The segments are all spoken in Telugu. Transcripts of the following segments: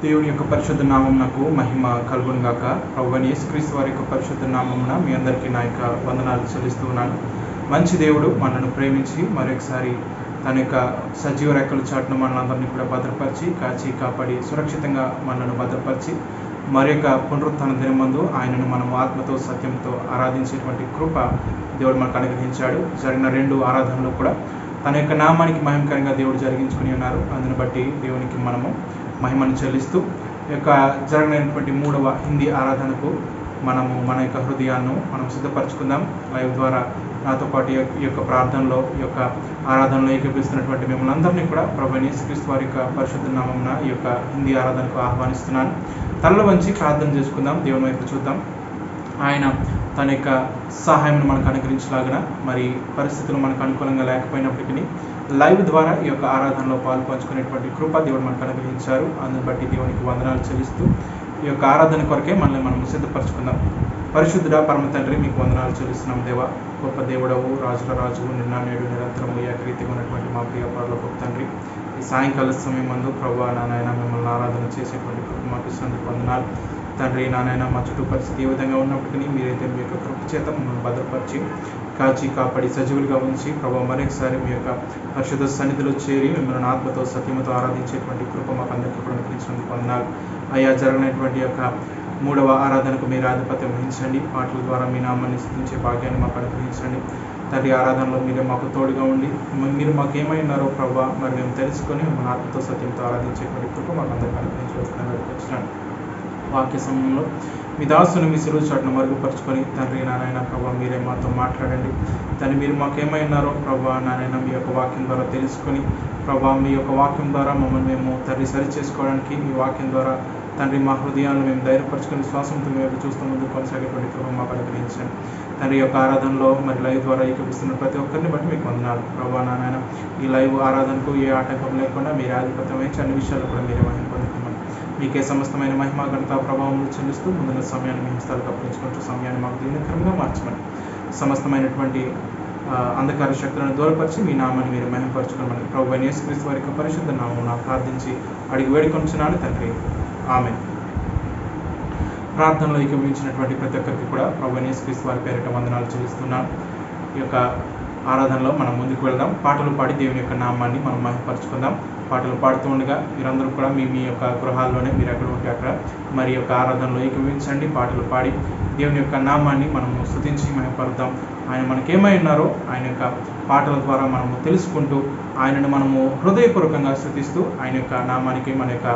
దేవుని యొక్క పరిశుద్ధ నామమునకు మహిమ కలుగును గాక. ప్రభువైన యేసుక్రీస్తు వారి యొక్క పరిశుద్ధ నామమున మీ అందరికీ నా యొక్క వందనాలు చెల్లిస్తూ ఉన్నాను. మంచి దేవుడు మనను ప్రేమించి మరొకసారి తన యొక్క సజీవ రెక్కల చాటును మనలందరినీ కూడా భద్రపరిచి కాచి కాపాడి సురక్షితంగా మనను భద్రపరిచి మరి యొక్క పునరుత్థాన దినమందు ఆయనను మనం ఆత్మతో సత్యంతో ఆరాధించేటువంటి కృప దేవుడు మనకు అనుగ్రహించాడు. జరిగిన 2 ఆరాధనలు కూడా తన యొక్క నామానికి మహిమకరంగా దేవుడు జరిగించుకుని ఉన్నారు. అందుని బట్టి దేవునికి మనము మహిమను చెల్లిస్తూ ఈ యొక్క జరిగినటువంటి 3వ హిందీ ఆరాధనకు మనము మన యొక్క హృదయాన్ని మనం సిద్ధపరచుకుందాం. లైవ్ ద్వారా నాతో పాటు ఈ యొక్క ప్రార్థనలో ఈ యొక్క ఆరాధనలో ఏకీపిస్తున్నటువంటి మిమ్మల్ని అందరినీ కూడా ప్రభువైన యేసుక్రీస్తు వారి యొక్క పరిశుద్ధ నామమున ఈ యొక్క హిందీ ఆరాధనకు ఆహ్వానిస్తున్నాను. తలలో వంచి ప్రార్థన చేసుకుందాం, దేవుని వైపు చూద్దాం. ఆయన తన యొక్క సహాయం మనకు అనుగ్రహించలాగిన మరి పరిస్థితులు మనకు అనుకూలంగా లేకపోయినప్పటికీ లైవ్ ద్వారా ఈ యొక్క ఆరాధనలో పాల్పంచుకునేటువంటి కృప దేవుడు మనకు అనుగ్రహించారు. అందుని బట్టి దేవునికి వందనాలు చెల్లిస్తూ ఈ యొక్క ఆరాధన కొరకే మనల్ని మనం సిద్ధపరచుకుందాం. పరిశుద్ధుడా పరమ తండ్రి, మీకు వందనాలు చెల్లిస్తున్నాం. దేవా, గొప్ప దేవుడవు, రాజుల రాజువు, నిన్న నేడు నిరంతరము ఏకరీతిగా ఉన్నటువంటి మా ప్రియ పరలోకపు తండ్రి, ఈ సాయంకాల సమయం మందు ప్రభువా నాయన మిమ్మల్ని ఆరాధన చేసేటువంటి కృప మాకు ఇచ్చినందుకు వందనాలు తండ్రి. నాయన మా చుట్టూ పరిస్థితి ఏ విధంగా ఉన్నప్పటికీ మీరైతే మీ యొక్క కృప చేత మమ్మల్ని భద్రపరిచి కాచి కాపాడి సజీవులుగా ఉంచి ప్రభావ మరొకసారి మీ యొక్క పరిశుద్ధ సన్నిధిలో చేరి మిమ్మల్ని ఆత్మతో సత్యమతో ఆరాధించేటువంటి కృప మాకు అందరికీ కూడా అనుగ్రహించినందుకు వందనాలు. అయ్యా, జరిగినటువంటి యొక్క 3వ ఆరాధనకు మీరు ఆధిపత్యం వహించండి. పాటల ద్వారా మీ నామాన్ని స్థుతించే భాగ్యాన్ని మాకు అనుగ్రహించండి తండ్రి. ఆరాధనలో మీరే మాకు తోడుగా ఉండి మీరు మాకు ఏమైనారో ప్రభావ మరి మేము తెలుసుకొని మిమ్మల్ని ఆత్మతో సత్యంతో ఆరాధించేటువంటి కృప మాకు అందరికీ అనుగ్రహించవలసిన వాక్య సమయంలో మీ దాసుని మీ సిరువు చాటును మరుగుపరుచుకొని తండ్రి నారాయణ ప్రభావ మీరే మాతో మాట్లాడండి తండ్రి. మీరు మాకు ఏమైనారో ప్రభావ నారాయణ మీ యొక్క వాక్యం ద్వారా తెలుసుకొని ప్రభావ మీ యొక్క వాక్యం ద్వారా మమ్మల్ని మేము తండ్రి సరి చేసుకోవడానికి మీ వాక్యం ద్వారా తండ్రి మా హృదయాలను మేము ధైర్యపరచుకొని శ్వాసంతో మేము చూస్తూ ముందు కొనసాగేటువంటి కృప మాకు అనుగ్రహించండి తండ్రి. యొక్క ఆరాధనలో మరి లైవ్ ద్వారా ఏకీపిస్తున్న ప్రతి ఒక్కరిని బట్టి మీకు వందనాలు ప్రభావ నారాయణ. ఈ లైవ్ ఆరాధనకు ఏ ఆటంకం లేకుండా మీరు ఆధిపత్యం వహించి అన్ని విషయాలు కూడా మీరే మహిమ పొందుతున్నాం. మీకే సమస్తమైన మహిమ ఘనత ప్రభావం చెల్లిస్తూ ముందున్న సమయాన్ని మీ హస్తాలకు అప్పగించుకుంటూ సమయాన్ని మాకు దీనికరంగా మార్చమని సమస్తమైనటువంటి అంధకార శక్తులను దూరపరిచి మీ నామాన్ని మీరు మహిమపరచుకోమని ప్రభువైన యేసుక్రీస్తు వారి యొక్క పరిశుద్ధ నామమున ప్రార్థించి అడిగి వేడుకొంచున్నాను తండ్రి, ఆమేన్. ప్రార్థనలో ఏకీభవించినటువంటి ప్రతి ఒక్కరికి కూడా ప్రభువైన యేసుక్రీస్తు వారి పేరిట వందనాలు చెల్లిస్తున్నాను. ఈ యొక్క ఆరాధనలో మనం ముందుకు వెళ్దాం. పాటలు పాడి దేవుని యొక్క నామాన్ని మనం మహిమపరచుకుందాం. పాటలు పాడుతూ ఉండగా మీరందరూ కూడా మీ యొక్క గృహాల్లోనే మీరు ఎక్కడ ఉంటే అక్కడ మరి యొక్క ఆరాధనలో ఏకీభవించండి. పాటలు పాడి దేవుని యొక్క నామాన్ని మనము స్తుతించి మహిమపరుద్దాం. ఆయన మనకేమై ఉన్నారో ఆయన యొక్క పాటల ద్వారా మనము తెలుసుకుంటూ ఆయనను మనము హృదయపూర్వకంగా స్తుతిస్తూ ఆయన యొక్క నామానికి మన యొక్క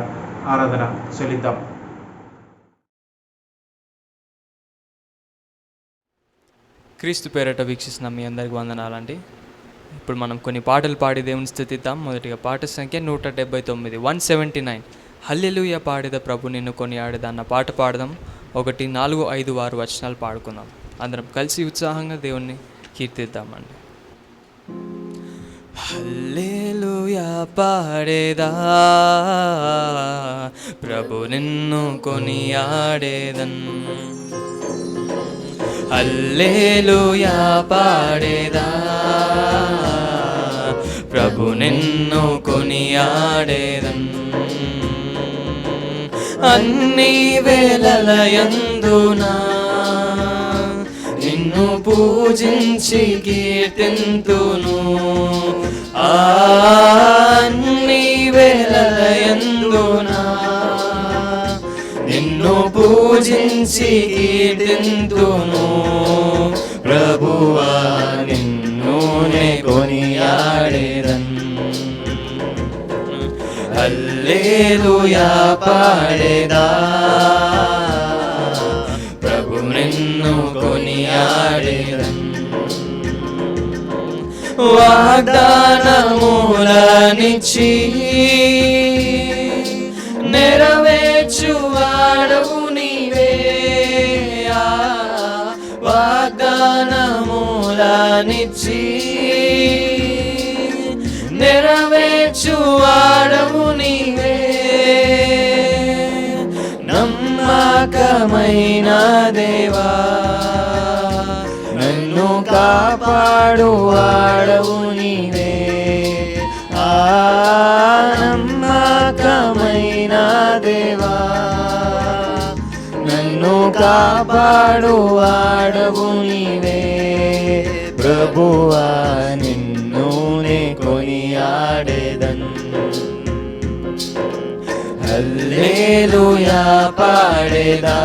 ఆరాధన చెల్లిద్దాం. క్రీస్తు పేరట వీక్షిస్తున్న మీ అందరికి వందనాలండి. ఇప్పుడు మనం కొన్ని పాటలు పాడి దేవుని స్తుతిద్దాం. మొదటిగా పాట సంఖ్య 179, 179. హల్లెలూయా పాడేద ప్రభు నిన్ను కొనియాడేద అన్న పాట పాడదాం. 1, 4, 5, 6 వచనాలు పాడుకుందాం. అందరం కలిసి ఉత్సాహంగా దేవుణ్ణి కీర్తిద్దామండి. హల్లెలూయా పాడేదా ప్రభు నిన్ను కొనియాడేదన్. హల్లెలూయా పాడేదా ప్రభు నిన్ను కొనియాడేదన్. అన్ని వేళలయందునా నిన్ను పూజించి కీర్తింతును. అన్ని వేళలయందునా నిన్ను పూజించి కీర్తింతును. ప్రభువా నిన్ను నే కొనియాడేదన్. హల్లెలూయా పాడేదా ప్రభు నిన్ను కొనియాడేదన్. వాగ్దానములనిచ్చి నెరవేర్చువాడవు నీవే. వాగ్దానములనిచ్చి నెరవేర్చువాడవు నీవే. నమ్మకమైన దేవా నన్ను కాపాడువాడవు నీవే. నమ్మకమైన దేవా కాపాడువాడవు నీవే ప్రభువా, నిన్ను నే కొనియాడేదన్. హల్లెలూయా పాడేదా,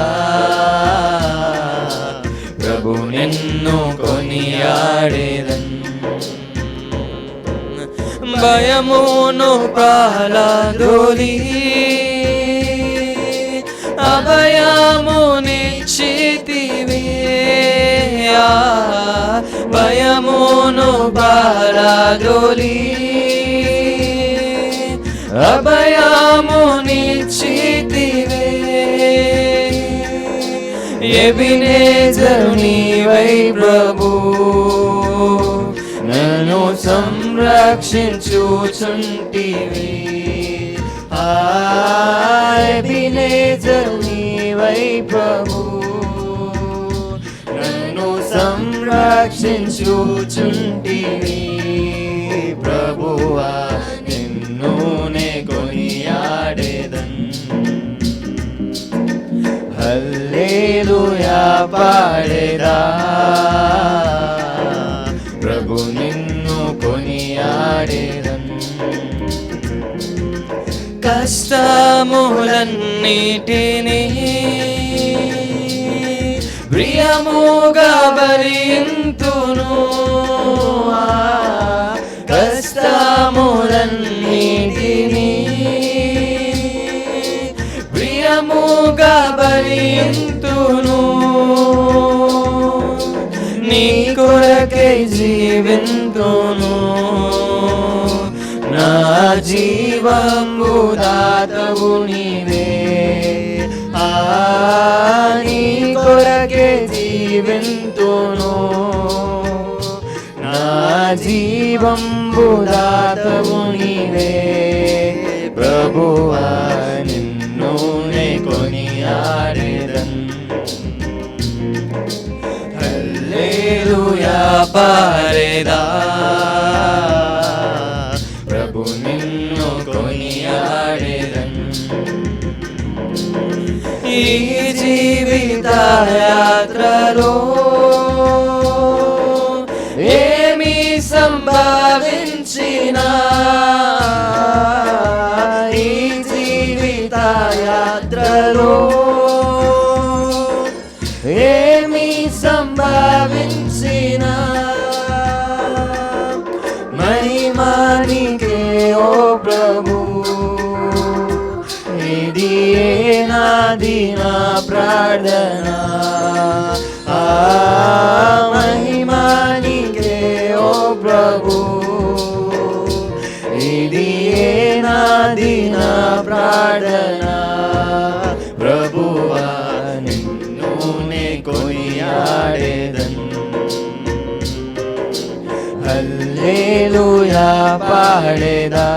ప్రభు నిన్ను కొనియాడేదన్. భయమును పాలదోలి అభయమునిచ్చితివే, భయమును పాలదోలి అభయమునిచ్చితివే. ఎబినేజరు నీవై ప్రభు, నన్ను సంరక్షించుచుంటివి. ఎబినేజరు నీవై ప్రభు, నన్ను సంరక్షించుచుంటివి. ప్రభువా, నిన్ను నే కొనియాడేదన్. హల్లెలూయా పాడేదా, ప్రభు నిన్ను కొనియాడేదన్. కష్టములన్నిటినీ ప్రియముగా భరింతును, కష్టములన్నిటినీ ప్రియముగా భరింతును. నీ కొరకై జీవింతును, నా జీవము దాతవు నీవే. నీ కొరకే జీవింతును, నా జీవంబు దాతవు నీవే. ప్రభువా, నిన్ను నే కొనియాడేదన్. హల్లెలూయా పాడేదా, ప్రభు నిన్ను కొనియాడేదన్. ఈ జీవిత యాత్రలో ఏమి సంభవించినా, ఈ జీవిత యాత్రలో ఏమి సంభవించినా, మహిమానికే ఓ ప్రభు, ఇది నాది నా ప్రార్థన. మహిమానికే ఓ ప్రభు, ఇది నాది నా ప్రార్థన. ప్రభువా, నిన్ను నే కొనియాడేదన్. హల్లెలూయా పాడేదా,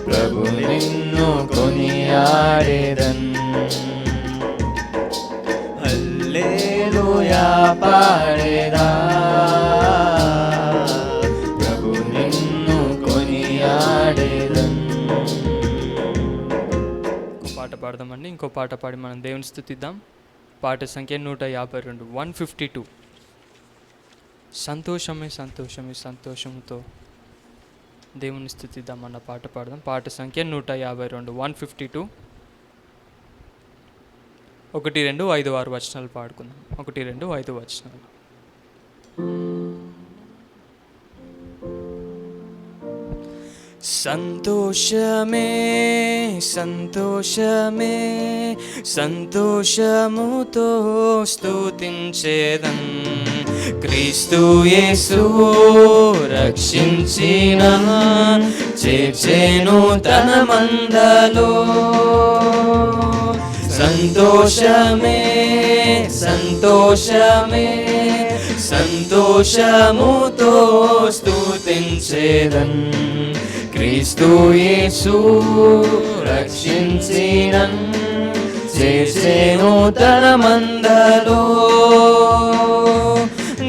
ప్రభు నిన్ను కొనియాడేదన్. హల్లెలూయా పాడేదా, ప్రభు నిన్ను కొనియాడేదన్. ఇంకో పాట పాడదామండి. ఇంకో పాట పాడి మనం దేవుని స్తుతిద్దాం. పాట సంఖ్య 152, 152. సంతోషమే సంతోషమే సంతోషంతో దేవుని స్తుతిద్దాం అన్న పాట పాడదాం. పాట సంఖ్య 152, 152. 1, 2, 5, 6 వచనాలు పాడుకుందాం. 1, 2, 5 వచనాలు. సంతోషమే సంతోషమే సంతోషముతో స్తుతించేదన్, క్రీస్తు యేసు రక్షించిన చేర్చెను తన మందలో. సంతోషమే సంతోషమే సంతోషముతో స్తుతించేదన్, క్రీస్తు యేసు రక్షించినన్ చేర్చెను తన మందలో.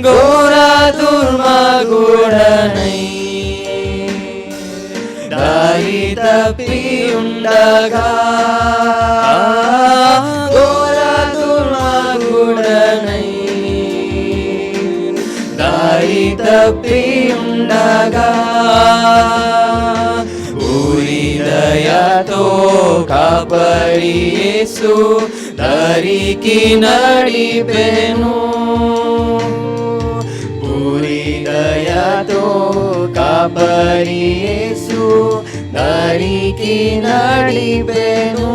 ఘోర దుర్మార్గుడనై దారి తప్పి ఉండగా కప్పి ఉండగా పూరి దయతో కాపరి యేసు దారికి నడిపెను. పూరి దయతో కాపరి యేసు దారికి నడిపెను.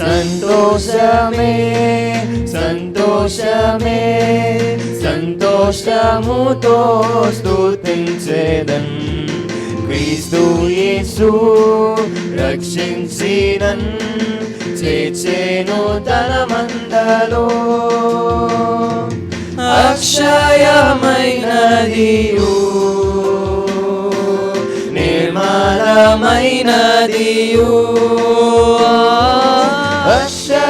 సంతోషమే సంతోషమే సంతోషముతో స్తుతించెదన్. క్రీస్తు యేసు రక్షించినన్, చేర్చెను తన మందలో. అక్షయమైనదియు నిర్మలమైనదియు అక్షయమైనదియు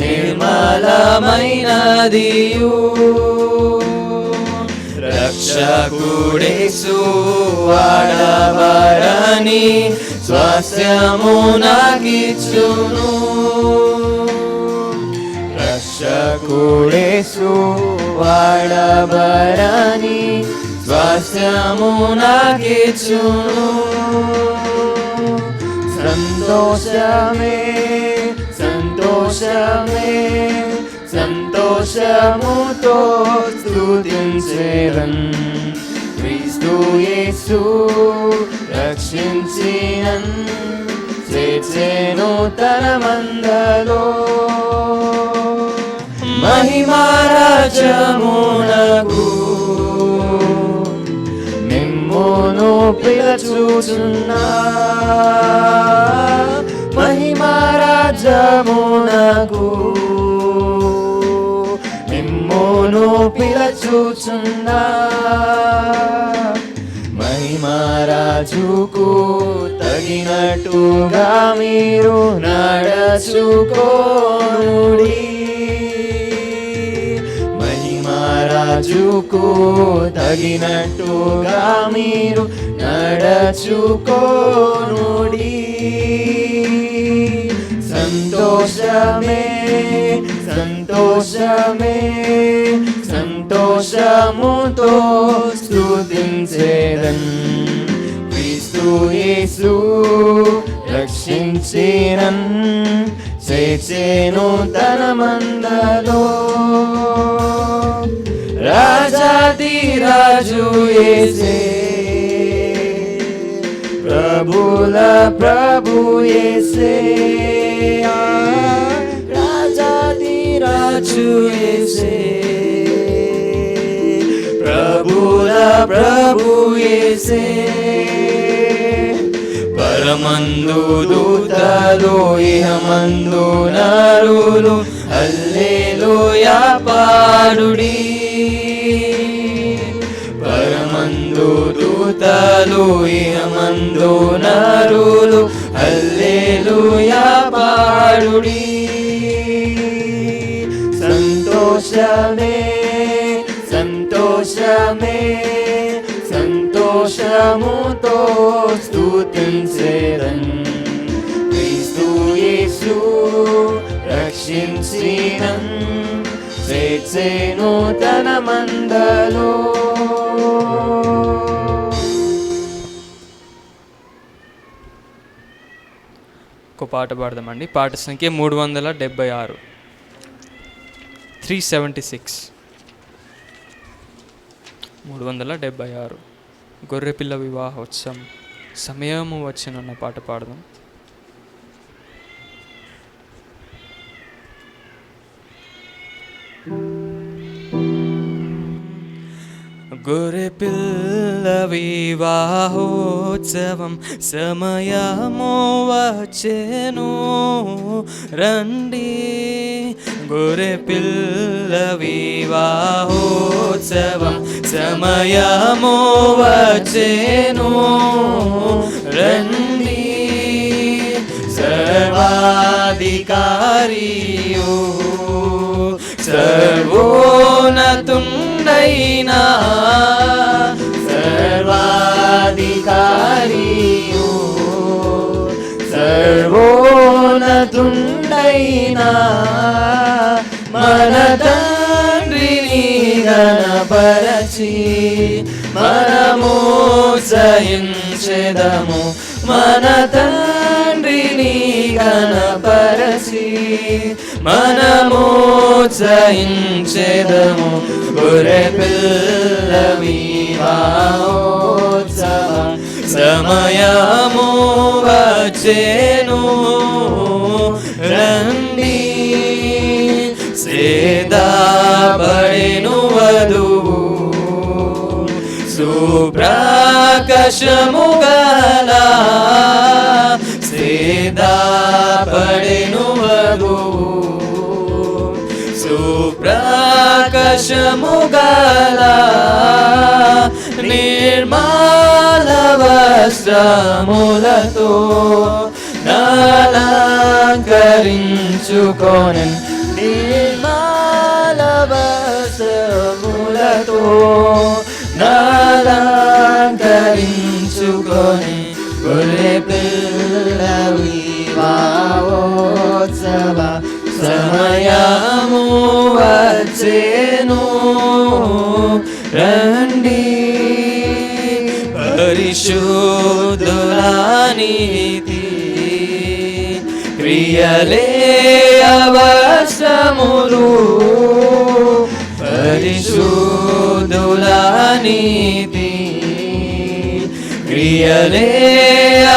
నిర్మలమైనదియు రక్షకుడేసు వాడవరని స్వాస్థ్యము నాకిచ్చును. రక్షకుడేసు వాడవరని స్వాస్థ్యము నాకిచ్చును. సంతోషమే సంతోషమే సంతోషముతో స్తుతించెదన్. క్రీస్తు యేసు రక్షించినన్, చేర్చెను తన మందలో. మహిమారాజమునకు మిమ్మును పిలచుచున్నా. మహిమారాజమునకు మిమ్మును పిలచుచున్నా. మహిమారాజుకు తగినట్టుగా మీరు నడచుకోనుడి. మహిమారాజుకు తగినట్టుగా మీరు నడచుకోనుడి. సంతోషమే సంతోషమే సంతోషముతో స్తుతించెదన్. క్రీస్తు యేసు రక్షించినన్, చేర్చెను తన మందలో. రాజాది రాజు యేసే, ప్రభుల ప్రభు యేసే. రాజాది రాజు యేసే, ప్రభుల ప్రభు యేసే. పరమందు దూతలు ఇహమందు నరులు హల్లెలూయా పాడుడి. పరమందు దూతలు ఇహమందు నరులు హల్లెలూయా పాడుడి. సంతోషమే సంతోషమే సంతోషముతో స్తుతించెదన్. క్రీస్తు యేసు రక్షించినన్, చేర్చెను తన మందలో. ఒక పాట పాడదామండి. పాట సంఖ్య 376, 376. 376 గొర్రెపిల్ల వివాహోత్సవం సమయము వచ్చినన్న పాట పాడదాం. గొర్రెపిల్ల వివాహోత్సవం సమయము వచ్చెను రండి. గొర్రెపిల్ల వివాహోత్సవం సమయము వచ్చెను రండి. సర్వాధికారియు సర్వోన్నతుండైనా, సర్వాధికారియు సర్వోన్నతుండైనా మన తండ్రిని గణపరచి మనము ఉత్సహించెదము. మన తండ్రిని గణపరచి మనము ఉత్సహించెదము. గొర్రె పిల్ల వివాహోత్సవం సమయము వచ్చెను రండి. సేదాబడెను వధువు సుప్రకాశము గల. సేదాబడెను వధువు సుప్రకాశము గల. నిర్మల వస్త్రములతో అలంకరించుకొని నిర్మల వస్త్రములతో అలంకరించుకొని గొర్రె పిల్ల వివాహోత్సవ సమయము వచ్చెను రండి. పరిశుద్ధుల నీతి క్రియలే అవసరములు. పరిశుద్ధుల నీతి క్రియలే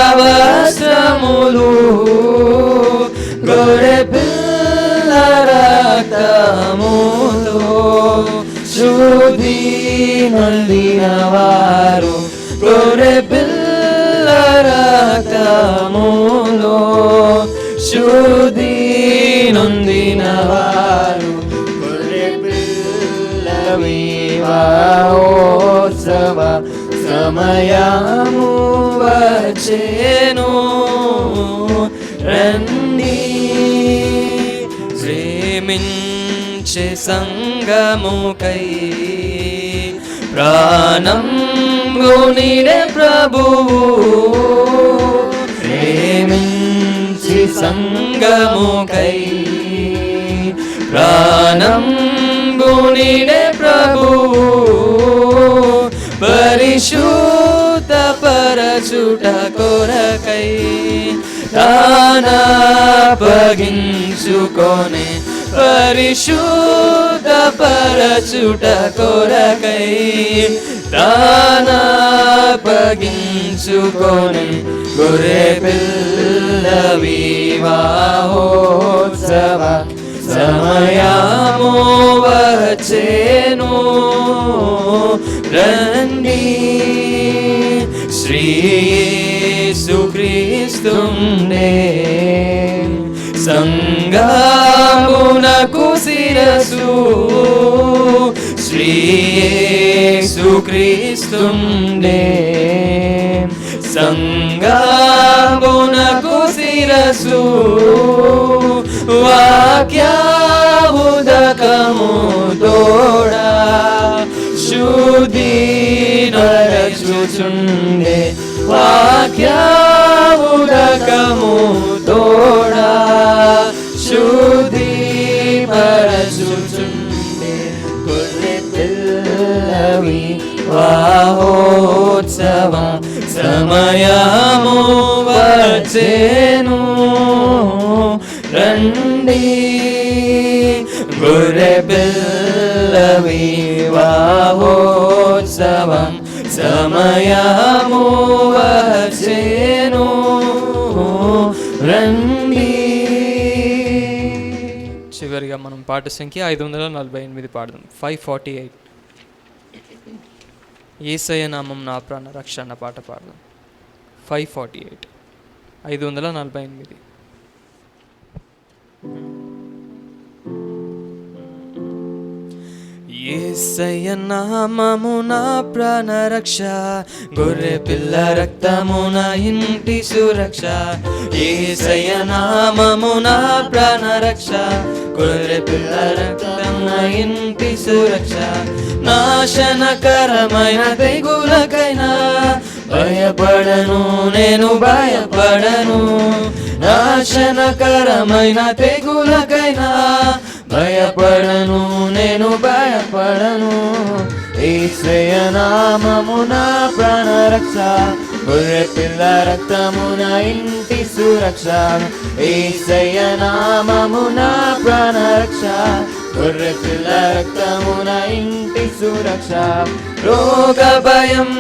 అవసరములు. గొర్రె పిల్ల రక్తముతో శుద్ధి నొందిన వారు. గొర్రె పిల్ల రక్తములో శుద్ధి నొందిన వారు. గొర్రె పిల్ల వివాహోత్సవ సమయము వచ్చెను రండి. ప్రేమించే సంగముకై ప్రాణం గునిడే ప్రభువు. ప్రేమించి సంగముకై ప్రాణం గునిడే ప్రభువు. పరిశుద్ధ పరచుట కొరకై తానప్పగించుకొనే. పరిశుద్ధ పరచుట కొరకై తానప్పగించుకొనే. గొర్రె పిల్ల వివాహోత్సవ సమయము వచ్చెను రండి. శ్రీ యేసుక్రీస్తుండే సంగమునకు శిరసు. శ్రీ యేసుక్రీస్తుండే సంగమునకు శిరసు. వాక్యముదకము తోడా శుద్ధి నరచుచుండే. వాక్యముదకము తోడా శుద్ధి పరచుచుండే. గొర్రె పిల్ల వివాహోత్సవ సమయము వచ్చెను రండి. గొర్రె పిల్ల వివాహోత్సవం సమయము వచ్చెను రండి. చివరిగా మనం పాట సంఖ్య 548 పాడదాం. 548. యేసయ్య నామం నా ప్రాణ రక్షణ పాట పాడదాం. 548 548. యేసయ్య నామము నా ప్రాణ రక్ష. గొర్రె పిల్ల రక్తము నా ఇంటి సురక్ష. యేసయ్య నామము నా ప్రాణ రక్ష. గొర్రె పిల్ల రక్తం నా ఇంటి సురక్ష. నాశనకరమైన తెగులకైనా భయపడను నేను భయపడను. నాశనకరమైన తెగులకైనా భయపడను నేను భయపడను. యేసయ్య నామమున ప్రాణరక్ష, గొర్రె పిల్ల రక్తమున ఇంటి సురక్ష. యేసయ్య నామమున ప్రాణరక్ష, గొర్రె పిల్ల రక్తమున ఇంటి సురక్ష. రోగ భయం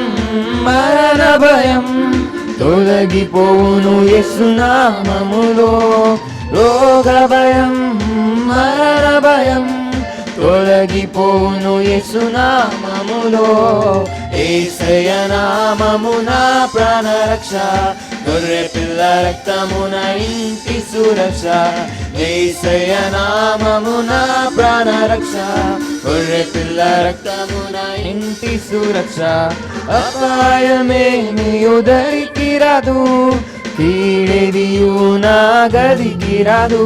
మరణ భయం తొలగిపోవును యేసు నామములో. రోగ భయం మరణ భయం తొలగిపోవును యేసు నామములో. యేసయ్య నామమున ప్రాణరక్ష, గొర్రె పిల్ల రక్తమున ఇంటి సురక్ష. యేసయ్య నామమున ప్రాణరక్ష, గొర్రె పిల్ల రక్తమున ఇంటి సురక్ష. అపాయమేమి ఉదరికి రాదు, కీడెదియు నా గదికి రాదు.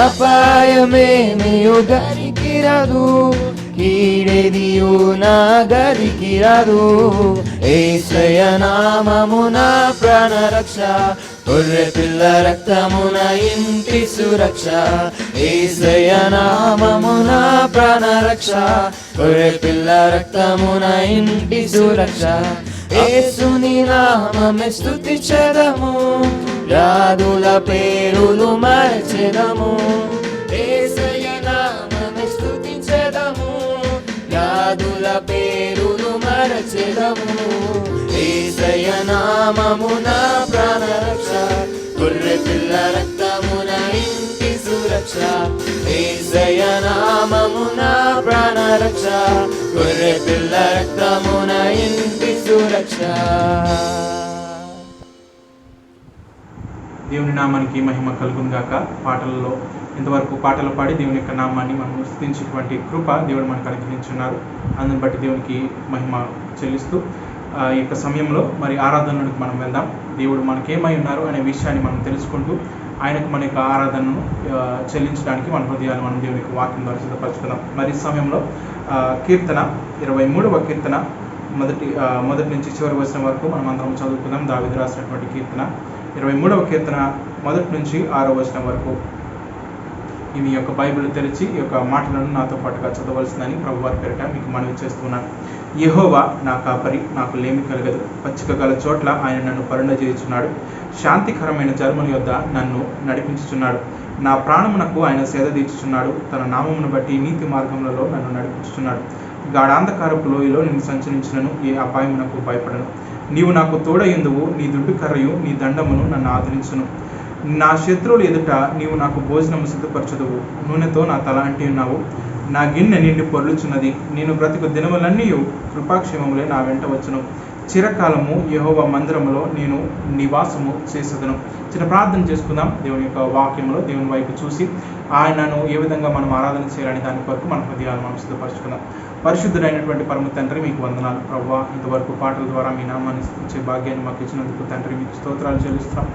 అపాయమేమి ఉదరికి రాదు, కీడెదియు నా గదికి రాదు. యేసయ్య నామమున ప్రాణరక్ష, గొర్రె పిల్ల రక్తమున ఇంటి సురక్ష. యేసయ్య నామమున ప్రాణరక్ష, గొర్రె పిల్ల రక్తమున ఇంటి సురక్ష. యేసుని నామమే స్తుతించెదము, వ్యాధుల పేరులు మరచెదము. యేసయ్య నామమే స్తుతించెదము, వ్యాధుల పేరులు మరచెదము. యేసయ్య నామమున ప్రాణరక్ష, గొర్రె పిల్ల రక్తమున ఇంటి సురక్ష. యేసయ్య నామమున ప్రాణరక్ష, గొర్రె పిల్ల రక్తమున ఇంటి సురక్ష. దేవుని నామానికి మహిమ కలుగును గాక. పాటలలో ఇంతవరకు పాటలు పాడి దేవుని యొక్క నామాన్ని మనం స్తుతించేటువంటి కృప దేవుడు మనకు అనుగ్రహించున్నారు. అందుని బట్టి దేవునికి మహిమ చెల్లిస్తూ ఈ యొక్క సమయంలో మరి ఆరాధనలోకి మనం వెళ్దాం. దేవుడు మనకేమై ఉన్నారు అనే విషయాన్ని మనం తెలుసుకుంటూ ఆయనకు మన యొక్క ఆరాధనను చెల్లించడానికి మన హృదయాన్ని మనం దేవునికి వాక్యం ద్వారా సిద్ధపరచుకుందాం. మరి ఈ సమయంలో కీర్తన 23వ కీర్తన మొదటి నుంచి చివరి వచనం వరకు మనం అందరం చదువుకుందాం. దావీదు రాసినటువంటి కీర్తన 23వ కీర్తన మొదటి నుంచి 6వ వచనం వరకు. మీ యొక్క బైబిల్ తెరిచి ఈ యొక్క మాటలను నాతో పాటుగా చదవలసిందని ప్రభువారి పేరిట మీకు మనవి చేస్తున్నాను. యెహోవా నా కాపరి, నాకు లేమి కలగదు. పచ్చిక గల చోట్ల ఆయన నన్ను పరుండజేయుచున్నాడు. శాంతికరమైన జలముల యొద్ద నన్ను నడిపించుచున్నాడు. నా ప్రాణమునకు ఆయన సేద తీర్చుచున్నాడు. తన నామమును బట్టి నీతి మార్గములలో నన్ను నడిపించుచున్నాడు. గాఢాంధకారపు లోయలో నేను సంచరించినను, ఏ అపాయమునకు భయపడను. నీవు నాకు తోడయుందువు, నీ దుడ్డు కర్రయు నీ దండమును నన్ను ఆదరించును. నా శత్రువుల ఎదుట నీవు నాకు భోజనము సిద్ధపరచదువు. నూనెతో నా తల అంటి ఉన్నావు. నా గిన్నె నిండి పొర్లుచున్నది. నేను బ్రతుకు దినములన్నీ కృపాక్షేమములే నా వెంట వచ్చును. చిరకాలము యెహోవా మందిరములో నేను నివాసము చేసేదను. చిన్న ప్రార్థన చేసుకుందాం. దేవుని యొక్క వాక్యంలో దేవుని వైపు చూసి ఆయనను ఏ విధంగా మనం ఆరాధన చేయాలని దాని కొరకు మన హృదయాలు మనం సిద్ధపరచుకుందాం. పరిశుద్ధుడైనటువంటి పరమ తండ్రి, మీకు వందనాలు ప్రభువా. ఇంతవరకు పాటల ద్వారా మీ నామాన్ని స్తుతించే భాగ్యాన్ని మాకు ఇచ్చినందుకు తండ్రి మీకు స్తోత్రాలు చెల్లిస్తున్నాం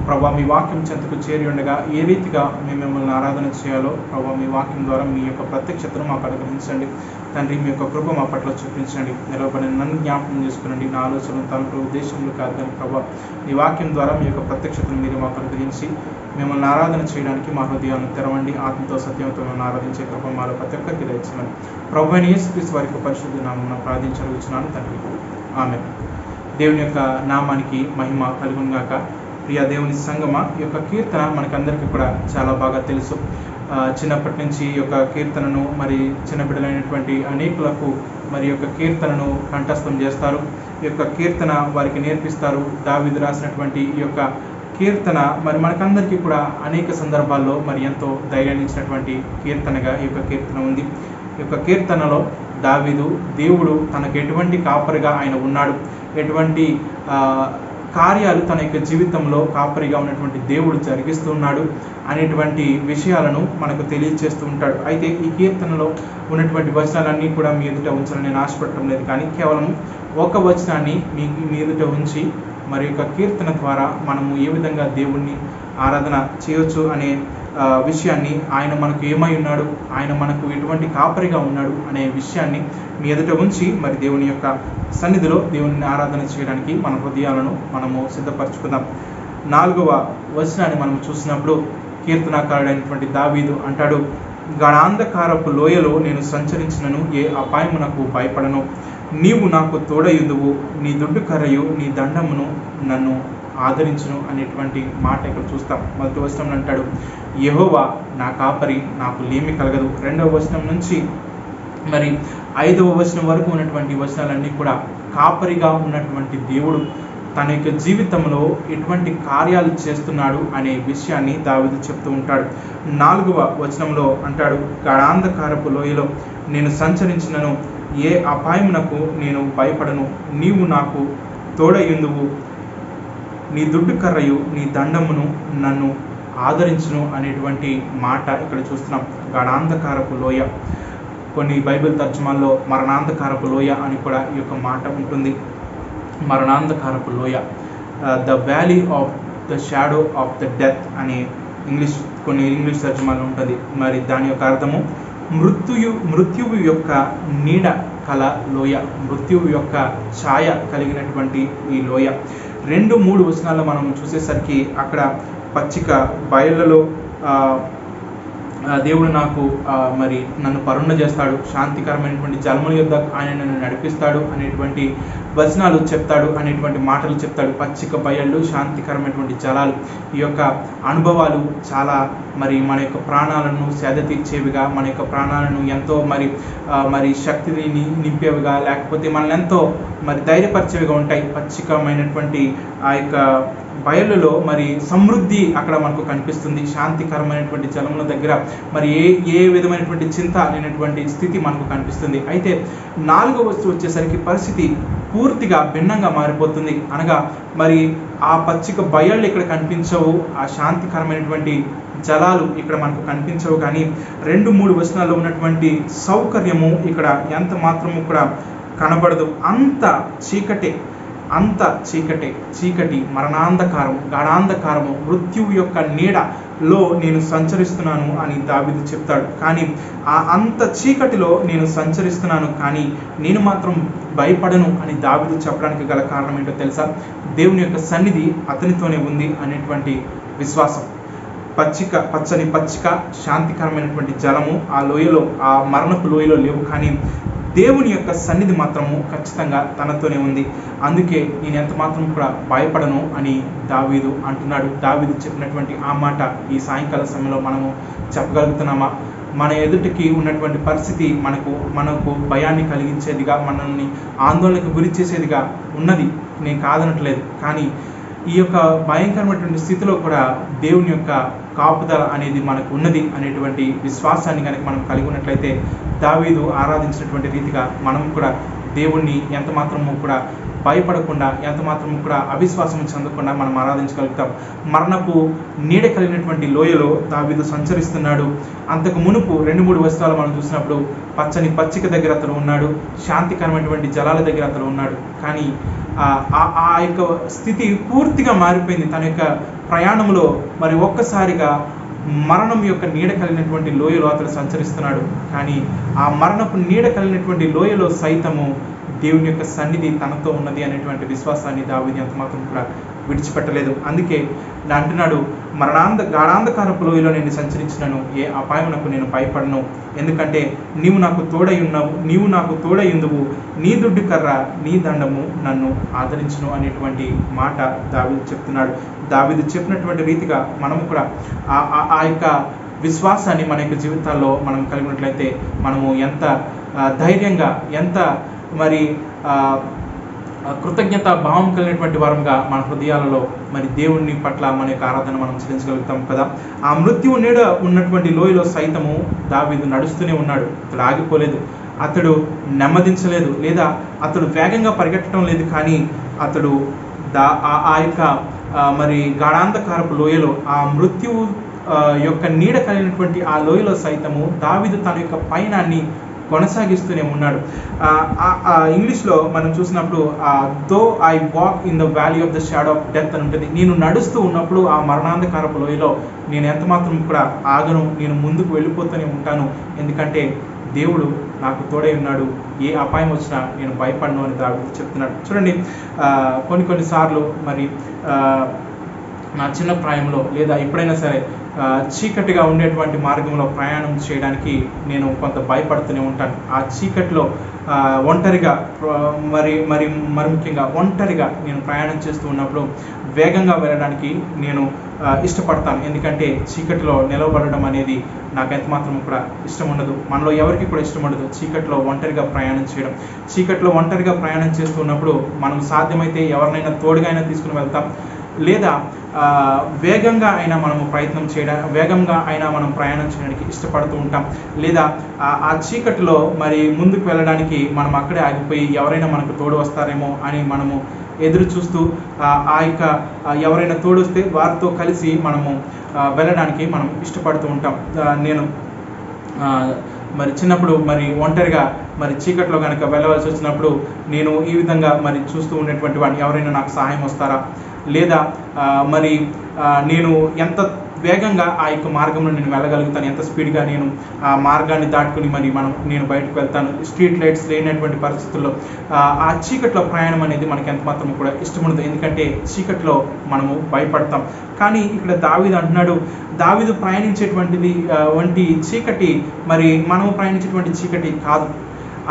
ప్రభువా. మీ వాక్యం చెంతకు చేరి ఉండగా ఏ రీతిగా మేము మిమ్మల్ని ఆరాధన చేయాలో ప్రభువా, మీ వాక్యం ద్వారా మీ యొక్క ప్రత్యక్షతను మాకు అనుగ్రహించండి తండ్రి. మీ యొక్క కృప మా పట్ల చూపించండి. నిలవబడిన నన్ను జ్ఞాపకం చేసుకునండి. నా ఆలోచనలు తనకు ఉద్దేశంలో కాదు కానీ ప్రభువా, ఈ వాక్యం ద్వారా మీ యొక్క ప్రత్యక్షతను మీరు మాకు అనుగ్రహించి మిమ్మల్ని ఆరాధన చేయడానికి మా హృదయాలను తెరవండి. ఆత్మతో సత్యంతో మిమ్మల్ని ఆరాధించే కృప మాలో ప్రతి ఒక్కరికి దయచేయమని ప్రభువైన యేసుక్రీస్తు వారి యొక్క పరిశుద్ధ నామమున ప్రార్థించగలుగుతున్నాను తండ్రి, ఆమేన్. దేవుని యొక్క నామానికి మహిమ కలుగును గాక. ప్రియ దేవుని సంగమ, ఈ యొక్క కీర్తన మనకందరికీ కూడా చాలా బాగా తెలుసు. చిన్నప్పటి నుంచి ఈ యొక్క కీర్తనను మరి చిన్న బిడ్డలైనటువంటి అనేకులకు మరి యొక్క కీర్తనను కంఠస్థం చేస్తారు. ఈ యొక్క కీర్తన వారికి నేర్పిస్తారు. దావీదు రాసినటువంటి ఈ యొక్క కీర్తన మరి మనకందరికీ కూడా అనేక సందర్భాల్లో మరి ఎంతో ధైర్యాన్ని ఇచ్చినటువంటి కీర్తనగా ఈ యొక్క కీర్తన ఉంది. ఈ యొక్క కీర్తనలో దావీదు దేవుడు తనకు ఎటువంటి కాపరిగా ఆయన ఉన్నాడు, ఎటువంటి కార్యాలు తన యొక్క జీవితంలో కాపరిగా ఉన్నటువంటి దేవుడు జరిగిస్తున్నాడు అనేటువంటి విషయాలను మనకు తెలియజేస్తూ ఉంటాడు. అయితే ఈ కీర్తనలో ఉన్నటువంటి వచనాలన్నీ కూడా మీ ఎదుట ఉంచాలని నేను ఆశపడటం లేదు, కానీ కేవలం ఒక వచనాన్ని మీ ఎదుట ఉంచి మరి యొక్క కీర్తన ద్వారా మనము ఏ విధంగా దేవుణ్ణి ఆరాధన చేయొచ్చు అనే విషయాన్ని, ఆయన మనకు ఏమై ఉన్నాడు, ఆయన మనకు ఎటువంటి కాపరిగా ఉన్నాడు అనే విషయాన్ని మీ ఎదుట ఉంచి మరి దేవుని యొక్క సన్నిధిలో దేవుని ఆరాధన చేయడానికి మన హృదయాలను మనము సిద్ధపరచుకుందాం. 4వ వచనాన్ని మనం చూసినప్పుడు కీర్తనాకారుడైనటువంటి దావీదు అంటాడు, గాఢాంధకారపు లోయలో నేను సంచరించినను ఏ అపాయమునకు భయపడను. నీవు నాకు తోడయుందువు, నీ దుడ్డు కర్రయు నీ దండమును నన్ను ఆదరించును అనేటువంటి మాట ఇక్కడ చూస్తాం. మొదటి వచనంలో అంటాడు, యెహోవా నా కాపరి, నాకు లేమి కలగదు. 2వ వచనం నుంచి మరి 5వ వచనం వరకు ఉన్నటువంటి వచనాలన్నీ కూడా కాపరిగా ఉన్నటువంటి దేవుడు తన యొక్క జీవితంలో ఎటువంటి కార్యాలు చేస్తున్నాడు అనే విషయాన్ని దావీదు చెప్తూ ఉంటాడు. 4వ వచనంలో అంటాడు, గాఢాంధకారపు లోయలో నేను సంచరించినను ఏ అపాయమునకు నేను భయపడను. నీవు నాకు తోడయుందువు, నీ దుడ్డు కర్రయు నీ దండమును నన్ను ఆదరించును అనేటువంటి మాట ఇక్కడ చూస్తున్నాం. గాఢాంధకారపు లోయ, కొన్ని బైబిల్ తర్జుమాల్లో మరణాంధకారపు లోయ అని కూడా ఈ యొక్క మాట ఉంటుంది. మరణాంధకారపు లోయ, the valley of the shadow of the death అనే కొన్ని ఇంగ్లీష్ తర్జుమాలో ఉంటుంది. మరి దాని యొక్క అర్థము మృత్యువు యొక్క నీడ కల లోయ, మృత్యువు యొక్క ఛాయ కలిగినటువంటి ఈ లోయ. 2-3 వచనాల్లో మనం చూసేసరికి అక్కడ పచ్చిక బయళ్ళలో దేవుడు నాకు మరి నన్ను పరుండ చేస్తాడు, శాంతికరమైనటువంటి జలముల యొద్ద ఆయన నన్ను నడిపిస్తాడు అనేటువంటి వచనాలు చెప్తాడు, అనేటువంటి మాటలు చెప్తాడు. పచ్చిక బయళ్ళు, శాంతికరమైనటువంటి జలాలు, ఈ యొక్క అనుభవాలు చాలా మరి మన యొక్క ప్రాణాలను సేద తీర్చేవిగా, మన యొక్క ప్రాణాలను ఎంతో మరి శక్తిని నింపేవిగా, లేకపోతే మనల్ని ఎంతో మరి ధైర్యపరిచేవిగా ఉంటాయి. పచ్చికమైనటువంటి ఆ యొక్క బయలులో మరి సమృద్ధి అక్కడ మనకు కనిపిస్తుంది. శాంతికరమైనటువంటి జలముల దగ్గర మరి ఏ విధమైనటువంటి చింత లేనటువంటి స్థితి మనకు కనిపిస్తుంది. అయితే 4వ వస్తువు వచ్చేసరికి పరిస్థితి పూర్తిగా భిన్నంగా మారిపోతుంది. అనగా మరి ఆ పచ్చిక బయళ్ళు ఇక్కడ కనిపించవు, ఆ శాంతికరమైనటువంటి జలాలు ఇక్కడ మనకు కనిపించవు. కానీ 2-3 వచనాల్లో ఉన్నటువంటి సౌకర్యము ఇక్కడ ఎంత మాత్రము కూడా కనబడదు. అంత చీకటి, మరణాంధకారము, గాఢాంధకారము, మృత్యువు యొక్క నీడలో నేను సంచరిస్తున్నాను అని దావీదు చెప్తాడు. కానీ అంత చీకటిలో నేను సంచరిస్తున్నాను, కానీ నేను మాత్రం భయపడను అని దావీదు చెప్పడానికి గల కారణం ఏంటో తెలుసా? దేవుని యొక్క సన్నిధి అతనితోనే ఉంది అనేటువంటి విశ్వాసం. పచ్చని పచ్చిక, శాంతికరమైనటువంటి జలము ఆ లోయలో, ఆ మరణపు లోయలో లేవు, కానీ దేవుని యొక్క సన్నిధి మాత్రము ఖచ్చితంగా తనతోనే ఉంది. అందుకే నేను ఎంత మాత్రం కూడా భయపడను అని దావీదు అంటున్నాడు. దావీదు చెప్పినటువంటి ఆ మాట ఈ సాయంకాల సమయంలో మనము చెప్పగలుగుతున్నామా? మన ఎదుటికి ఉన్నటువంటి పరిస్థితి మనకు భయాన్ని కలిగించేదిగా, మనల్ని ఆందోళనకు గురి చేసేదిగా ఉన్నది, నేను కాదనట్లేదు. కానీ ఈ యొక్క భయంకరమైనటువంటి స్థితిలో కూడా దేవుని యొక్క కాపుదల అనేది మనకు ఉన్నది అనేటువంటి విశ్వాసాన్ని కనుక మనం కలిగి ఉన్నట్లయితే, దావీదు ఆరాధించినటువంటి రీతిగా మనం కూడా దేవుణ్ణి ఎంత మాత్రము కూడా భయపడకుండా, ఎంత మాత్రము కూడా అవిశ్వాసం చెందకుండా మనం ఆరాధించగలుగుతాం. మరణపు నీడ కలిగినటువంటి లోయలో దావీదు సంచరిస్తున్నాడు. అంతకు మునుపు 2-3 వచనాలు మనం చూసినప్పుడు పచ్చని పచ్చిక దగ్గర అతను ఉన్నాడు, శాంతికరమైనటువంటి జలాల దగ్గర అతను ఉన్నాడు. కానీ ఆ యొక్క స్థితి పూర్తిగా మారిపోయింది. తన యొక్క ప్రయాణంలో మరి ఒక్కసారిగా మరణం యొక్క నీడ కలిగినటువంటి లోయలో అతను సంచరిస్తున్నాడు. కానీ ఆ మరణపు నీడ కలిగినటువంటి లోయలో సైతము దేవుని యొక్క సన్నిధి తనతో ఉన్నది అనేటువంటి విశ్వాసాన్ని దావీదు ఎంత మాత్రం కూడా విడిచిపెట్టలేదు. అందుకే అంటున్నాడు, గాఢాంధకారపు లోయలో నేను సంచరించినను ఏ అపాయమునకు నేను భయపడను, ఎందుకంటే నీవు నాకు తోడయుందువు, నీ దుడ్డు కర్ర నీ దండము నన్ను ఆదరించును అనేటువంటి మాట దావీదు చెప్తున్నాడు. దావీదు చెప్పినటువంటి రీతిగా మనము కూడా ఆ యొక్క విశ్వాసాన్ని మన యొక్క జీవితాల్లో మనం కలిగినట్లయితే మనము ఎంత ధైర్యంగా, ఎంత మరి కృతజ్ఞత భావం కలిగినటువంటి వారంగా మన హృదయాలలో మరి దేవుని పట్ల మన యొక్క ఆరాధన మనం చెల్లించగలుగుతాం కదా. ఆ మృత్యువు నీడ ఉన్నటువంటి లోయలో సైతము దావీదు నడుస్తూనే ఉన్నాడు. అతడు ఆగిపోలేదు, అతడు నెమ్మదించలేదు, లేదా అతడు వేగంగా పరిగెట్టడం లేదు. కానీ అతడు ఆ యొక్క మరి గాఢాంధకారపు లోయలో, ఆ మృత్యువు యొక్క నీడ కలిగినటువంటి ఆ లోయలో సైతము దావీదు తన యొక్క పయనాన్ని కొనసాగిస్తూనే ఉన్నాడు. ఇంగ్లీష్లో మనం చూసినప్పుడు though I walk in the valley of the shadow of death అని ఉంటుంది. నేను నడుస్తూ ఉన్నప్పుడు ఆ మరణాంధకారపు లోయలో నేను ఎంత మాత్రం కూడా ఆగను, నేను ముందుకు వెళ్ళిపోతూనే ఉంటాను, ఎందుకంటే దేవుడు నాకు తోడై ఉన్నాడు, ఏ అపాయం వచ్చినా నేను భయపడను అని దావీదు చెప్తున్నాడు. చూడండి, కొన్నిసార్లు మరి నా చిన్న ప్రాయంలో లేదా ఎప్పుడైనా సరే చీకటిగా ఉండేటువంటి మార్గంలో ప్రయాణం చేయడానికి నేను కొంత భయపడుతూనే ఉంటాను. ఆ చీకటిలో ఒంటరిగా మరి ముఖ్యంగా ఒంటరిగా నేను ప్రయాణం చేస్తూ ఉన్నప్పుడు వేగంగా వెళ్ళడానికి నేను ఇష్టపడతాను. ఎందుకంటే చీకటిలో నిలవబడడం అనేది నాకు ఎంత మాత్రం కూడా ఇష్టం ఉండదు. మనలో ఎవరికి కూడా ఇష్టం ఉండదు చీకటిలో ఒంటరిగా ప్రయాణం చేయడం. చీకటిలో ఒంటరిగా ప్రయాణం చేస్తూ ఉన్నప్పుడు మనం సాధ్యమైతే ఎవరినైనా తోడుగా అయినా తీసుకుని వెళ్తాం, లేదా వేగంగా అయినా మనము వేగంగా అయినా మనం ప్రయాణం చేయడానికి ఇష్టపడుతూ ఉంటాం. లేదా ఆ చీకటిలో మరి ముందుకు వెళ్ళడానికి మనం అక్కడే ఆగిపోయి ఎవరైనా మనకు తోడు వస్తారేమో అని మనము ఎదురు చూస్తూ ఎవరైనా తోడు వస్తే వారితో కలిసి మనము వెళ్ళడానికి మనం ఇష్టపడుతూ ఉంటాం. నేను మరి చిన్నప్పుడు మరి ఒంటరిగా మరి చీకట్లో కనుక వెళ్ళవలసి వచ్చినప్పుడు నేను ఈ విధంగా మరి చూస్తూ ఉండేటువంటి వాడిని, ఎవరైనా నాకు సహాయం వస్తారా, లేదా మరి నేను ఎంత వేగంగా ఆ యొక్క మార్గంలో నేను వెళ్ళగలుగుతాను, ఎంత స్పీడ్గా నేను ఆ మార్గాన్ని దాటుకుని మరి నేను బయటకు వెళ్తాను. స్ట్రీట్ లైట్స్ లేనటువంటి పరిస్థితుల్లో ఆ చీకట్లో ప్రయాణం అనేది మనకి ఎంత మాత్రం కూడా ఇష్టం ఉండదు. ఎందుకంటే చీకట్లో మనము భయపడతాం. కానీ ఇక్కడ దావీదు అంటున్నాడు, దావీదు ప్రయాణించేటువంటిది వంటి చీకటి మరి మనము ప్రయాణించేటువంటి చీకటి కాదు.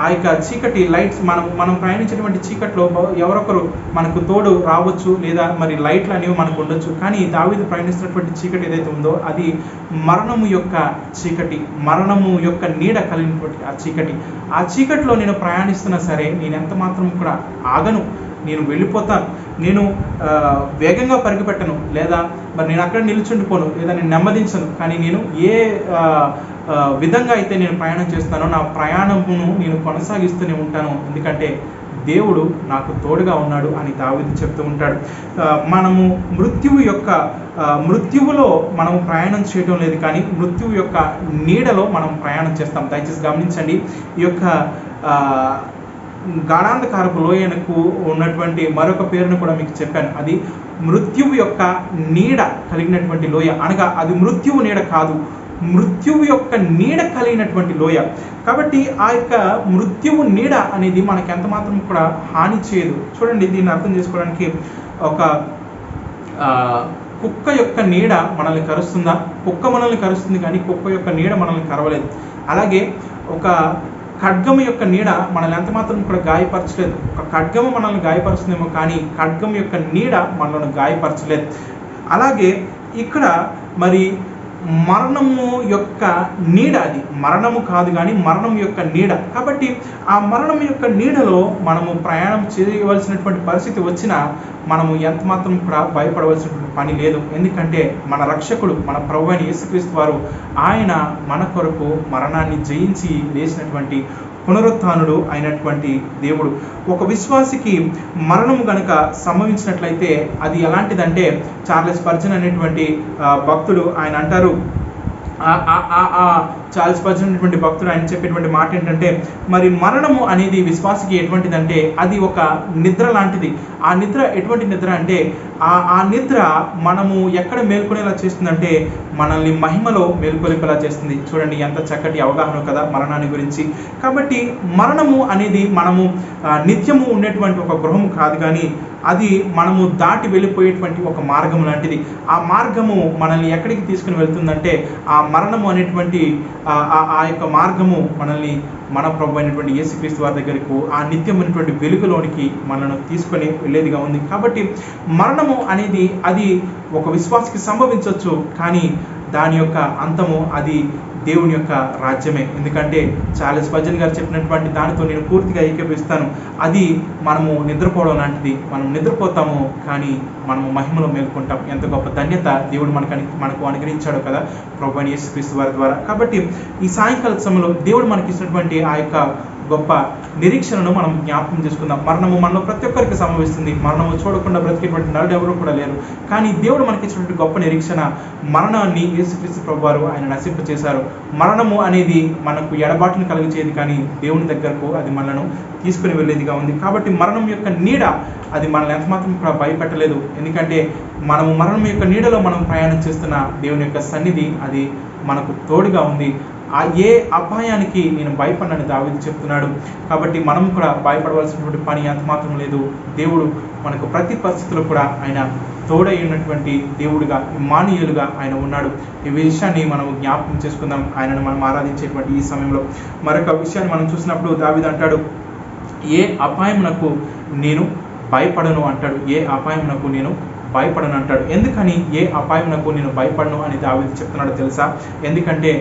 ఆ యొక్క చీకటి లైట్స్ మనం ప్రయాణించేటువంటి చీకట్లో ఎవరొకరు మనకు తోడు రావచ్చు, లేదా మరి లైట్లు అనేవి మనకు ఉండొచ్చు. కానీ దావీదు ప్రయాణిస్తున్నటువంటి చీకటి ఏదైతే ఉందో అది మరణము యొక్క చీకటి, మరణము యొక్క నీడ కలిగినటువంటి ఆ చీకటి. ఆ చీకటిలో నేను ప్రయాణిస్తున్నా సరే నేను ఎంత మాత్రం కూడా ఆగను, నేను వెళ్ళిపోతాను. నేను వేగంగా పరిగెపెట్టను, లేదా మరి నేను అక్కడ నిల్చుండిపోను, లేదా నేను నెమ్మదించను. కానీ నేను ఏ విధంగా అయితే నేను ప్రయాణం చేస్తానో నా ప్రయాణమును నేను కొనసాగిస్తూనే ఉంటాను. ఎందుకంటే దేవుడు నాకు తోడుగా ఉన్నాడు అని దావీదు చెప్తూ ఉంటాడు. మనము మృత్యువులో మనము ప్రయాణం చేయడం లేదు, కానీ మృత్యువు యొక్క నీడలో మనం ప్రయాణం చేస్తాం. దయచేసి గమనించండి, ఈ యొక్క గాఢాంధకారపు లోయనకు ఉన్నటువంటి మరొక పేరును కూడా మీకు చెప్పాను. అది మృత్యువు యొక్క నీడ కలిగినటువంటి లోయ, అనగా అది మృత్యువు నీడ కాదు, మృత్యువు యొక్క నీడ కలిగినటువంటి లోయ. కాబట్టి ఆ యొక్క మృత్యువు నీడ అనేది మనకి ఎంత మాత్రం కూడా హాని చేయదు. చూడండి, దీన్ని అర్థం చేసుకోవడానికి ఒక కుక్క యొక్క నీడ మనల్ని కరుస్తుందా? కుక్క మనల్ని కరుస్తుంది, కానీ కుక్క యొక్క నీడ మనల్ని కరవలేదు. అలాగే ఒక ఖడ్గము యొక్క నీడ మనల్ని ఎంత మాత్రం కూడా గాయపరచలేదు. ఒక ఖడ్గము మనల్ని గాయపరుస్తుందేమో, కానీ ఖడ్గం యొక్క నీడ మనల్ని గాయపరచలేదు. అలాగే ఇక్కడ మరి మరణము యొక్క నీడ, అది మరణము కాదు కానీ మరణం యొక్క నీడ. కాబట్టి ఆ మరణం యొక్క నీడలో మనము ప్రయాణం చేయవలసినటువంటి పరిస్థితి వచ్చినా మనము ఎంత మాత్రం కూడా భయపడవలసినటువంటి పని లేదు. ఎందుకంటే మన రక్షకుడు, మన ప్రభువైన యేసుక్రీస్తు వారు, ఆయన మన కొరకు మరణాన్ని జయించి లేచినటువంటి పునరుత్థానుడు అయినటువంటి దేవుడు. ఒక విశ్వాసికి మరణము గనుక సంభవించినట్లయితే అది ఎలాంటిదంటే, చార్లెస్ స్పర్జన్ అనేటువంటి భక్తుడు ఆయన అంటారు, చార్లెస్ స్పర్జన్ అనేటువంటి భక్తుడు ఆయన చెప్పేటువంటి మాట ఏంటంటే, మరి మరణము అనేది విశ్వాసికి ఎటువంటిదంటే అది ఒక నిద్ర లాంటిది. ఆ నిద్ర ఎటువంటి నిద్ర అంటే ఆ నిద్ర మనము ఎక్కడ మేల్కొనేలా చేస్తుందంటే మనల్ని మహిమలో మేల్కొలిపేలా చేస్తుంది. చూడండి ఎంత చక్కటి అవగాహన కదా మరణాన్ని గురించి. కాబట్టి మరణము అనేది మనము నిత్యము ఉండేటువంటి ఒక గృహము కాదు, కానీ అది మనము దాటి వెళ్ళిపోయేటువంటి ఒక మార్గం లాంటిది. ఆ మార్గము మనల్ని ఎక్కడికి తీసుకుని వెళ్తుందంటే ఆ మరణము అనేటువంటి ఆ యొక్క మార్గము మనల్ని మన ప్రభు అయినటువంటి యేసుక్రీస్తు వారి దగ్గరకు, ఆ నిత్యమైనటువంటి వెలుగులోనికి మనల్ని తీసుకొని వెళ్ళేదిగా ఉంది. కాబట్టి మరణము అనేది అది ఒక విశ్వాసికి సంభవించవచ్చు, కానీ దాని యొక్క అంతము అది దేవుని యొక్క రాజ్యమే. ఎందుకంటే చార్లెస్ స్పర్జన్ గారు చెప్పినటువంటి దానితో నేను పూర్తిగా ఏకీభవిస్తాను. అది మనము నిద్రపోవడం లాంటిది. మనం నిద్రపోతాము, కానీ మనము మహిమలో మేల్కొంటాం. ఎంత గొప్ప ధన్యత దేవుడు మనకు అనుగ్రహించాడు కదా ప్రభువైన యేసుక్రీస్తు వారి ద్వారా. కాబట్టి ఈ సాయంకాల సమయంలో దేవుడు మనకి ఇచ్చినటువంటి ఆ యొక్క గొప్ప నిరీక్షణను మనం జ్ఞాపకం చేసుకుందాం. మరణము మనలో ప్రతి ఒక్కరికి సంభవిస్తుంది. మరణము చూడకుండా బ్రతికేటువంటి నరుడు ఎవరు కూడా లేరు. కానీ దేవుడు మనకి ఇచ్చినటువంటి గొప్ప నిరీక్షణ, మరణాన్ని యేసుక్రీస్తు ప్రభువారు ఆయన నశింపచేశారు. మరణము అనేది మనకు ఎడబాటును కలిగించేది, కానీ దేవుని దగ్గరకు అది మనను తీసుకుని వెళ్ళేదిగా ఉంది. కాబట్టి మరణం యొక్క నీడ అది మనల్ని ఎంతమాత్రం కూడా భయపెట్టలేదు. ఎందుకంటే మనము మరణం యొక్క నీడలో మనం ప్రయాణం చేస్తున్న దేవుని యొక్క సన్నిధి అది మనకు తోడుగా ఉంది. ఏ అపాయానికి నేను భయపడనని దావీదు చెప్తున్నాడు. కాబట్టి మనం కూడా భయపడవలసినటువంటి పని ఎంత మాత్రం లేదు. దేవుడు మనకు ప్రతి పరిస్థితుల్లో కూడా ఆయన తోడై ఉన్నటువంటి దేవుడిగా, ఇమ్మానుయేలుగా ఆయన ఉన్నాడు. ఈ విషయాన్ని మనం జ్ఞాపకం చేసుకుందాం ఆయనను మనం ఆరాధించేటువంటి ఈ సమయంలో. మరొక విషయాన్ని మనం చూసినప్పుడు దావీదు అంటాడు, ఏ అపాయమునకు నేను భయపడను అంటాడు. ఏ అపాయమునకు నేను భయపడను అంటాడు. ఎందుకని ఏ అపాయమునకు నేను భయపడను అని దావీదు చెప్తున్నాడు తెలుసా? ఎందుకంటే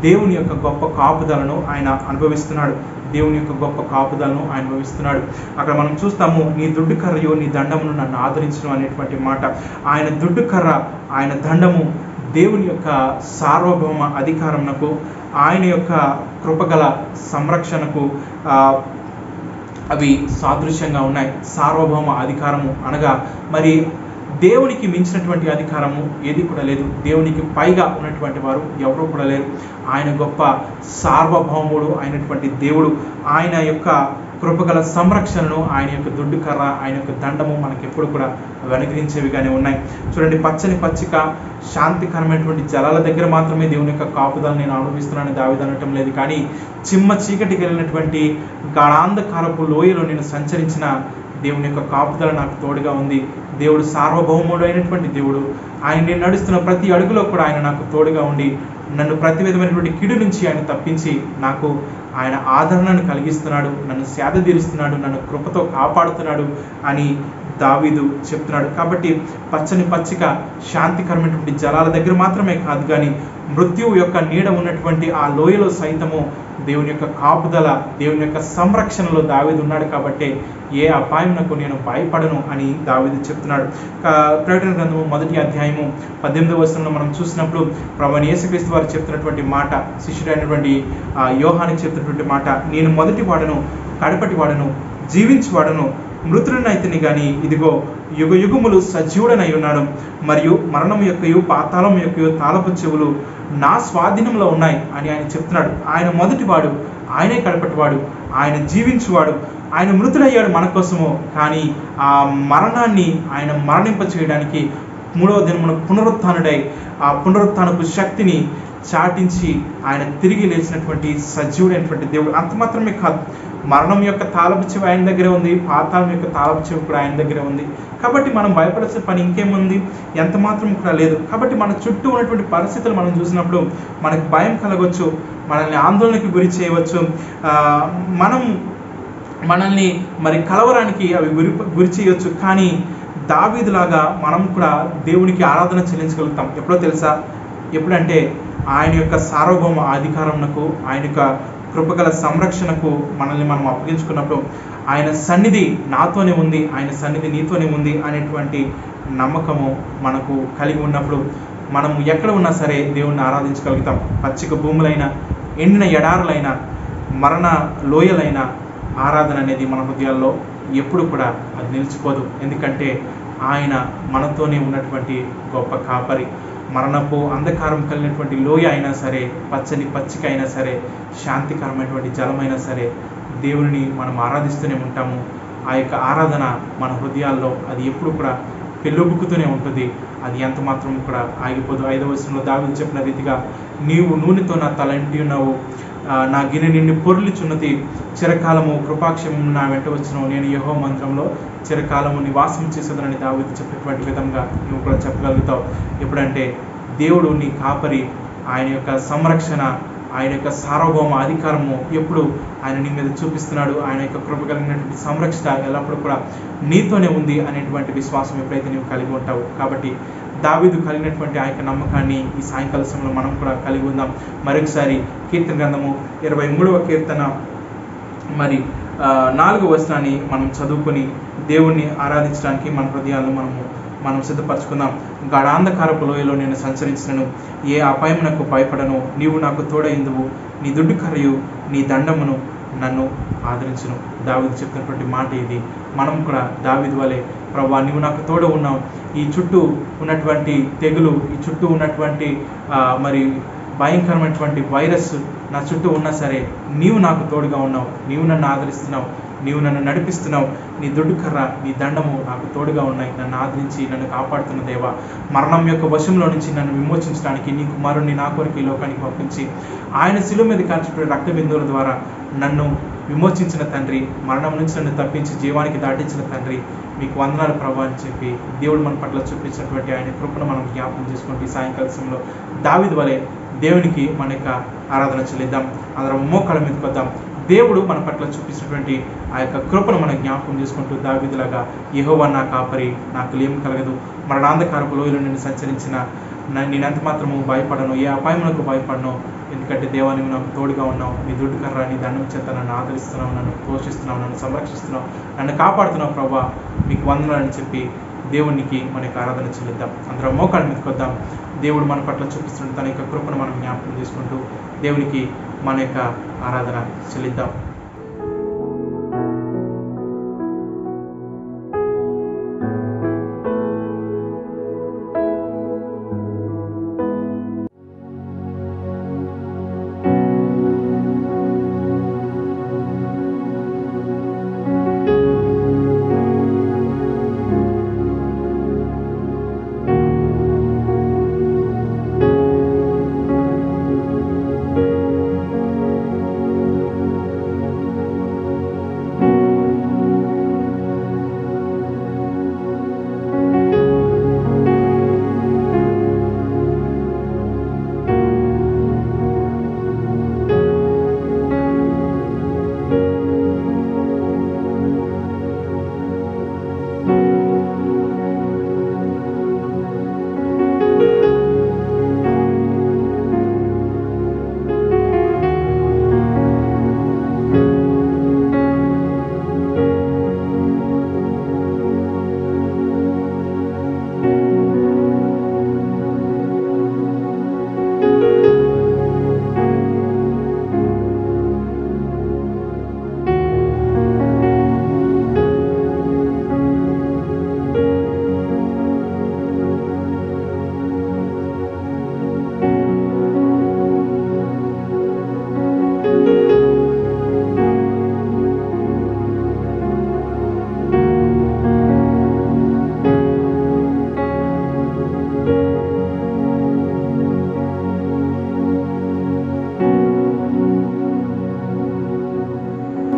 దేవుని యొక్క గొప్ప కాపుదలను ఆయన అనుభవిస్తున్నాడు. దేవుని యొక్క గొప్ప కాపుదలను ఆయన అనుభవిస్తున్నాడు. అక్కడ మనం చూస్తాము, నీ దుడ్డు కర్రయు నీ దండమును నన్ను ఆదరించును అనేటువంటి మాట. ఆయన దుడ్డు కర్ర, ఆయన దండము దేవుని యొక్క సార్వభౌమ అధికారమునకు, ఆయన యొక్క కృపగల సంరక్షణకు అవి సాదృశ్యంగా ఉన్నాయి. సార్వభౌమ అధికారము అనగా మరి దేవునికి మించినటువంటి అధికారము ఏది కూడా లేదు. దేవునికి పైగా ఉన్నటువంటి వారు ఎవరూ కూడా లేరు. ఆయన గొప్ప సార్వభౌముడు అయినటువంటి దేవుడు. ఆయన యొక్క కృపగల సంరక్షణను, ఆయన యొక్క దుడ్డు కర్ర, ఆయన యొక్క దండము మనకి ఎప్పుడు కూడా అనుగ్రహించేవిగానే ఉన్నాయి. చూడండి, పచ్చని పచ్చిక శాంతికరమైనటువంటి జలాల దగ్గర మాత్రమే దేవుని యొక్క కాపుదలను నేను అనుభవిస్తున్నానని దావీదు అనటం లేదు. కానీ చిమ్మ చీకటి కలిగినటువంటి గాఢాంధకారపు లోయలో నేను సంచరించిన దేవుని యొక్క కాపుదల నాకు తోడుగా ఉంది. దేవుడు సార్వభౌముడు అయినటువంటి దేవుడు. ఆయన నేను నడుస్తున్న ప్రతి అడుగులో కూడా ఆయన నాకు తోడుగా ఉండి నన్ను ప్రతి విధమైనటువంటి కీడు నుంచి ఆయన తప్పించి నాకు ఆయన ఆదరణను కలిగిస్తున్నాడు, నన్ను సేద తీరుస్తున్నాడు, నన్ను కృపతో కాపాడుతున్నాడు అని దావీదు చెప్తున్నాడు. కాబట్టి పచ్చని పచ్చిక శాంతికరమైనటువంటి జలాల దగ్గర మాత్రమే కాదు, కానీ మృత్యువు యొక్క నీడ ఉన్నటువంటి ఆ లోయలో సైతము దేవుని యొక్క కాపుదల, దేవుని యొక్క సంరక్షణలో దావీదు ఉన్నాడు. కాబట్టి ఏ అపాయమునకు నేను భయపడను అని దావీదు చెప్తున్నాడు. ప్రకటన గ్రంథము 1వ అధ్యాయము 18వ వచనంలో మనం చూసినప్పుడు ప్రభువైన యేసుక్రీస్తు వారు చెప్తున్నటువంటి మాట, శిష్యుడైనటువంటి యోహానికి చెప్తున్నటువంటి మాట, నేను మొదటి వాడను, కడపటి వాడను, జీవించి వాడను, మృతుడనైతిని కానీ ఇదిగో యుగ యుగములు సజీవుడనై ఉన్నాడు, మరియు మరణం యొక్కయు పాతాళం యొక్కయు తాళపు చెవులు నా స్వాధీనంలో ఉన్నాయి అని ఆయన చెప్తున్నాడు. ఆయన మొదటివాడు, ఆయనే కడపటివాడు, ఆయన జీవించువాడు, ఆయన మృతుడయ్యాడు మన కోసము. కానీ ఆ మరణాన్ని ఆయన మరణింప చేయడానికి 3వ దినమున పునరుత్థానుడై ఆ పునరుత్థానపు శక్తిని చాటించి ఆయన తిరిగి లేచినటువంటి సజీవుడైనటువంటి దేవుడు. అంత మాత్రమే కాదు, మరణం యొక్క తాళపు చెవి ఆయన దగ్గరే ఉంది, పాతాళం యొక్క తాళపు చెవి కూడా ఆయన దగ్గరే ఉంది. కాబట్టి మనం భయపడాల్సిన పని ఇంకేముంది? ఎంత మాత్రం కూడా లేదు. కాబట్టి మన చుట్టూ ఉన్నటువంటి పరిస్థితులు మనం చూసినప్పుడు మనకు భయం కలగవచ్చు, మనల్ని ఆందోళనకి గురి చేయవచ్చు, మనల్ని మరి కలవరానికి అవి గురి చేయవచ్చు. కానీ దావీదులాగా మనం కూడా దేవునికి ఆరాధన చెల్లించగలుగుతాం. ఎప్పుడో తెలుసా? ఎప్పుడంటే ఆయన యొక్క సార్వభౌమ అధికారమునకు, ఆయన యొక్క కృపగల సంరక్షణకు మనల్ని మనం అప్పగించుకున్నప్పుడు, ఆయన సన్నిధి నాతోనే ఉంది, ఆయన సన్నిధి నీతోనే ఉంది అనేటువంటి నమ్మకము మనకు కలిగి ఉన్నప్పుడు మనము ఎక్కడ ఉన్నా సరే దేవుణ్ణి ఆరాధించగలుగుతాం. పచ్చిక భూములైన, ఎండిన ఎడారులైన, మరణ లోయలైన ఆరాధన అనేది మన హృదయాల్లో ఎప్పుడు కూడా అది నిలిచిపోదు. ఎందుకంటే ఆయన మనతోనే ఉన్నటువంటి గొప్ప కాపరి. మరణపు అంధకారం కలిగినటువంటి లోయ అయినా సరే, పచ్చని పచ్చిక అయినా సరే, శాంతికరమైనటువంటి జలమైనా సరే, దేవుని మనం ఆరాధిస్తూనే ఉంటాము. ఆ యొక్క ఆరాధన మన హృదయాల్లో అది ఎప్పుడు కూడా పెళ్ళొబ్బుకుతూనే ఉంటుంది. అది ఎంత మాత్రం కూడా ఆగిపోదు. 5వ వచనంలో దావీదు చెప్పిన రీతిగా, నీవు నూనెతో నా తల నిండి ఉన్నావు, నా గిన్నె నిండి పొర్లిచున్నది, చిరకాలము కృపాక్షేమము నా వెంట వచ్చును, నేను యెహోవా మందిరంలో చిరకాలము నివాసం చేసేదనని దావీదు చెప్పినటువంటి విధంగా నువ్వు కూడా చెప్పగలుగుతావు. ఎప్పుడంటే దేవుడు నీ కాపరి, ఆయన యొక్క సంరక్షణ, ఆయన యొక్క సార్వభౌమ అధికారము ఎప్పుడు ఆయన నీ మీద చూపిస్తున్నాడు. ఆయన యొక్క కృప కలిగినటువంటి సంరక్షణ ఎల్లప్పుడూ కూడా నీతోనే ఉంది అనేటువంటి విశ్వాసం ఎప్పుడైతే నీవు కలిగి ఉంటావు. కాబట్టి దావీదు కలిగినటువంటి ఆ యొక్క నమ్మకాన్ని ఈ సాయంకాల సమయంలో మనం కూడా కలిగి ఉందాం. మరొకసారి కీర్తన గ్రంథము 23వ కీర్తన మరి 4వ వచనాన్ని మనం చదువుకొని దేవుణ్ణి ఆరాధించడానికి మన హృదయాలను మనం సిద్ధపరచుకుందాం. గాఢాంధకారపు లోయలో నేను సంచరించినను, ఏ అపాయమునకు భయపడను, నీవు నాకు తోడైందువు, నీ దుడ్డు కర్రయు నీ దండమును నన్ను ఆదరించును. దావీదు చెప్పినటువంటి మాట ఇది. మనం కూడా దావీదు వలె, ప్రభువా నీవు నాకు తోడు ఉన్నావు, ఈ చుట్టూ ఉన్నటువంటి తెగులు, ఈ చుట్టూ ఉన్నటువంటి మరి భయంకరమైనటువంటి వైరస్ నా చుట్టూ ఉన్నా సరే నీవు నాకు తోడుగా ఉన్నావు, నీవు నన్ను ఆదరిస్తున్నావు, నీవు నన్ను నడిపిస్తున్నావు, నీ దుడ్డు కర్ర నీ దండము నాకు తోడుగా ఉన్నాయి, నన్ను ఆదరించి నన్ను కాపాడుతున్న దేవా. మరణం యొక్క వశంలో నుంచి నన్ను విమోచించడానికి నీ కుమారుణ్ణి నా కొరకు ఈ లోకానికి పంపించి ఆయన శిలువ మీద కాల్చిపోయిన రక్త బిందువుల ద్వారా నన్ను విమోచించిన తండ్రి, మరణం నుంచి నన్ను తప్పించి జీవానికి దాటించిన తండ్రి, మీకు వందనాలు ప్రభా అని చెప్పి దేవుడు మన పట్ల చూపించినటువంటి ఆయన కృపను మనం జ్ఞాపకం చేసుకుంటూ ఈ సాయంకాల సమయంలో దావీదు వలె దేవునికి మన యొక్క ఆరాధన చెల్లిద్దాం. అందరం మోకాళ్ళ మీదకి వద్దాం. దేవుడు మన పట్ల చూపించినటువంటి ఆ యొక్క కృపను మనం జ్ఞాపకం చేసుకుంటూ దావీదులాగా, యెహోవా నా కాపరి, నాకు లేమి కలగదు, మరణాంధకారపు లోయలో నేను సంచరించిన నేనెంత మాత్రము భయపడను, ఏ అపాయములకు భయపడను, ఎందుకంటే దేవా నువ్వు నాకు తోడుగా ఉన్నావు, నీ దుడ్డు కర్ర నీ దండం చేత నన్ను ఆదరిస్తున్నావు, నన్ను పోషిస్తున్నావు, నన్ను సంరక్షిస్తున్నావు, నన్ను కాపాడుతున్నావు ప్రభా, మీకు వందనాలని చెప్పి దేవునికి మన యొక్క ఆరాధన చెల్లిద్దాం. అందరం మోకాళ్ళ మీదకి వద్దాం. దేవుడు మన పట్ల చూపిస్తున్న తన యొక్క కృపను మనం జ్ఞాపకం చేసుకుంటూ దేవునికి మన యొక్క ఆరాధన చెల్లిద్దాం.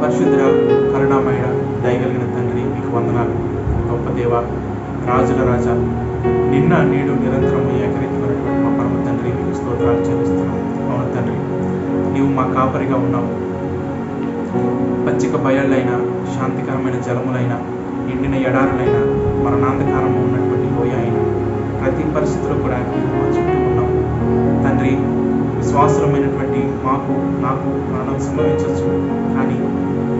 పరిశుద్ధ కరుణామయ దయగలిగిన తండ్రి, మీకు వందనాలు. గొప్ప దేవ, రాజుల రాజా, నిన్న నేడు నిరంతరము ఏకరీతమైనటువంటి మా పరమ తండ్రి, మీకు స్తోత్రాలు చెల్లిస్తున్నాం. అవును తండ్రి, నీవు మా కాపరిగా ఉన్నావు. పచ్చిక బయళ్ళైన, శాంతికరమైన జలములైన, ఎండిన ఎడారులైన, మరణాంధకారము ఉన్నటువంటి లోయ అయిన ప్రతి పరిస్థితిలో కూడా నీవు మా చుట్టూ ఉన్నావు తండ్రి. విశ్వాసమైనటువంటి నాకు మరణం సంభవించవచ్చు, కానీ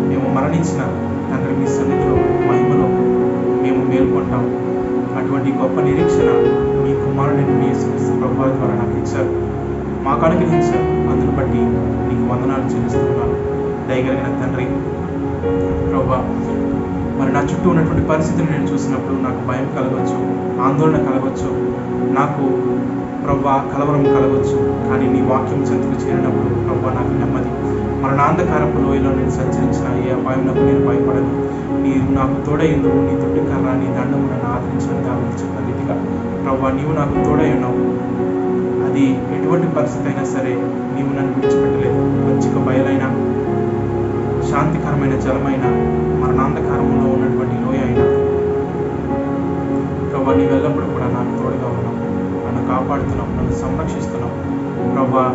మేము మరణించిన తండ్రి మీ సన్నిధిలో మహిమలో మేము మేల్కొంటాం. అటువంటి గొప్ప నిరీక్షణ మీ కుమారుడిని యేసుక్రీస్తు ప్రభువు ద్వారా నాకు ఇచ్చారు, మాకు అనుగ్రహించారు. అందును బట్టి నీకు వందనాలు చెల్లిస్తున్నాను. దయగలిగిన తండ్రి ప్రభువా, మరి నా చుట్టూ ఉన్నటువంటి పరిస్థితిని నేను చూసినప్పుడు నాకు భయం కలగవచ్చు, ఆందోళన కలగవచ్చు, నాకు ప్రభువా కలవరం కలగవచ్చు. కానీ నీ వాక్యం చెంతకు చేరినప్పుడు ప్రభువా నాకు నెమ్మది. మరణాంధకారపు లోయలో నేను సంచరించిన ఏ అపాయంలో నేను భయపడను. నీవు నాకు తోడైందు, నీ దుడ్డు కర్ర నీ దండము నన్ను ఆదరించిన దావీదు చెప్పిన రీతిగా ప్రభువా నీవు నాకు తోడై ఉన్నావు. అది ఎటువంటి పరిస్థితి అయినా సరే నీవు నన్ను విడిచిపెట్టలేదు. పచ్చిక బయలైన, శాంతికరమైన జలమైన, మరణాంధకారంలో ఉన్నటువంటి లోయ అయినా ప్రభువా నీవు ఎల్లప్పుడూ కూడా నాకు తోడుగా ఉన్నావు, నన్ను కాపాడుతున్నావు, నన్ను సంరక్షిస్తున్నావు. ప్రభువా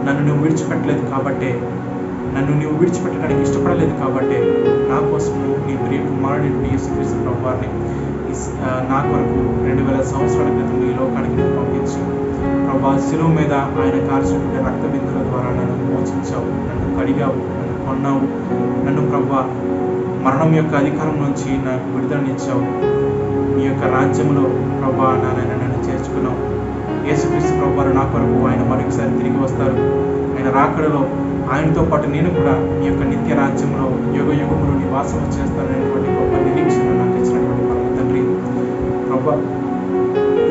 నన్ను నువ్వు విడిచిపెట్టలేదు కాబట్టే, నన్ను నువ్వు విడిచిపెట్టడానికి ఇష్టపడలేదు కాబట్టే నా కోసము నీ ప్రియ కుమారుడు యేసుక్రీస్తు ప్రభువారిని నా కొరకు 2000 సంవత్సరాల క్రితం ఈ లోకానికి నేను పంపించి ప్రభువా శిలువ మీద ఆయన కార్చినటువంటి రక్త బిందుల ద్వారా నన్ను మోచించావు, నన్ను కడిగావు, నన్ను కొన్నావు. నన్ను ప్రభువా మరణం యొక్క అధికారం నుంచి నాకు విడుదలనిచ్చావు. నీ యొక్క రాజ్యంలో ప్రభువా నన్ను చేర్చుకున్నావు. యేసుక్రీస్తు ప్రభువారు నా కొరకు ఆయన మరొకసారి తిరిగి వస్తారు. ఆయన రాకడలో ఆయనతో పాటు నేను కూడా ఈ యొక్క నిత్య రాజ్యంలో యుగ యుగములు నివాసం చేస్తాననేటువంటి గొప్ప నిరీక్షణ నాకు ఇచ్చినటువంటి పరమ తండ్రి ప్రభువా,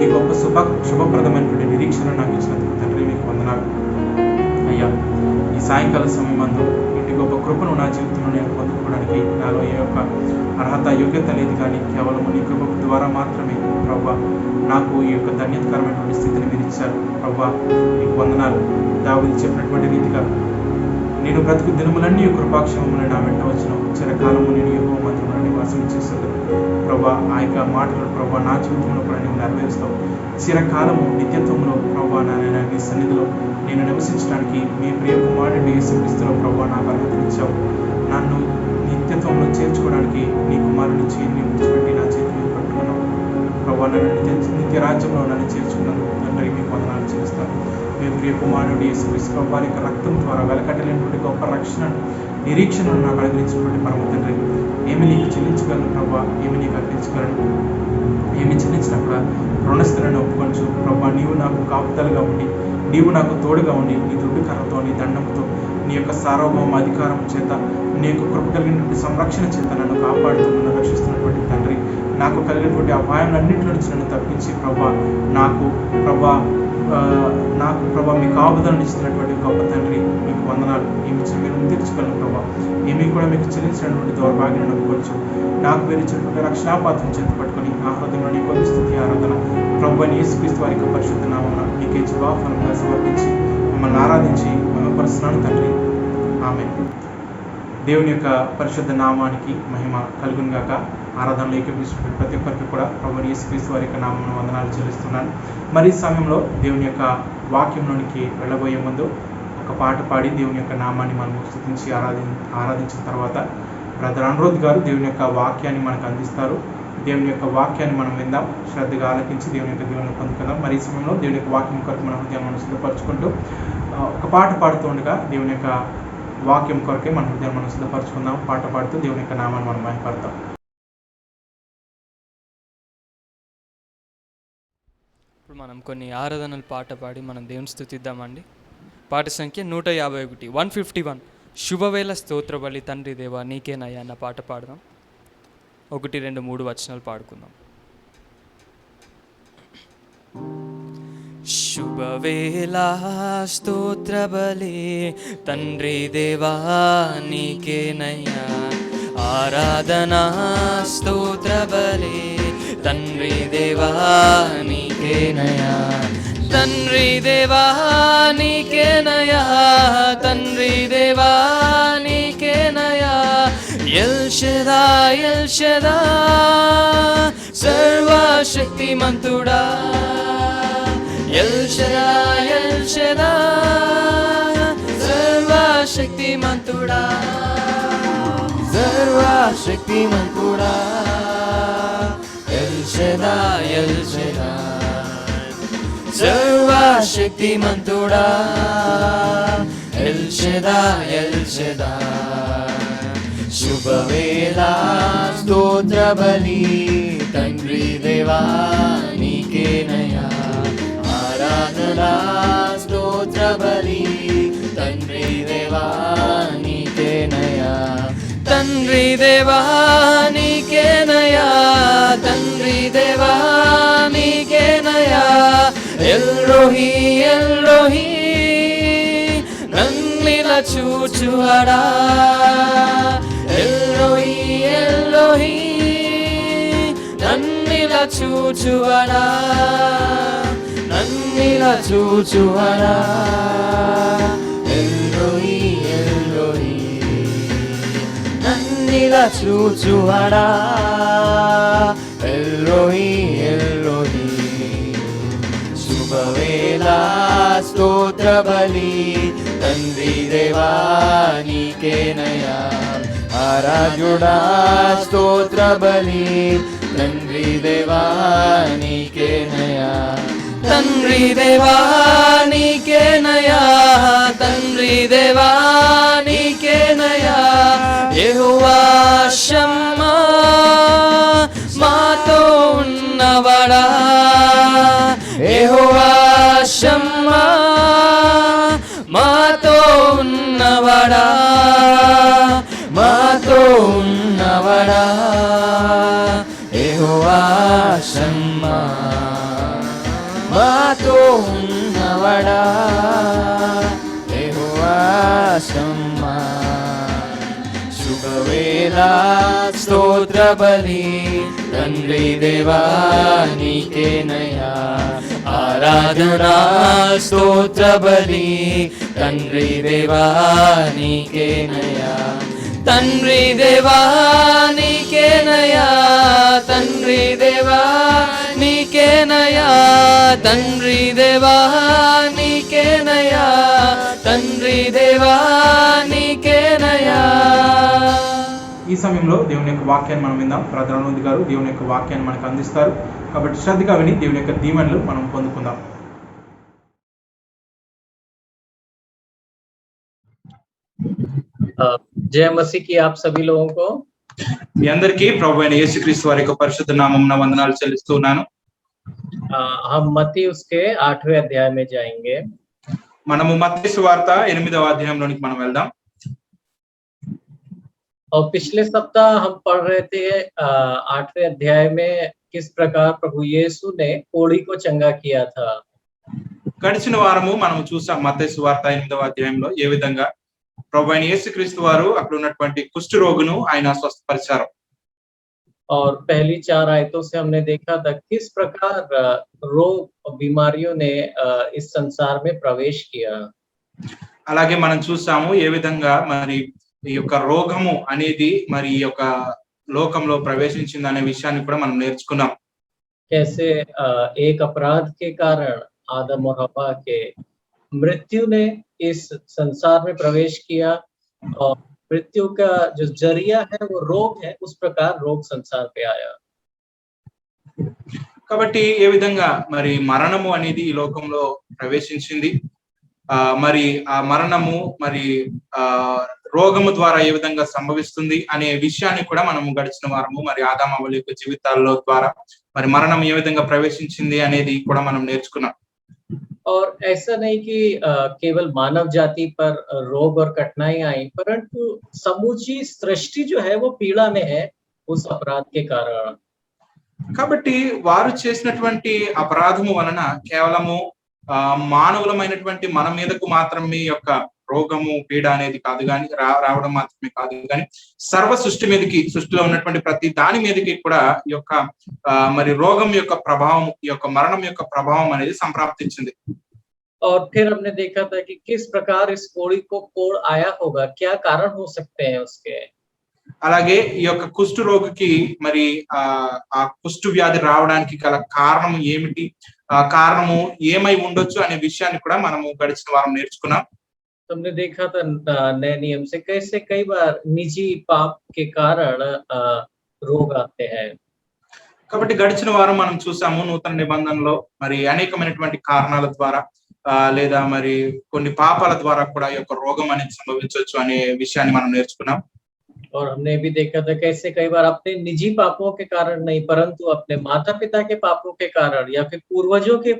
ఈ గొప్ప శుభప్రదమైనటువంటి నిరీక్షణ నాకు ఇచ్చినందుకు తండ్రి మీకు వందనాలు. అయ్యా, ఈ సాయంకాల సమయమందు ఇంటి గొప్ప కృపను నా జీవితంలో నేను పొందుకోవడానికి నాలో ఏ యొక్క అర్హత యోగ్యత లేదు, కానీ కేవలం నీ కృప ద్వారా మాత్రమే ప్రభువా నాకు ఈ యొక్క ధన్యతకరమైనటువంటి స్థితిని మీరు ఇచ్చారు. ప్రభువా మీకు వందనాలు. దావీదు చెప్పినటువంటి రీతిగా నేను బ్రతుకు దినములన్నీ కృపాక్షేమములు నా వెంట వచ్చిన చిరకాలము నేను యెహోవా మందిరంలో నివాసం చేసేది ప్రభా. ఆ యొక్క మాటలు ప్రభా నా జీవితంలో కూడా నేను నెరవేరుస్తావు. చిరకాలము నిత్యత్వంలో ప్రభా నాయన నీ సన్నిధిలో నేను నివసించడానికి మీ ప్రియ కుమారుడు యేసుక్రీస్తులో ప్రభా నాకు అనుమతించావు. నన్ను నిత్యత్వంలో చేర్చుకోవడానికి నీ కుమారుని చేతిని విడిచిపెట్టి నా చేతి మీద పట్టుకున్నావు ప్రభా. నన్ను నిత్య రాజ్యంలో నన్ను చేర్చుకున్నాను తండ్రి, మీకు వందనాలు చేస్తాను. మీ ప్రియ కుమారుడు యేసుక్రీస్తు వారి యొక్క రక్తం ద్వారా వెలకట్టలేనటువంటి గొప్ప రక్షణను నిరీక్షణను నాకు అనుగ్రహించినటువంటి పరమ తండ్రి, ఏమి నీకు చెల్లించగలను ప్రభా, ఏమి నీకు అర్పించగలను, ఏమి చెల్లించినా కూడా రుణస్థులను ఒప్పుకొనచ్చు ప్రభా. నీవు నాకు కాపుదలుగా ఉండి, నీవు నాకు తోడుగా ఉండి, నీ దుడ్డు కర్రతో నీ దండంతో నీ యొక్క సార్వభౌమ అధికారం చేత నీ యొక్క కృప కలిగినటువంటి సంరక్షణ చేత నన్ను కాపాడుతూ నన్ను రక్షిస్తున్నటువంటి తండ్రి, నాకు కలిగినటువంటి అపాయాలన్నింటి నుంచి నన్ను తప్పించి ప్రభా నాకు ప్రభా మీ కాపుదలను ఇస్తున్నటువంటి గొప్ప తండ్రి, మీకు వందనాలు. ఏమి మీరు తీర్చగలను ప్రభా, ఏమీ కూడా మీకు చెల్లించినటువంటి దౌర్భాగ్యం అనుకోవచ్చు. నాకు మీరు ఇచ్చినటువంటి రక్షణాపాత్రం చేత పట్టుకొని నా హృదయంలో నీ కొన్ని స్తుతి ఆరాధన ప్రభు యేసుక్రీస్తు వారి యొక్క పరిశుద్ధ నామమున నీకే జవాబుగా సమర్పించి మమ్మల్ని ఆరాధించి మహిమపరుస్తున్నాను తండ్రి. ఆమేన్. దేవుని యొక్క పరిశుద్ధ నామానికి మహిమ కలుగును గాక. ఆరాధనలో ఏకీభవిస్తున్న ప్రతి ఒక్కరికి కూడా ప్రభు యేసుక్రీస్తు వారి యొక్క నామమున వందనాలు చెల్లిస్తున్నాను. మరి ఈ సమయంలో దేవుని యొక్క వాక్యంలోనికి వెళ్ళబోయే ముందు ఒక పాట పాడి దేవుని యొక్క నామాన్ని మనం స్తుతించి ఆరాధించిన తర్వాత బ్రదర్ అనురోధ్ గారు దేవుని యొక్క వాక్యాన్ని మనకు అందిస్తారు. దేవుని యొక్క వాక్యాన్ని మనం విందాం, శ్రద్ధగా ఆలకించి దేవుని యొక్క దీవెనను పొందుకుందాం. మరి ఈ సమయంలో దేవుని యొక్క వాక్యం కొరకు మన హృదయాన్ని సిద్ధపరచుకుంటూ ఒక పాట పాడుతూ ఉండగా దేవుని యొక్క వాక్యం కొరకే మన హృదయాన్ని మనం సిద్ధపరచుకుందాం. పాట పాడుతూ దేవుని యొక్క నామాన్ని మనం మహిమపడతాం. ఇప్పుడు మనం కొన్ని ఆరాధనలు పాట పాడి మనం దేవుని స్తుతిద్దామండి. పాట సంఖ్య 151, 151. శుభవేళ స్తోత్ర బలి తండ్రి దేవా నీకేనయ్యా అన్న పాట పాడదాం. 1, 2, 3 వచనాలు పాడుకుందాం. శుభవేళ స్తోత్ర బలి తండ్రి దేవా నీకేనయ్యా, ఆరాధనా స్తోత్ర బలి తండ్రి దేవా నీకేనయ్యా, తండ్రి దేవా నీకేనయ్యా, తండ్రి దేవా నీకేనయ్యా. ఎల్ షదాయ్ ఎల్ షదాయ్ సర్వశక్తిమంతుడా, ఎల్ షదాయ్ ఎల్ షదాయ్ సర్వశక్తిమంతుడా, సర్వశక్తిమంతుడా, ఎల్ షదాయ్ ఎల్ షదాయ్ సర్వశక్తిమంతుడా, ఎల్ షదాయ్ ఎల్ షదాయ్. శుభవేళ స్తోత్ర బలి తండ్రి దేవా నీకేనయ్యా, ఆరాధనా స్తోత్ర బలి తండ్రి దేవా నీకేనయ్యా, తండ్రి దేవా నీకేనయ్యా, తండ్రి దేవా నీకేనయ్యా. ఎల్రోహి ఎల్రోహి నన్నిలా చూచువాడా, ఎల్రోహి ఎల్రోహి నన్నిలా చూచువాడా, నన్నిలా చూచువాడా, ఎల్రోహి ఎల్రోహి నన్నిలా చూచువాడా, ఎల్రోహి ఎల్రోహి. శుభవేళ స్తోత్ర బలి తండ్రి దేవా నీకేనయ్యా, ఆరాధుడా స్తోత్ర బలి తండ్రి దేవా నీకేనయ్యా, తండ్రి దేవా నీకేనయ్యా, తండ్రి దేవా నీకేనయ్యా. యెహోవా షమ్మా మాతో ఉన్నవాడా, యెహోవా షమ్మా మాతో ఉన్నవాడా, మాతో ఉన్నవాడా, యెహోవా షమ్మా మాతో ఉన్నవాడా, యెహోవా షమ్మా. శుభవేళ స్తోత్ర బలి తండ్రి దేవా నీకేనయ్యా, ఆరాధనా స్తోత్ర బలి తండ్రి దేవా నీకేనయా తండ్రి దేవా నీకేనయా తండ్రి దేవా నీకేనయా తండ్రి దేవా నీకేనయా తండ్రి దేవా నీకేనయా. ఈ సమయంలో దేవుని యొక్క వాక్యాన్ని మనం విందాం. బ్రదర్ అనుద్ గారు దేవుని యొక్క వాక్యాన్ని మనకు అందిస్తారు కాబట్టి శ్రద్ధగా విని దేవుని యొక్క దీవెనలు మనం పొందుకుందాం. जय मसीह की आप सभी लोगों को. మీ అందరికీ ప్రభు అయిన యేసుక్రీస్తు వారి యొక్క పరిశుద్ధ నామమున వందనాలు చెల్లిస్తున్నాను. हम मत्ती उसके 8वें अध्याय में जाएंगे. మనము మత్తయి సువార్త 8వ అధ్యాయంలోనికి మనం వెళ్దాం. और पिछले सप्ताह हम पढ़ रहे थे 8वें अध्याय में किस प्रकार प्रभु यीशु ने कोढ़ी को चंगा किया था. గడిచిన వారము మనం చూసాం మత్తయి సువార్త 8వ అధ్యాయంలో ఏ విధంగా ప్రభు అయిన యేసుక్రీస్తు వారు అక్కడ ఉన్నటువంటి కుష్టు రోగును ఆయన స్వస్థపరిచారు. और पहली 4 आयतों से हमने देखा था किस प्रकार रोग और बीमारियों ने इस संसार में प्रवेश किया. అలాగే మనం చూసాము ఏ విధంగా మరి ఈ యొక్క రోగము అనేది మరి ఈ యొక్క లోకంలో ప్రవేశించింది అనే విషయాన్ని కూడా మనం నేర్చుకున్నాం. कैसे एक अपराध के कारण आदम और हवा के मृत्यु ने इस संसार में प्रवेश किया और मृत्यु का जो जरिया है वो रोग है, उस प्रकार रोग संसार पे आया. కాబట్టి ఏ విధంగా మరి మరణము అనేది ఈ లోకంలో ప్రవేశించింది, మరి ఆ మరణము మరి రోగము ద్వారా ఏ విధంగా సంభవిస్తుంది అనే విషయాన్ని కూడా మనము గడిచిన వారము మరి ఆదాము హవ్వల యొక్క జీవితాల్లో ద్వారా మరి మరణం ఏ విధంగా ప్రవేశించింది అనేది కూడా మనం నేర్చుకున్నాం. और ऐसा नहीं कि केवल मानव जाति पर रोग और कठिनाई आई, परंतु समूची सृष्टि जो है वो पीड़ा में है उस अपराध के कारण. కాబట్టి వారు చేసినటువంటి అపరాధము వలన కేవలము మానవులమైనటువంటి మన మీదకు మాత్రమే యొక్క రోగము పీడ అనేది కాదు కానీ రావడం మాత్రమే కాదు కానీ సర్వ సృష్టి మీదకి, సృష్టిలో ఉన్నటువంటి ప్రతి దాని మీదకి కూడా ఈ యొక్క మరి రోగం యొక్క ప్రభావం, ఈ యొక్క మరణం యొక్క ప్రభావం అనేది సంప్రాప్తించింది. और फिर हमने देखा था कि किस प्रकार इस कोढ़ी को कोढ़ आया होगा, क्या कारण हो सकते हैं उसके. అలాగే ఈ యొక్క కుష్టు రోగికి మరి ఆ కుష్టు వ్యాధి రావడానికి గల కారణం ఏమిటి, ఆ కారణము ఏమై ఉండొచ్చు అనే విషయాన్ని కూడా మనము గడిచిన వారం నేర్చుకున్నాం. हमने देखा था नए नियम से कैसे कई बार निजी पाप के कारण रोग आते हैं. కాబట్టి గడిచిన వారం మనం చూసాము నూతన నిబంధనలో మరి అనేకమైనటువంటి కారణాల ద్వారా లేదా మరి కొన్ని పాపాల ద్వారా కూడా ఈ యొక్క రోగం అనేది సంభవించవచ్చు అనే విషయాన్ని మనం నేర్చుకున్నాం. और हमने भी देखा था कैसे कई बार अपने निजी पापों के कारण नहीं, परंतु अपने माता पिता के पापों के कारण या फिर पूर्वजों के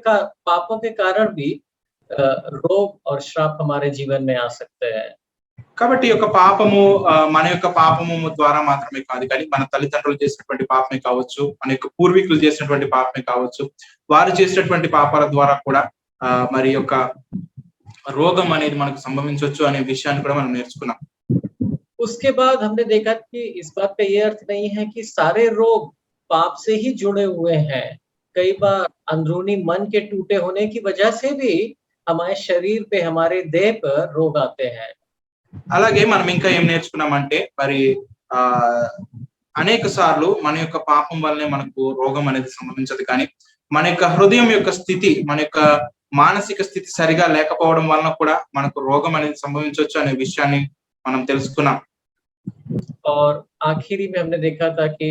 पापों के कारण भी रोग और श्राप हमारे जीवन में आ सकते हैं. కాబట్టి యొక్క పాపము మన యొక్క పాపము ద్వారా మాత్రమే కాదు కానీ మన తల్లిదండ్రులు చేసినటువంటి పాపమే కావచ్చు, మన యొక్క పూర్వీకులు చేసినటువంటి పాపమే కావచ్చు, వారు చేసినటువంటి పాపాల ద్వారా కూడా మరి యొక్క రోగం అనేది మనకు సంభవించవచ్చు అనే విషయాన్ని కూడా మనం నేర్చుకున్నాం. उसके बाद हमने देखा कि इस बात का ये अर्थ नहीं है कि सारे रोग पाप से ही जुड़े हुए हैं. कई बार अंदरूनी मन के टूटे होने की वजह से भी हमारे शरीर पे, हमारे देह पर रोग आते हैं. అలాగే మనం ఇంకా ఏం నేర్చుకున్నామంటే మరి అనేక సార్లు మన యొక్క పాపం వల్లనే మనకు రోగం అనేది సంభవించదు కానీ మన యొక్క హృదయం యొక్క స్థితి, మన యొక్క మానసిక స్థితి సరిగా లేకపోవడం వలన కూడా మనకు రోగం అనేది సంభవించవచ్చు అనే విషయాన్ని మనం తెలుసుకున్నాం. और आखिरी में हमने देखा था कि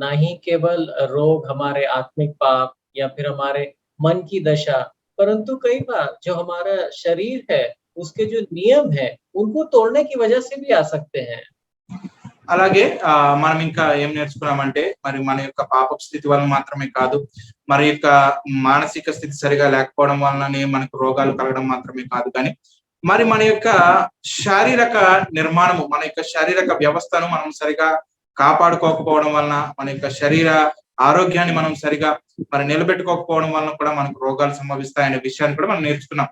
ना ही केवल रोग हमारे आत्मिक पाप या फिर हमारे मन की दशा, परंतु कई बार जो हमारा शरीर है उसके जो नियम है उनको तोड़ने की वजह से भी आ सकते हैं. అలాగే మనం ఇంకా ఏం నేర్చుకున్నామంటే మరి మన యొక్క పాప స్థితి వలన మాత్రమే కాదు, మరి యొక్క మానసిక స్థితి సరిగా లేకపోవడం వలననే మనకు రోగాలు కలగడం మాత్రమే కాదు కానీ మరి మన యొక్క శారీరక నిర్మాణము, మన యొక్క శారీరక వ్యవస్థను మనం సరిగా కాపాడుకోకపోవడం వలన, మన యొక్క శరీర ఆరోగ్యాన్ని మనం సరిగా మరి నిలబెట్టుకోకపోవడం వలన కూడా మనకు రోగాలు సంభవిస్తాయనే విషయాన్ని కూడా మనం నేర్చుకున్నాం.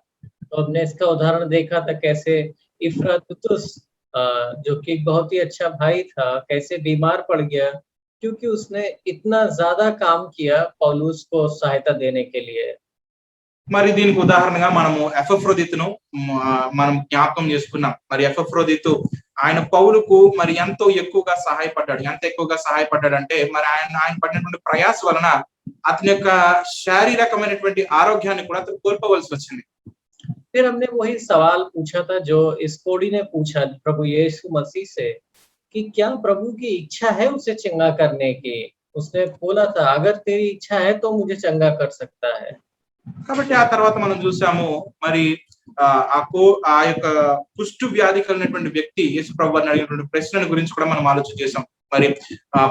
हमने इसका उदाहरण देखा था कैसे इफ्रातुतुस जो कि बहुत ही अच्छा भाई था, कैसे बीमार पड़ गया क्योंकि उसने इतना ज्यादा काम किया पौलुस को सहायता देने के लिए. మరి దీనికి ఉదాహరణగా మనము ఎపఫ్రోదితును మనం జ్ఞాపకం చేసుకున్నాం. మరి ఎపఫ్రోదితు ఆయన పౌలుకు మరి ఎంతో ఎక్కువగా సహాయపడ్డాడు. ఎంత ఎక్కువగా సహాయపడ్డాడంటే మరి ఆయన పడినటువంటి ప్రయాస వలన అతని యొక్క శారీరకమైనటువంటి ఆరోగ్యాన్ని కూడా అతను కోల్పోవలసి వచ్చింది. फिर हमने वही सवाल पूछा था जो इस कोड़ी ने पूछा प्रभु यीशु मसीह से कि क्या प्रभु की इच्छा है उसे चंगा करने की। उसने बोला था अगर तेरी इच्छा है तो मुझे चंगा कर सकता है। కాబట్టి ఆ తర్వాత మనం చూసాము మరి ఆ యొక్క కుష్టు వ్యాధి కలిగినటువంటి వ్యక్తి యేసు ప్రభువుని అడిగినటువంటి ప్రశ్నల గురించి కూడా మనం ఆలోచన చేసాం. మరి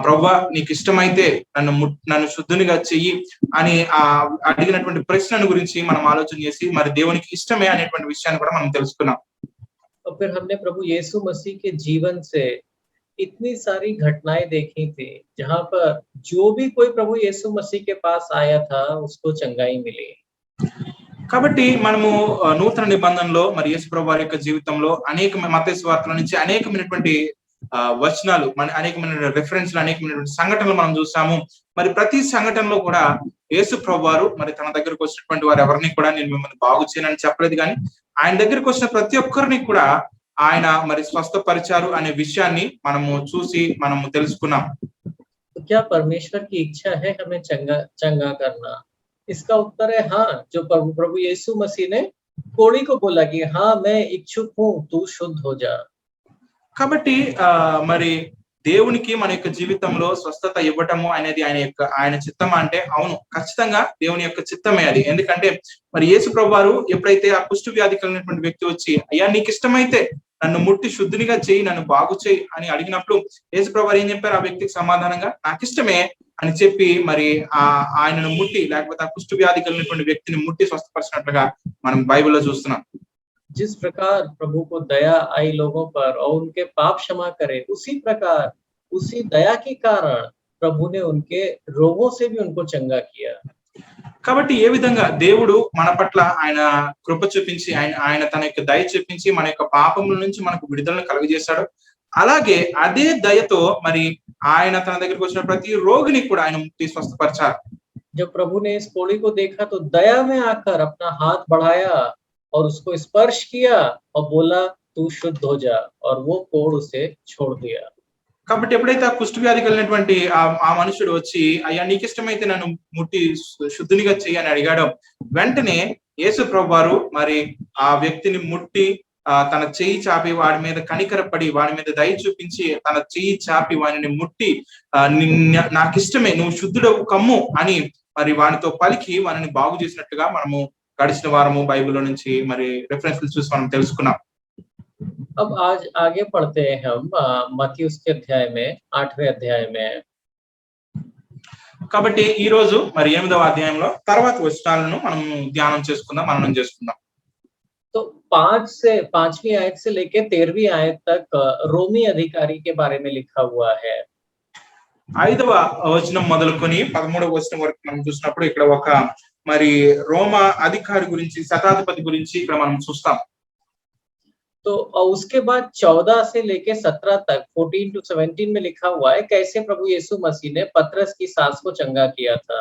ప్రభువా నీకు ఇష్టమైతే నన్ను శుద్ధునిగా చెయ్యి అని అడిగినటువంటి ప్రశ్నల గురించి మనం ఆలోచన చేసి మరి దేవునికి ఇష్టమే అనేటువంటి విషయాన్ని కూడా మనం తెలుసుకున్నాం. और फिर हमने प्रभु यीशु मसीह के जीवन से इतनी सारी घटनाएं देखी थी जहां पर जो भी कोई प्रभु यीशु मसीह के पास आया था उसको चंगाई मिली। కాబట్టి మనము నూతన నిబంధనలో మరి యేసు ప్రభు వారి యొక్క జీవితంలో అనేక మత్తయి సువార్తల నుంచి అనేకమైనటువంటి వచనాలు అనేకమైన రెఫరెన్స్లు అనేకమైనటువంటి సంఘటనలు మనం చూసాము. మరి ప్రతి సంఘటనలో కూడా యేసు ప్రభు వారు మరి తన దగ్గరకు వచ్చినటువంటి వారు ఎవరిని కూడా నేను మిమ్మల్ని బాగు చేయనని చెప్పలేదు, కానీ ఆయన దగ్గరకు వచ్చిన ప్రతి ఒక్కరిని కూడా ఆయన మరి స్వస్థపరిచారు అనే విషయాన్ని మనము చూసి మనము తెలుసుకున్నాం. क्या परमेश्वर की इच्छा है हमें चंगा करना? इसका उत्तर है हाँ। जो प्रभु यीशु मसीह ने कोड़ी को बोला कि हाँ मैं इच्छुक हूँ, तू शुद्ध हो जा। కాబట్టి మరి దేవునికి మన యొక్క జీవితంలో స్వస్థత ఇవ్వటము అనేది ఆయన చిత్తం అంటే అవును, ఖచ్చితంగా దేవుని యొక్క చిత్తమే అది. ఎందుకంటే మరి యేసు ప్రభువారు ఎప్పుడైతే ఆ కుష్టు వ్యాధి కలిగినటువంటి వ్యక్తి వచ్చి అయ్యా నీకు ఇష్టమైతే నన్ను ముట్టి శుద్ధినిగా చేయి, నన్ను బాగు చేయి అని అడిగినప్పుడు యేసు ప్రభువారు ఏం చెప్పారు? ఆ వ్యక్తికి సమాధానంగా నాకు ఇష్టమే అని చెప్పి మరి ఆయనను ముట్టి లేకపోతే ఆ కుష్టు వ్యాధి కలిగినటువంటి వ్యక్తిని ముట్టి స్వస్థపరిచినట్లుగా మనం బైబిల్లో చూస్తున్నాం. जिस प्रकार प्रभु को दया आई लोगों पर और उनके पाप क्षमा करे, उसी प्रकार उसी दया के कारण प्रभु ने उनके रोगों से भी उनको चंगा किया। కాబట్టి ఏ విధంగా దేవుడు మన పట్ల ఆయన కృప చూపించి ఆయన తన యొక్క దయ చూపించి మన యొక్క పాపముల నుంచి మనకు విడుదలను కలుగజేశాడు, అలాగే అదే దయతో మరి ఆయన తన దగ్గరికి వచ్చిన ప్రతి రోగిని కూడా ఆయన ముక్తి స్వస్థపరిచారు. जब प्रभु ने इस कोढ़ी को देखा तो दया में आकर अपना हाथ बढ़ाया और उसको स्पर्श किया और बोला तू शुद्ध हो जा, और वो कोढ़ उसे छोड़ दिया। కాబట్టి ఎప్పుడైతే ఆ కుష్టు వ్యాధి కలిగినటువంటి ఆ మనుషుడు వచ్చి అయ్యా నీకు ఇష్టమైతే నన్ను ముట్టి శుద్ధినిగా చెయ్యి అని అడిగాడో వెంటనే యేసు ప్రభువారు మరి ఆ వ్యక్తిని ముట్టి తన చెయ్యి చాపి వాడి మీద కనికరపడి వాడి మీద దయ చూపించి తన చెయ్యి చాపి వాడిని ముట్టి నాకు ఇష్టమే నువ్వు శుద్ధుడవు కమ్ము అని మరి వానితో పలికి వారిని బాగు చేసినట్టుగా మనము గడిచిన వారము బైబిల్లో నుంచి మరి రెఫరెన్స్ చూసి మనం తెలుసుకున్నాం. अब आज आगे पढ़ते हैं हम मत्ती के अध्याय में 8वें अध्याय में। కాబట్టి ఈ రోజు మరి 8వ అధ్యాయంలో తర్వాత వచనాలను మనం ధ్యానం చేసుకుందాం, మననం చేసుకుందాం. तो 5वीं आयत से लेके 13वीं आयत तक रोमी अधिकारी के बारे में लिखा हुआ है। 5వ వచనం మొదలుకొని 13వ వచనం వరకు మనం చూసినప్పుడు ఇక్కడ ఒక మరి రోమా అధికారి గురించి శతాధిపతి గురించి ఇక్కడ మనం చూస్తాం. तो उसके बाद 14 से लेके 17 तक 14 to 17 में लिखा हुआ है कैसे प्रभु यीशु मसीह ने पतरस की सास को चंगा किया था।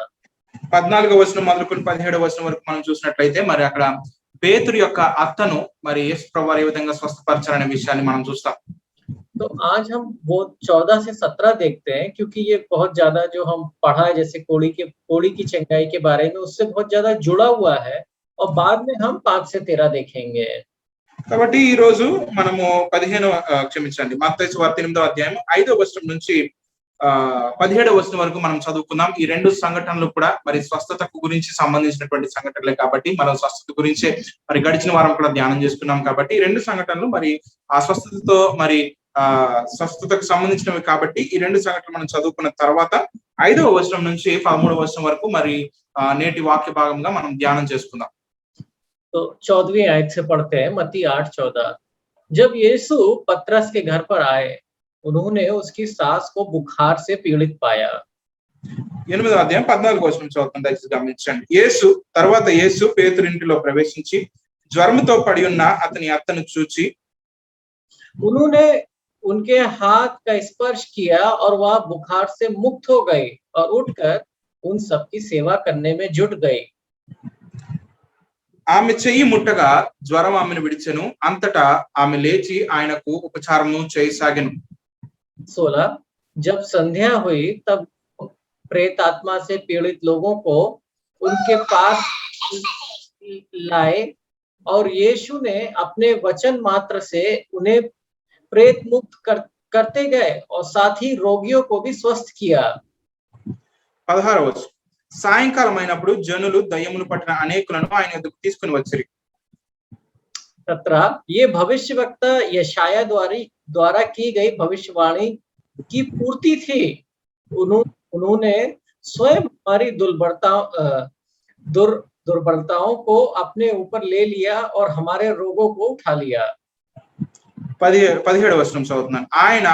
14వ వచనం మొదలుకొని 17వ వచనం వరకు మనం చూసినట్లయితే మరి అక్కడ పేతురు యొక్క అత్తను మరి యేసు ప్రభువారు ఏ విధంగా స్వస్థపరిచారనే విషయాన్ని మనం చూస్తాం. तो आज हम वो 14 से 17 देखते हैं क्योंकि ये बहुत ज्यादा जो हम पढ़ा है जैसे कोढ़ी की चंगाई के बारे में उससे बहुत ज्यादा जुड़ा हुआ है, और बाद में हम 5 से 13 देखेंगे। కాబట్టి ఈ రోజు మనము 15వ మత్తయి సువార్త 8వ అధ్యాయం 5వ వచనం నుంచి 17వ వచనం వరకు మనం చదువుకుందాం. ఈ రెండు సంఘటనలు కూడా మరి స్వస్థతకు గురించి సంబంధించినటువంటి సంఘటనలే కాబట్టి మనం స్వస్థత గురించే మరి గడిచిన వారం కూడా ధ్యానం చేసుకున్నాం. కాబట్టి ఈ రెండు సంఘటనలు మరి ఆ స్వస్థతతో మరి స్వస్థతకు సంబంధించినవి కాబట్టి ఈ రెండు సంఘటనలు మనం చదువుకున్న తర్వాత 5వ వచనం నుంచి 13వ వచనం వరకు మరి నేటి వాక్య భాగంగా మనం ధ్యానం చేసుకుందాం. तो 14वीं आयत से पढ़ते हैं मत्ती 8:14। जब यीशु पतरस के घर पर आए उन्होंने उसकी सास को बुखार से पीड़ित पाया। 8వ అధ్యాయం 14వ వచనం చదువుతాం, దయచేసి గమనించండి. యేసు పేతురు ఇంటిలో ప్రవేశించి జ్వరముతో పడి ఉన్న అతని అత్తను చూచి उन्होंने उनके हाथ का स्पर्श किया और वह बुखार से मुक्त हो गई और उठकर उन सबकी सेवा करने में जुट गई। ఆమె చెయ్యి ముట్టగా జ్వరం ఆమెను విడిచెను, అంతటా ఆమె లేచి ఆయనకు ఉపచారము చేయసాగెను. 16 जब संध्या हुई तब प्रेत आत्मा से पीड़ित लोगों को उनके पास लाए और यीशु ने अपने वचन मात्र से उन्हें प्रेत मुक्त करते गए और साथ ही रोगियों को भी स्वस्थ किया. 16వ వచనం. సాయంకాలం అయినప్పుడు జనులు దయ్యమును పట్టిన అనేకులను ఆయన యొద్దకు తీసుకుని వచ్చిరి. 17 ये भविष्यवक्ता यशाया द्वारा की गई भविष्यवाणी की पूर्ति थी. उन्होंने स्वयं हमारी दुर्बलताओं को अपने ऊपर ले लिया और हमारे रोगों को उठा लिया. 17వ వచనం చదువుతున్నాను. ఆయన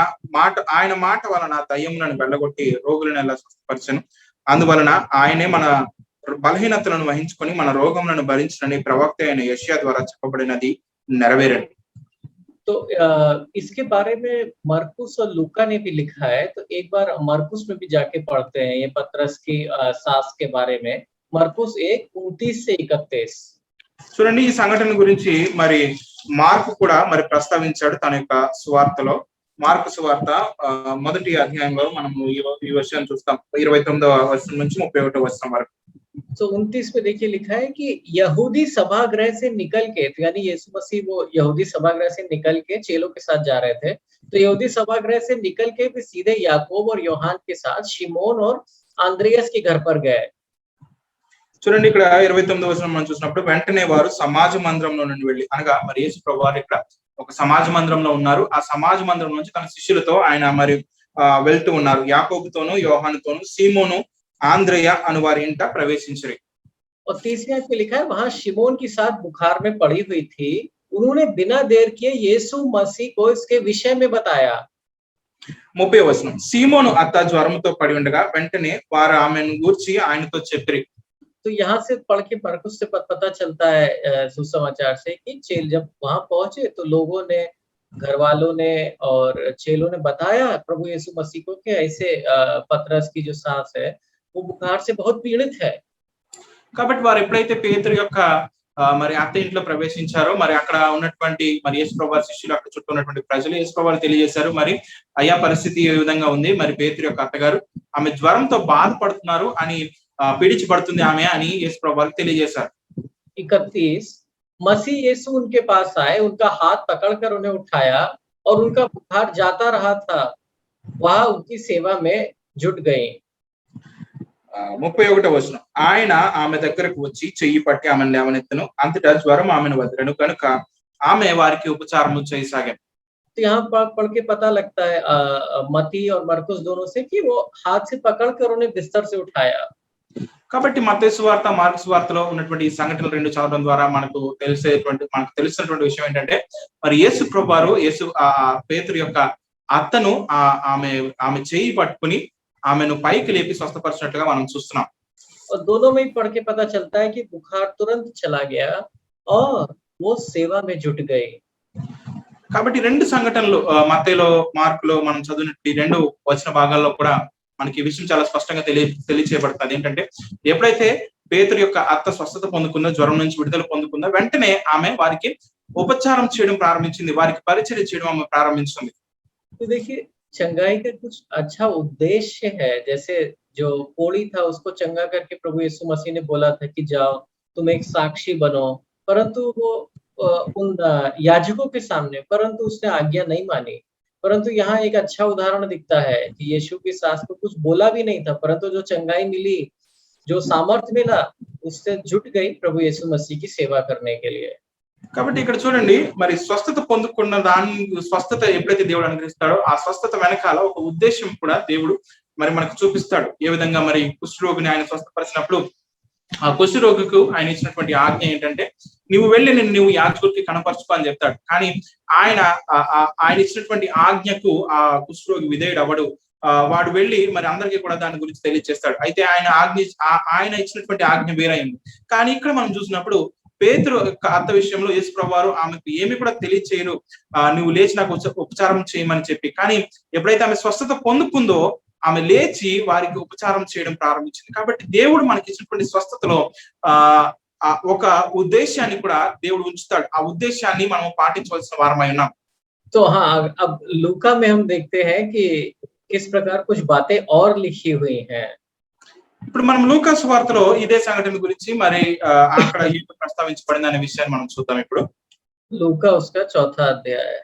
మాట వలన దయ్యములను వెళ్ళగొట్టి రోగులను ఎలా స్వస్థపరచెను. అందువలన ఆయనే మన బలహీనతలను వహించుకొని మన రోగములను భరించినని ప్రవక్త అయిన యెషయా ద్వారా చెప్పబడినది నెరవేరను. तो इसके बारे में मरकुस और लूका ने भी लिखा है, तो एक बार मरकुस में भी जाके पढ़ते हैं ये पतरस की सास के बारे में. मरकुस 1:29 से 31. చూడండి, ఈ సంఘటన గురించి మరి మార్కు కూడా మరి ప్రస్తావించాడు తన యొక్క సువార్తలో. మార్కు సువార్త 1వ అధ్యాయంలో మనము ఈ విషయాన్ని చూస్తాం. 29వ వచనం నుంచి 31వ వచనం వరకు. तो 29 में देखिए लिखा है कि यहूदी सभागृह से निकल के, यानी यीशु मसीह वो यहूदी सभागृह से निकल के चेलों के साथ जा रहे थे. तो यहूदी सभागृह से निकल के भी सीधे याकूब और योहान के साथ शिमोन और आंद्रियास के घर पर गए. చూడండి, ఇక్కడ 29వ వచనం మనం చూసినప్పుడు వెంటనే వారు సమాజ మందిరంలో నుండి వెళ్ళి, అనగా మరి యేసు ప్రభువారు ఇక్కడ ఒక సమాజ మందిరంలో ఉన్నారు. ఆ సమాజ మందిరం నుంచి తన శిష్యులతో ఆయన మరి వెళ్తూ ఉన్నారు. యాకోబుతోను యోహానుతోను సీమోను ఆంద్రేయ అను వారి ఇంట ప్రవేశించిరి. और 30वें पे लिखा है वहां शिमोन की साथ बुखार में पड़ी हुई थी. उन्होंने बिना देर किए यीशु मसीह को इसके विषय में बताया. 30వ వచనం. సీమోను అత్త జ్వరముతో పడి ఉండగా వెంటనే వారు ఆమెను గూర్చి ఆయనతో చెప్పిరి. तो यहाँ से पढ़ के मरकुस से पता चलता है सुसमाचार से कि चेल जब वहां पहुंचे तो लोगों ने, घर वालों ने और चेलों ने बताया प्रभु यीशु मसीह को कि ऐसे पतरस की जो सास है वो बुखार से बहुत पीड़ित है. కాబట్టి వారు ఎప్పుడైతే పేతురు యొక్క మరి అత్త ఇంట్లో ప్రవేశించారో మరి అక్కడ ఉన్నటువంటి మరి యేసు ప్రభువారి శిష్యులు, అక్కడ చుట్టూ ఉన్నటువంటి ప్రజలు యేసు ప్రభువారు తెలియజేశారు, మరి అయ్యా పరిస్థితి ఏ విధంగా ఉంది, మరి పేతురు యొక్క అత్తగారు ఆమె జ్వరంతో బాధపడుతున్నారు అని, పీడించబడుతుంది ఆమె అని యేసు ప్రభువారు తెలియజేశారు. 31 मसीह यीशु उनके पास आए, उनका हाथ पकड़कर उन्हें उठाया और उनका बुखार जाता रहा था. वह उनकी सेवा में जुट गई. 31వ వచనం. ఆయన ఆమె దగ్గరకు వచ్చి చెయ్యి పట్టి ఆమెను లేవనెత్తను, అంతటా జ్వరం ఆమెను వదిలేను కనుక ఆమె వారికి ఉపచారము చేయసాగాను. तो यहाँ पढ़ के पता लगता है मती और मरकुस दोनों से कि वो हाथ से पकड़कर उन्हें बिस्तर से उठाया. కాబట్టి మత్తయి సువార్త, మార్కు సువార్తలో ఉన్నటువంటి ఈ సంఘటనలు రెండు చదవడం ద్వారా మనకు తెలిసినటువంటి విషయం ఏంటంటే మరి యేసు ప్రభువారు పేతురు యొక్క అత్తను ఆమె చెయ్యి పట్టుకుని ఆమెను పైకి లేపి స్వస్థపరిచినట్లుగా మనం చూస్తున్నాం. और दोनों में पढ़ के पता चलता है कि बुखार तुरंत चला गया और वो सेवा में जुट गई. కాబట్టి రెండు సంఘటనలు మత్తయిలో, మార్కులో మనం చదివినట్టు రెండు వచన భాగాల్లో కూడా మనకి ఈ విషయం చాలా స్పష్టంగా తెలియచేయబడుతుంది. ఏంటంటే ఎప్పుడైతే పేతురు యొక్క అత్త స్వస్థత పొందుకుందో, జ్వరం నుంచి విడుదల పొందుకుందో, వెంటనే ఆమె వారికి ఉపచారం చేయడం ప్రారంభించింది, వారికి పరిచర్య చేయడం ఆమె ప్రారంభించింది. तो देखिए चंगाई का कुछ अच्छा उद्देश्य है. जैसे जो कोढ़ी था उसको चंगा करके प्रभु यीशु मसीह ने बोला था कि जाओ तुम एक साक्षी बनो, परंतु वो उन याजकों के सामने, परंतु उसने आज्ञा नहीं मानी. परंतु यहाँ एक अच्छा उदाहरण दिखता है कि यीशु की सास को कुछ बोला भी नहीं था, परंतु जो चंगाई मिली, जो सामर्थ्य मिला, उससे जुट गई प्रभु यीशु मसीह की सेवा करने के लिए. కాబట్టి ఇక్కడ చూడండి, మరి స్వస్థత పొందుకున్న స్వస్థత ఎప్పుడైతే దేవుడు అనుగ్రహిస్తాడో ఆ స్వస్థత వెనకాల ఒక ఉద్దేశం కూడా దేవుడు మరి మనకు చూపిస్తాడు. ఏ విధంగా మరి కుష్ఠరోగిని ఆయన స్వస్థపరిచినప్పుడు ఆ కుష్ఠరోగికి ఆయన ఇచ్చినటువంటి ఆజ్ఞ ఏంటంటే నువ్వు వెళ్ళి నువ్వు యాజకుడికి కనపరచుకో అని చెప్తాడు. కానీ ఆయన ఇచ్చినటువంటి ఆజ్ఞకు ఆ కుష్ఠరోగి విధేయుడు అవ్వడు. వాడు వెళ్ళి మరి అందరికీ కూడా దాని గురించి తెలియజేస్తాడు. అయితే ఆయన ఇచ్చినటువంటి ఆజ్ఞ వేరైంది. కానీ ఇక్కడ మనం చూసినప్పుడు పేతురు అత్త విషయంలో యేసు ప్రభువారు ఆమెకు ఏమి కూడా తెలియచేయరు, నువ్వు లేచి నాకు ఉపచారం చేయమని చెప్పి. కానీ ఎప్పుడైతే ఆమె స్వస్థత పొందుకుందో ఆమె లేచి వారికి ఉపచారం చేయడం ప్రారంభించింది. కాబట్టి దేవుడు మనకి ఇచ్చినటువంటి స్వస్థతలో ఒక ఉద్దేశాన్ని కూడా దేవుడు ఉంచుతాడు. ఆ ఉద్దేశాన్ని మనం పాటించవలసిన వారమై ఉన్నాం. तो हाँ, अब लूका में हम देखते हैं कि किस प्रकार कुछ बातें और लिखी हुई हैं। ఇప్పుడు మనం లూకా సువార్తలో ఇదే సంఘటన గురించి మరి అక్కడ ఏమి ప్రస్తావించబడింది అనే విషయాన్ని మనం చూద్దాం ఇప్పుడు. लूका उसका 4था अध्याय है।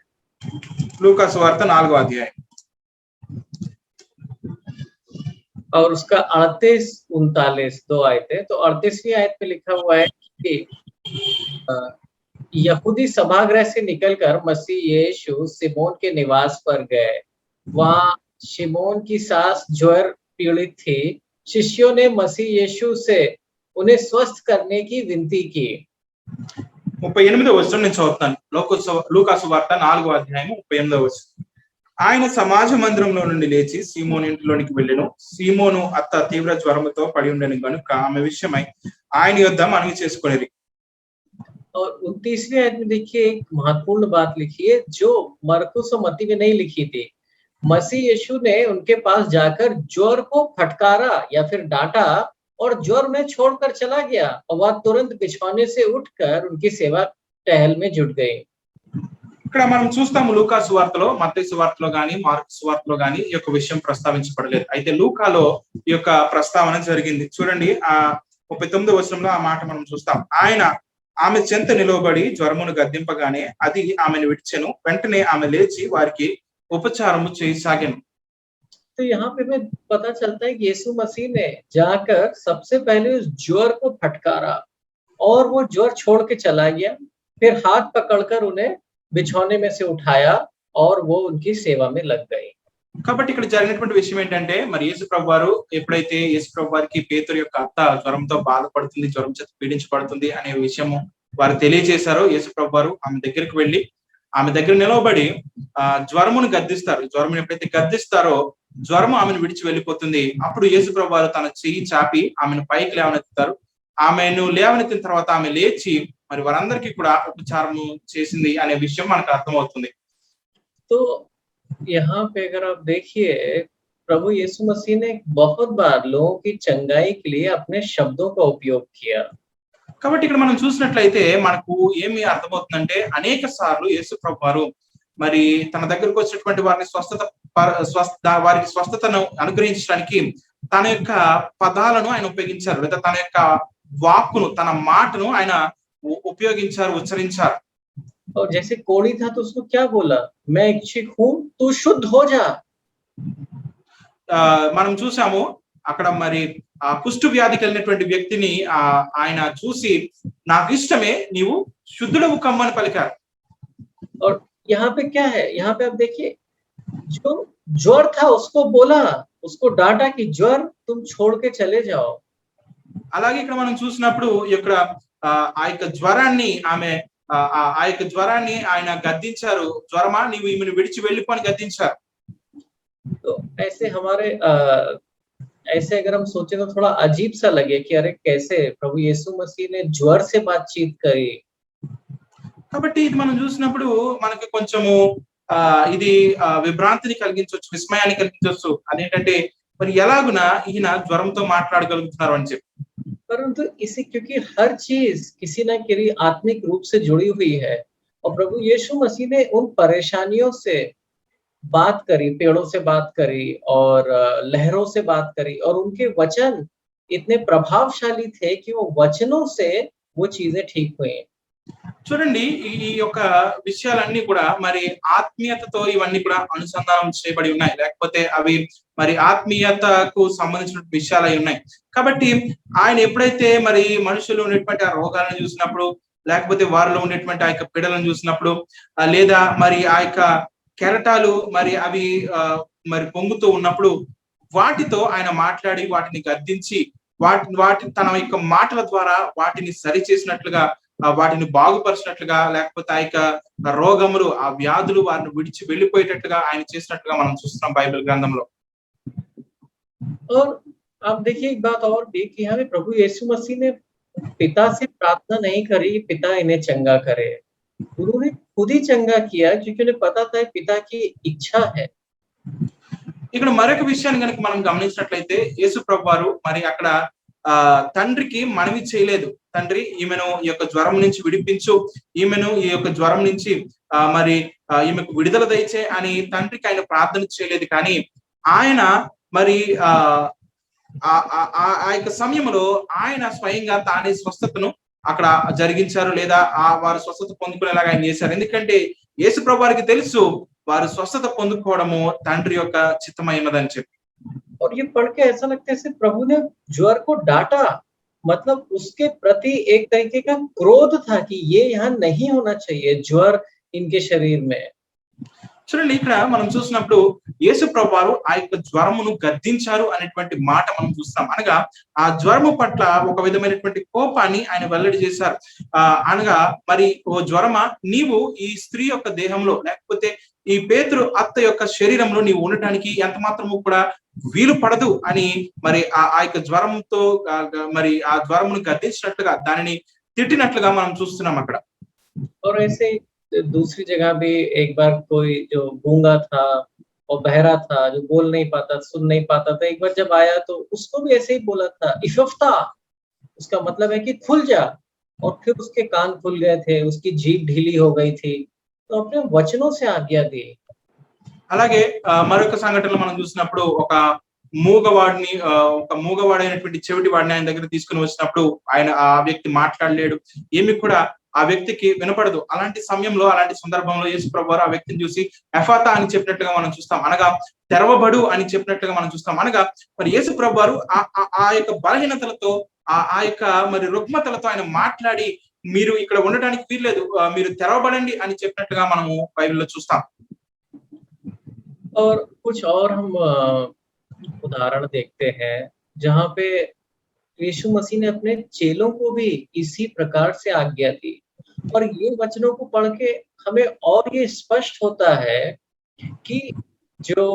లూకా సువార్త 4వ అధ్యాయం और उसका 38-39 2 आयतें। तो 38वीं आयत में लिखा हुआ है कि यहूदी सभागृह से निकलकर मसीह यीशु सिमोन के निवास पर गए। वहां शिमोन की सास ज्वर पीड़ित थी। शिष्यों ने मसीह यीशु से उन्हें स्वस्थ करने की विनती की। 38వ వచనం నుంచి చదువుతాను. లూకా సువార్త 4వ అధ్యాయం 38వ వచనం. ఆయన సమాజ మందిరంలో నుండి లేచి సీమోను ఇంట్లోనికి వెళ్ళెను. సీమోను అత్త తీవ్ర జ్వరముతో పడి ఉండెను గనుక ఆమె విషయమై ఆయన యొద్ద మనవి చేసుకొనిరి. और 29वीं आयत में देखिए एक महत्वपूर्ण बात लिखी है जो मरकुस और मत्ती में नहीं लिखी थी। मसीह यीशु ने उनके पास जाकर ज्वर को फटकारा या फिर डांटा और ज्वर में छोड़कर चला गया और वह तुरंत बिछौने से उठकर उनकी सेवा टहल में जुट गई। ఇక్కడ మనం చూస్తాము లూకా సువార్తలో, మత్తయి సువార్తలో గాని, మార్కు సువార్తలో గాని ఈ యొక్క విషయం ప్రస్తావించబడలేదు. అయితే లూకాలో ఈ యొక్క ప్రస్తావన జరిగింది. చూడండి, 39వ వచనంలో ఆ మాట మనం చూస్తాం. ఆయన ఆమె చెంత నిలవబడి జ్వరమును గద్దింపగానే అది ఆమెను విడిచెను. వెంటనే ఆమె లేచి వారికి ఉపచారము చేయసాగెను. तो यहाँ पे हमें पता चलता है कि यीशु मसीह ने जाकर सबसे पहले उस ज्वर को फटकारा और वो ज्वर छोड़ के चला गया। फिर हाथ पकड़कर उन्हें बिछौने में से उठाया और वो उनकी सेवा में लग गई। కాబట్టి ఇక్కడ జరిగినటువంటి విషయం ఏంటంటే, మరి యేసు ప్రభు వారు ఎప్పుడైతే యేసు ప్రభు వారికి పేతురు యొక్క అత్త జ్వరంతో బాధపడుతుంది, జ్వరం చేత పీడించబడుతుంది అనే విషయము వారు తెలియజేశారో, యేసు ప్రభు వారు ఆమె దగ్గరికి వెళ్ళి ఆమె దగ్గర నిలవబడి జ్వరమును గద్దిస్తారు. జ్వరం ఎప్పుడైతే గద్దిస్తారో జ్వరము ఆమెను విడిచి వెళ్ళిపోతుంది. అప్పుడు యేసు ప్రభు వారు తన చెయ్యి చాపి ఆమెను పైకి లేవనెత్తుతారు. ఆమెను లేవనెత్తిన తర్వాత ఆమె లేచి మరి వారందరికీ కూడా ఉపచారము చేసింది అనే విషయం మనకు అర్థమవుతుంది. तो यहाँ पे अगर आप देखिए, प्रभु यीशु मसीह ने बहुत बार लोगों की चंगाई के लिए अपने शब्दों का उपयोग किया। కాబట్టి ఇక్కడ మనం చూసినట్లయితే మనకు ఏమి అర్థమవుతుందంటే, అనేక సార్లు యేసు ప్రభు వారు మరి తన దగ్గరకు వచ్చినటువంటి వారిని వారికి స్వస్థతను అనుగ్రహించడానికి తన యొక్క పదాలను ఆయన ఉపయోగించారు, లేదా తన యొక్క వాక్కును, తన మాటను ఆయన ఉపయోగించారు, ఉచ్చరించారు. और जैसे कोढ़ी था तो उसको क्या बोला? मैं इच्छुक हूं, तू शुद्ध हो जा। మనం చూసాము అక్కడ మరి ఆ కుష్టు వ్యాధి కలిగినటువంటి వ్యక్తిని ఆయన చూసి నాకు ఇష్టమే, నీవు శుద్ధుడవు కమ్మని పలికారు. और यहाँ पे क्या है? यहाँ पे आप देखिए, जो ज्वर था उसको बोला, उसको डांटा कि ज्वर तुम छोड़ के चले जाओ। అలాగే ఇక్కడ మనం చూసినప్పుడు ఇక్కడ ఆ యొక్క జ్వరాన్ని ఆ యొక్క జ్వరాన్ని ఆయన గద్దించారు. జ్వరమా నీవు ఈమెను విడిచి వెళ్ళిపోని గద్దించారు. तो ऐसे हमारे ऐसे अगर हम सोचे तो थोड़ा अजीब सा लगे कि अरे कैसे प्रभु यीशु मसीह ने ज्वर से बातचीत करी। కాబట్టి ఇది మనం చూసినప్పుడు మనకి కొంచెము ఇది విభ్రాంతిని కలిగించవచ్చు, విస్మయాన్ని కలిగించవచ్చు. అదేంటంటే మరి ఎలాగున ఈయన జ్వరంతో మాట్లాడగలుగుతున్నారు అని చెప్పి. परंतु इसी क्योंकि हर चीज किसी न किसी आत्मिक रूप से जुड़ी हुई है और प्रभु यीशु मसीह ने उन परेशानियों से बात करी, पेड़ों से बात करी और लहरों से बात करी, और उनके वचन इतने प्रभावशाली थे कि वो वचनों से वो चीजें ठीक हुई। చూడండి, ఈ యొక్క విషయాలన్నీ కూడా మరి ఆత్మీయతతో ఇవన్నీ కూడా అనుసంధానం చేయబడి ఉన్నాయి, లేకపోతే అవి మరి ఆత్మీయతకు సంబంధించిన విషయాలు అయి ఉన్నాయి. కాబట్టి ఆయన ఎప్పుడైతే మరి మనుషులు ఉన్నటువంటి ఆ రోగాలను చూసినప్పుడు, లేకపోతే వారిలో ఉండేటువంటి ఆ యొక్క పీడలను చూసినప్పుడు, లేదా మరి ఆ యొక్క కెరటాలు మరి అవి మరి పొంగుతూ ఉన్నప్పుడు వాటితో ఆయన మాట్లాడి వాటిని గద్దించి వాటి తన యొక్క మాటల ద్వారా వాటిని సరి చేసినట్లుగా, వాటిని బాగుపరిచినట్లుగా, లేకపోతే ఆ యొక్క రోగములు, ఆ వ్యాధులు వారిని విడిచి వెళ్ళిపోయేటట్లుగా ఆయన చేసినట్లుగా మనం చూస్తున్నాం బైబిల్ గ్రంథంలో. और आप देखिए एक बात और भी कि हमें प्रभु यीशु मसीह ने पिता से प्रार्थना नहीं करी पिता इन्हें चंगा करे, उन्होंने खुद ही चंगा किया क्योंकि उन्हें पता था पिता की इच्छा है। ఇక్కడ మరొక విషయాన్ని కనుక మనం గమనించినట్లయితే యేసు ప్రభు వారు మరి అక్కడ తండ్రికి మనవి చేయలేదు, తండ్రి ఈమెను ఈ యొక్క జ్వరం నుంచి విడిపించు, ఈమెను ఈ యొక్క జ్వరం నుంచి మరి ఈమెకు విడుదల దయచే అని తండ్రికి ఆయన ప్రార్థన చేయలేదు. కానీ ఆయన మరి ఆ యొక్క సమయంలో ఆయన స్వయంగా తానే స్వస్థతను అక్కడ జరిగించారు, లేదా వారు స్వస్థత పొందుకునేలాగా ఆయన చేశారు. ఎందుకంటే యేసు ప్రభు వారికి తెలుసు వారు స్వస్థత పొందుకోవడము తండ్రి యొక్క చిత్తమైనదని చెప్పి. और ये पढ़ के ऐसा लगता है सिर्फ प्रभु ने ज्वर को डांटा, मतलब उसके प्रति एक तरीके का क्रोध था कि ये यहाँ नहीं होना चाहिए ज्वर इनके शरीर में। చూడండి, ఇక్కడ మనం చూసినప్పుడు యేసు ప్రభు వారు ఆ యొక్క జ్వరమును గద్దించారు అనేటువంటి మాట మనం చూస్తాం. అనగా ఆ జ్వరము పట్ల ఒక విధమైనటువంటి కోపాన్ని ఆయన వెల్లడి చేశారు. అనగా మరి ఓ జ్వరమా, నీవు ఈ స్త్రీ యొక్క దేహంలో లేకపోతే ఈ పేతురు అత్త యొక్క శరీరంలో నీవు ఉండటానికి ఎంత మాత్రము కూడా వీలు పడదు అని మరి ఆ యొక్క జ్వరంతో మరి ఆ జ్వరమును గద్దించినట్లుగా దానిని తిట్టినట్లుగా మనం చూస్తున్నాం అక్కడ. और ऐसे दूसरी जगह भी एक बार कोई जो गूंगा था और बहरा था, जो बोल नहीं पाता, सुन नहीं पाता था, एक बार जब आया तो उसको भी ऐसे ही बोला था, इफफ्ता, उसका मतलब है कि खुल जा, और फिर उसके कान खुल गए थे, उसकी जीभ ढीली हो गई थी, तो अपने वचनों से आज्ञा दी। అలాగే మరొక సంఘటనలో మనం చూసినప్పుడు ఒక మూగవాడైనటువంటి చెవిటి వాడిని ఆయన దగ్గర తీసుకుని వచ్చినప్పుడు ఆయన ఆ వ్యక్తి మాట్లాడలేడు, ఏమి కూడా ఆ వ్యక్తికి వినపడదు. అలాంటి సమయంలో అలాంటి సందర్భంలో యేసు ప్రభువారు ఆ వ్యక్తిని చూసి ఎఫాతా అని చెప్పినట్లుగా మనం చూస్తాం, అనగా తెరవబడు అని చెప్పినట్లుగా మనం చూస్తాం. అనగా మరి యేసు ప్రభువారు ఆ యొక్క బలహీనతలతో ఆ యొక్క మరి రుగ్మతలతో ఆయన మాట్లాడి మీరు ఇక్కడ ఉండడానికి వీల్లేదు, మీరు తెరవబడండి అని చెప్పినట్లుగా మనము బైబిల్లో చూస్తాం. और कुछ और हम उदाहरण देखते हैं जहां पे यीशु मसीह ने अपने चेलों को भी इसी प्रकार से आज्ञा दी, और ये वचनों को पढ़ के हमें और ये स्पष्ट होता है कि जो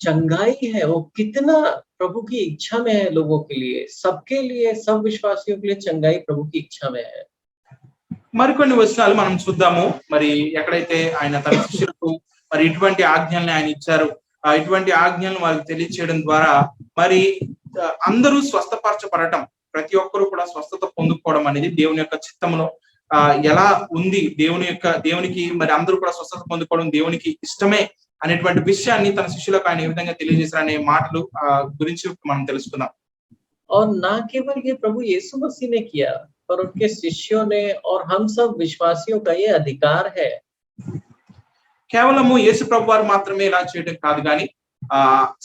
चंगाई है वो कितना प्रभु की इच्छा में है लोगों के लिए, सबके लिए, सब विश्वासियों के लिए चंगाई प्रभु की इच्छा में है। మరికొన్ని వచనాలు మనం చూద్దాము. మరి ఎక్కడైతే ఆయన తన శిష్యులకు మరి ఇటువంటి ఆజ్ఞల్ని ఆయన ఇచ్చారు, ఇటువంటి ఆజ్ఞలను వారికి తెలియచేయడం ద్వారా మరి అందరూ స్వస్థపరచబడటం, ప్రతి ఒక్కరూ కూడా స్వస్థత పొందుకోవడం అనేది దేవుని యొక్క చిత్తంలో ఎలా ఉంది, దేవునికి మరి అందరూ కూడా స్వస్థత పొందుకోవడం దేవునికి ఇష్టమే అనేటువంటి విషయాన్ని తన శిష్యులకు ఆయన ఏ విధంగా తెలియజేశారు అనే మాటలు గురించి మనం తెలుసుకుందాం. और ना केवल ये प्रभु यीशु मसीह ने किया, पर उनके शिष्यों ने और हम सब विश्वासियों का ये अधिकार है। కేవలము యేసు ప్రభు వారు మాత్రమే ఇలా చేయడం కాదు, కానీ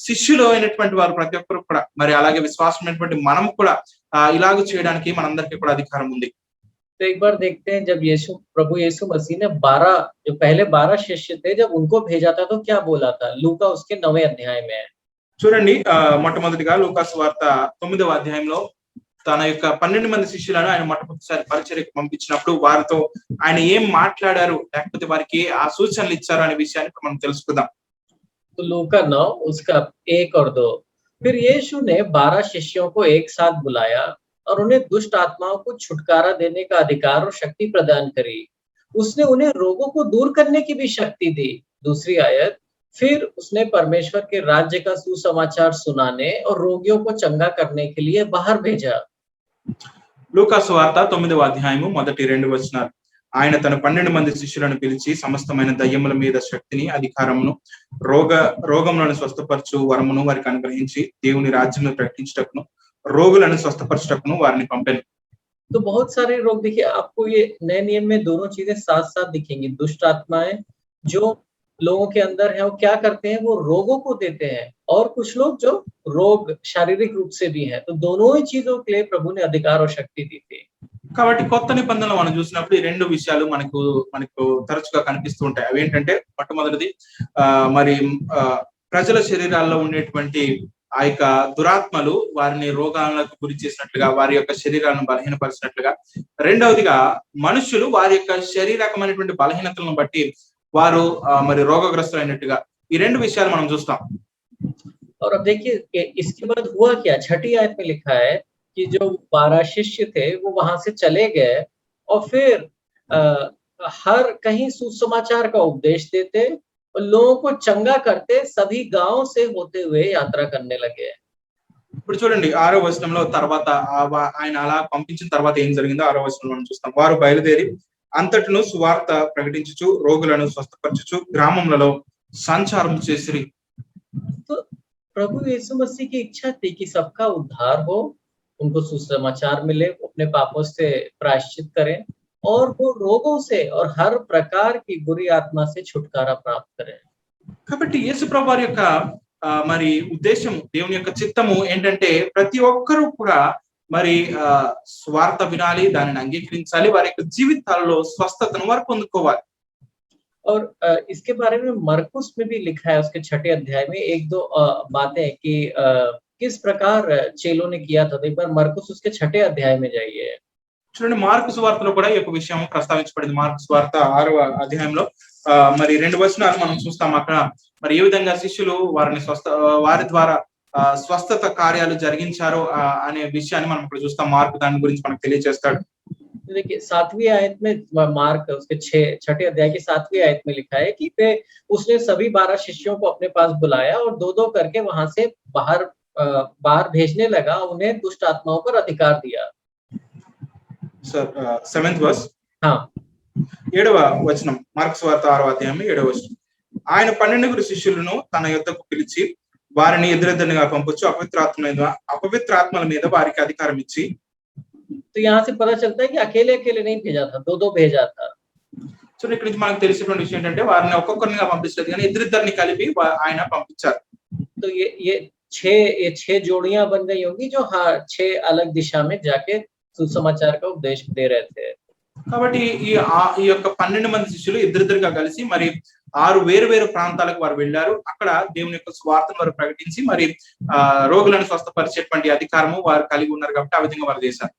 శిష్యులు అయినటువంటి వారు ప్రతి ఒక్కరు కూడా మరి అలాగే విశ్వాసమైనటువంటి మనం కూడా ఇలాగ చేయడానికి మనందరికీ కూడా అధికారం ఉంది. तो एक बार देखते हैं जब प्रभु यीशु मसीह ने 12 जो पहले 12 शिष्य थे, जब उनको भेजा था तो क्या बोला था? लूका उसके 9वें अध्याय में है। చూడండి, మొట్టమొదటిగా లూకా సువార్త 9వ అధ్యాయంలో తన యొక్క 12 మంది శిష్యులను ఆయన మొట్టమొదటిసారి పరిచర్యకు పంపించినప్పుడు వారితో ఆయన ఏం మాట్లాడారు, లేకపోతే వారికి ఆ సూచనలు ఇచ్చారు అనే విషయాన్ని మనం తెలుసుకుందాం. तो लूका 9 उसका 1 और 2। फिर यीशु ने 12 शिष्यों को एक साथ बुलाया और उन्हें दुष्ट आत्माओं को छुटकारा देने का अधिकार और शक्ति प्रदान करी। उसने उन्हें रोगों को दूर करने की भी शक्ति दी। दूसरी आयत, फिर उसने परमेश्वर के राज्य का सुसमाचार सुनाने और रोगियों को चंगा करने के लिए बाहर भेजा। లూకా సువార్త 9వ అధ్యాయము మొదటి 2 వచనాలు. ఆయన తన 12 మంది శిష్యులను పిలిచి సమస్తమైన దయ్యముల మీద శక్తిని, అధికారమును, రోగములను స్వస్థపరచు వరమును వారికి అనుగ్రహించి దేవుని రాజ్యమును ప్రకటించుటకును రోగులను స్వస్థపరచుటకును వారిని పంపెను. तो बहुत सारे रोग, देखिए आपको ये नए नियम में दोनों चीजें साथ साथ दिखेंगी। दुष्ट आत्माएं जो लोगों के अंदर है वो क्या करते हैं? वो रोगों को देते हैं, और कुछ लोग जो रोग शारीरिक रूप से भी है, तो दोनों ही चीजों के लिए प्रभु ने अधिकार और शक्ति दी थी। కాబట్టి కొత్త నిబంధనలో మనం చూసినప్పుడు ఈ రెండు విషయాలు మనకు తరచుగా కనిపిస్తూ ఉంటాయి. అవి ఏంటంటే, మొట్టమొదటిది మరి ప్రజల శరీరాల్లో ఉండేటువంటి ఆ యొక్క దురాత్మలు వారిని రోగాలకు గురి చేసినట్లుగా, వారి యొక్క శరీరాలను బలహీనపరిచినట్లుగా. రెండవదిగా మనుషులు వారి యొక్క శరీరకమైనటువంటి బలహీనతలను బట్టి వారు మరి రోగగ్రస్తులైనట్టుగా. ఈ రెండు విషయాలు మనం చూస్తాం. और अब देखिए इसके बाद हुआ क्या? 6ठी आयत में लिखा है कि जो 12 शिष्य थे वो वहां से चले गए और फिर हर कहीं सुसमाचार का उपदेश देते और लोगों को चंगा करते, सभी गांव से होते हुए यात्रा करने लगे। ఇప్పుడు చూడండి 6వ వచనంలో తర్వాత ఆయన అలా పంపించిన తర్వాత ఏం జరిగిందో 6వ వచనంలో మనం చూస్తాం. వారు బయలుదేరి అంతటను సువార్త ప్రకటించుచు రోగులను స్వస్థపరచుచు గ్రామములలో సంచారం చేసిరి. तो प्रभु यीशु मसीह की इच्छा थी कि सबका उद्धार हो, उनको सुसमाचार मिले, वो अपने पापों से प्रायश्चित करें और वो रोगों से और हर प्रकार की बुरी आत्मा से छुटकारा प्राप्त करें। కాబట్టి యేసు ప్రభు వారి యొక్క మరి ఉద్దేశం, దేవుని యొక్క చిత్తము ఏంటంటే ప్రతి ఒక్కరూ కూడా మరి స్వార్థ వినాలి, దానిని అంగీకరించాలి, వారి యొక్క జీవితాల్లో స్వస్థతను వారు పొందుకోవాలి. और इसके बारे में मरकुस में भी लिखा है उसके 6 अध्याय में 1-2 बातें कि किस प्रकार चेलों ने किया था। तो एक बार मरकुस उसके 6 अध्याय में जाइए। చూడండి, మార్కు సువార్తలో కూడా ఈ యొక్క విషయం ప్రస్తావించబడింది. మార్కు సువార్త 6వ అధ్యాయంలో మరి 2 వచనాలు మనం చూస్తాం. అక్కడ మరి ఏ విధంగా శిష్యులు వారి ద్వారా స్వస్థత కార్యాలు జరిగించారో అనే విషయాన్ని మనం ఇక్కడ చూస్తాం. మార్కు దాని గురించి మనకు తెలియజేస్తాడు. देखिए 7वीं आयत में मार्क उसके 6 अध्याय की 7वीं आयत में लिखा है कि उसने सभी 12 शिष्यों को अपने पास बुलाया और 2-2 करके वहां से बाहर भेजने लगा, उन्हें दुष्ट आत्माओं पर अधिकार दिया। Sir 7th verse. हाँ, 7వ వచనం, మార్కు సువార్త 6వ అధ్యాయం 7వ వచనం. ఆయన 12 శిష్యులను తన యొద్దకు పిలిచి వారిని ఎదురెదురుగా పంపుచు అపవిత్రాత్మల మీద వారికి అధికారం ఇచ్చి. तो यहाँ से पता चलता है कि अकेले नहीं भेजा था, 2-2 भेजा था। సో ఇక్కడ నుంచి మనకు తెలిసినటువంటి విషయం ఏంటంటే వారిని ఒక్కొక్కరిగా పంపించలేదు, కానీ ఇద్దరిద్దరిని కలిపి ఆయన పంపించారు. तो ये 6 जोड़ियां बन गई होंगी जो 6 अलग दिशा में जाके सुसमाचार का उपदेश दे रहे थे। కాబట్టి ఈ యొక్క 12 మంది శిష్యులు ఇద్దరిద్దరుగా కలిసి మరి 6 వేరు ప్రాంతాలకు వారు వెళ్ళారు. అక్కడ దేవుని యొక్క స్వార్థను వారు ప్రకటించి మరి రోగులను స్వస్థపరిచేటువంటి అధికారము వారు కలిగి ఉన్నారు కాబట్టి ఆ విధంగా వారు చేశారు.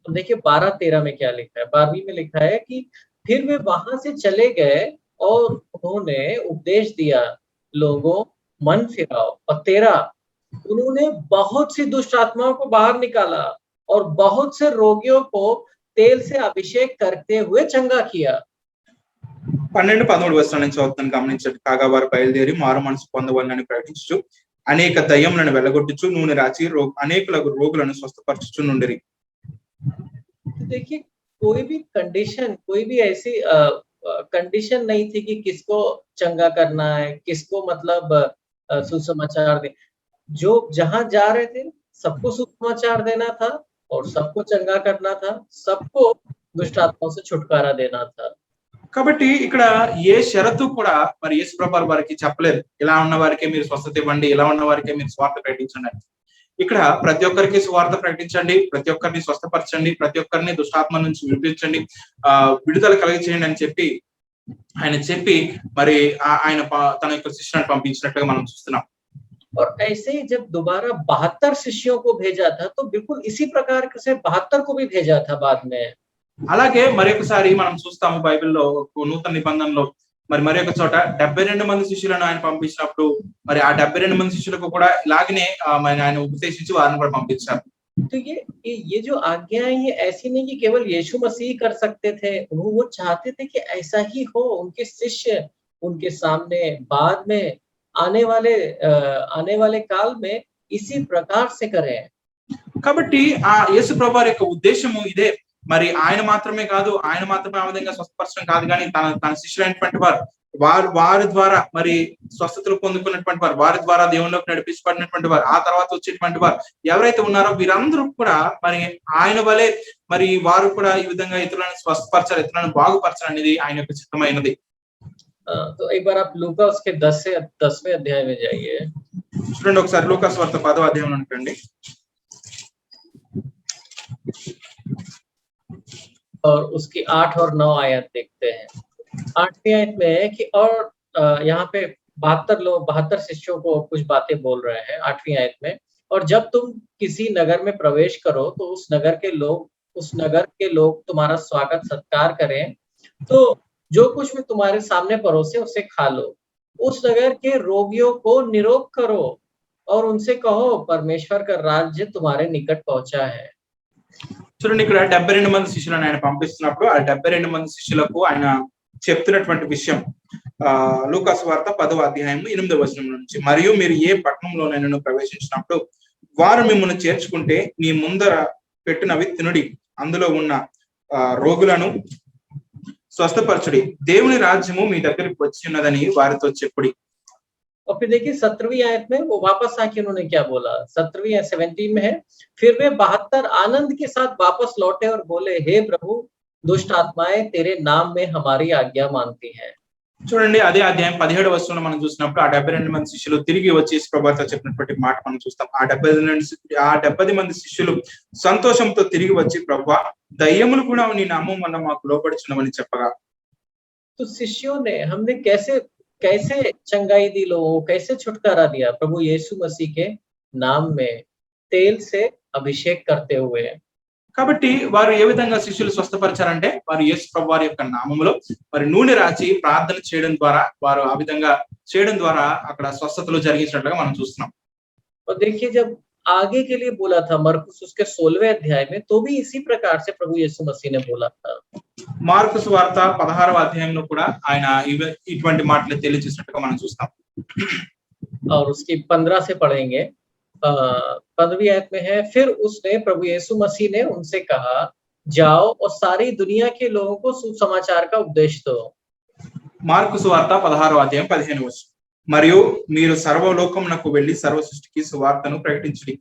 तो देखिए 12-13 में क्या लिखा है। 12वीं में लिखा है कि फिर वे वहां से चले गए और उन्होंने उपदेश दिया, लोगों मन फिराओ। और 13 उन्होंने बहुत सी दुष्ट आत्माओं को बाहर निकाला और बहुत से रोगियों को तेल से अभिषेक करते हुए चंगा किया। 12-13 వచనాల నుంచి చదువుతాను, గమనించండి. కాగా వారు బయలుదేరి మారు మనసు పొందవాలని ప్రకటించు అనేక దయ్యములను వెళ్ళగొట్టుచు నూనె రాచి అనేకుల రోగులను స్వస్థపరచుచు నుండిరి. देखिए कोई भी कंडीशन, कोई भी ऐसी कंडीशन नहीं थी कि किसको चंगा करना है, किसको मतलब सुसमाचार दे। जो जहां जा रहे थे सबको सुसमाचार देना था और सबको चंगा करना था, सबको दुष्ट आत्माओं से छुटकारा देना था। కాబట్టి ఇక్కడ ఏ షరతు కూడా మరి యేసు ప్రభువు వారికి చెప్పలేదు, ఇలా ఉన్న వారికే మీరు స్వస్థత ఇవ్వండి, ఇలా ఉన్న వారికే మీరు స్వార్థ ప్రకటించండి. ఇక్కడ ప్రతి ఒక్కరికి స్వార్థ ప్రకటించండి, ప్రతి ఒక్కరిని స్వస్థపరచండి, ప్రతి ఒక్కరిని దుష్టాత్మ నుంచి విడిపించండి, విడుదల కలిగచేయండి అని చెప్పి మరి ఆయన తన యొక్క శిష్యులను పంపించినట్టుగా మనం చూస్తున్నాం. और ऐसे ही जब दोबारा 72 शिष्यों को भेजा था तो बिल्कुल इसी प्रकार से 72 को भी भेजा था बाद में। అలాగే మరొకసారి మనం చూస్తాము బైబిల్లో నూతన నిబంధనలో మరి ఒక చోట 72 మంది శిష్యులను ఆయన పంపించినప్పుడు మరి ఆ 72 మంది శిష్యులకు కూడా ఇలాగనే ఆయన ఉపదేశించి వారిని కూడా పంపించారు. तो ये जो आज्ञाएं ये ऐसी नहीं कि केवल यीशु मसीह कर सकते थे, वो चाहते थे कि ऐसा ही हो, उनके शिष्य उनके सामने बाद में आने वाले काल में इसी प्रकार से करें। కాబట్టి ఆ యేసు ప్రభువు యొక్క ఉద్దేశము ఇదే. మరి ఆయన మాత్రమే ఆ విధంగా స్వస్థపరచడం కాదు, కానీ తన శిష్యులైనటువంటి వారి ద్వారా మరి స్వస్థతలు పొందుకున్నటువంటి వారి ద్వారా దేవునిలోకి నడిపించబడినటువంటి వారు, ఆ తర్వాత వచ్చేటువంటి వారు ఎవరైతే ఉన్నారో వీరందరూ కూడా మరి ఆయన వలె మరి వారు కూడా ఈ విధంగా ఇతరులను స్వస్థపరచాలి, ఇతరులను బాగుపరచాలి అనేది ఆయన యొక్క చిత్తమైనది. तो एक बार आप लूका उसके 10वें अध्याय में जाइए। చూడండి ఒకసారి లూకా సువార్త 10వ అధ్యాయంలో ఉండండి. और उसकी 8 और 9 आयत देखते हैं। 8वीं आयत में है कि और यहाँ पे 72 शिष्यों को कुछ बातें बोल रहे हैं 8वीं आयत में। और जब तुम किसी नगर में प्रवेश करो तो उस नगर के लोग तुम्हारा स्वागत सत्कार करें, तो जो कुछ भी तुम्हारे सामने परोसे उसे खा लो। उस नगर के रोगियों को निरोग करो और उनसे कहो परमेश्वर का राज्य तुम्हारे निकट पहुंचा है। చూడండి, ఇక్కడ 72 మంది శిష్యులను ఆయన పంపిస్తున్నప్పుడు ఆ 72 మంది శిష్యులకు ఆయన చెప్తున్నటువంటి విషయం లూకా సువార్త 10వ అధ్యాయం 8వ వచనం నుంచి, మరియు మీరు ఏ పట్టణంలోనైనా ప్రవేశించినప్పుడు వారు మిమ్మల్ని చేర్చుకుంటే నీ ముందర పెట్టినవి తినుడి, అందులో ఉన్న రోగులను స్వస్థపరచుడి, దేవుని రాజ్యము మీ దగ్గరికి వచ్చి ఉన్నదని వారితో చెప్పుడి. और फिर देखिए 17वीं आयत में वो वापस आके उन्होंने क्या बोला, 17वीं या 17 में है, फिर वे 72 आनंद के साथ वापस लौटे और बोले, हे प्रभु, दुष्ट आत्माएं तेरे नाम में हमारी आज्ञा मानती हैं. చూడండి, అదే అధ్యాయం 17వ వచనంలో మనం చూసినప్పుడు ఆ 72 మంది శిష్యులు తిరిగి వచ్చి ప్రభువుతో చెప్పినటువంటి మాట మనం చూస్తాం. ఆ 70 మంది శిష్యులు సంతోషంతో తిరిగి వచ్చి, ప్రభువా, దయ్యములు కూడా నీ నామం వల్ల మాకు లోబడుచున్నవని చెప్పగా, तो शिष्यों ने हमने कैसे चंगाई दी लोगों को, कैसे छुटकारा दिया, प्रभु यीशु मसीह के नाम में तेल से अभिषेक करते हुए. కాబట్టి వారు ఏ విధంగా శిష్యులు స్వస్థపరిచారంటే వారు యేసు ప్రభు వారి యొక్క నామములో మరి నూనె రాచి ప్రార్థన చేయడం ద్వారా, వారు ఆ విధంగా చేయడం ద్వారా అక్కడ స్వస్థతలు జరిగించినట్లుగా మనం చూస్తున్నాం. और देखिए जब आगे के लिए बोला था मरकुस उसके 16वें अध्याय में, तो भी इसी प्रकार से प्रभु यीशु मसीह ने बोला था. మార్కు సువార్త 16వ అధ్యాయంలో కూడా ఆయన ఇటువంటి మాటలు తెలియజేసినట్టుగా మనం చూస్తాం. और उसकी 15 से पढ़ेंगे. 15वीं आयत में है, फिर उसने प्रभु यीशु मसीह ने उनसे कहा, जाओ और सारी दुनिया के लोगों को सुसमाचार का उपदेश दो. మార్కు సువార్త 16వ అధ్యాయం 15వ వచనం, మరియు మీరు సర్వలోకమునకు వెళ్ళి సర్వ సృష్టికి సువార్తను ప్రకటించుడి.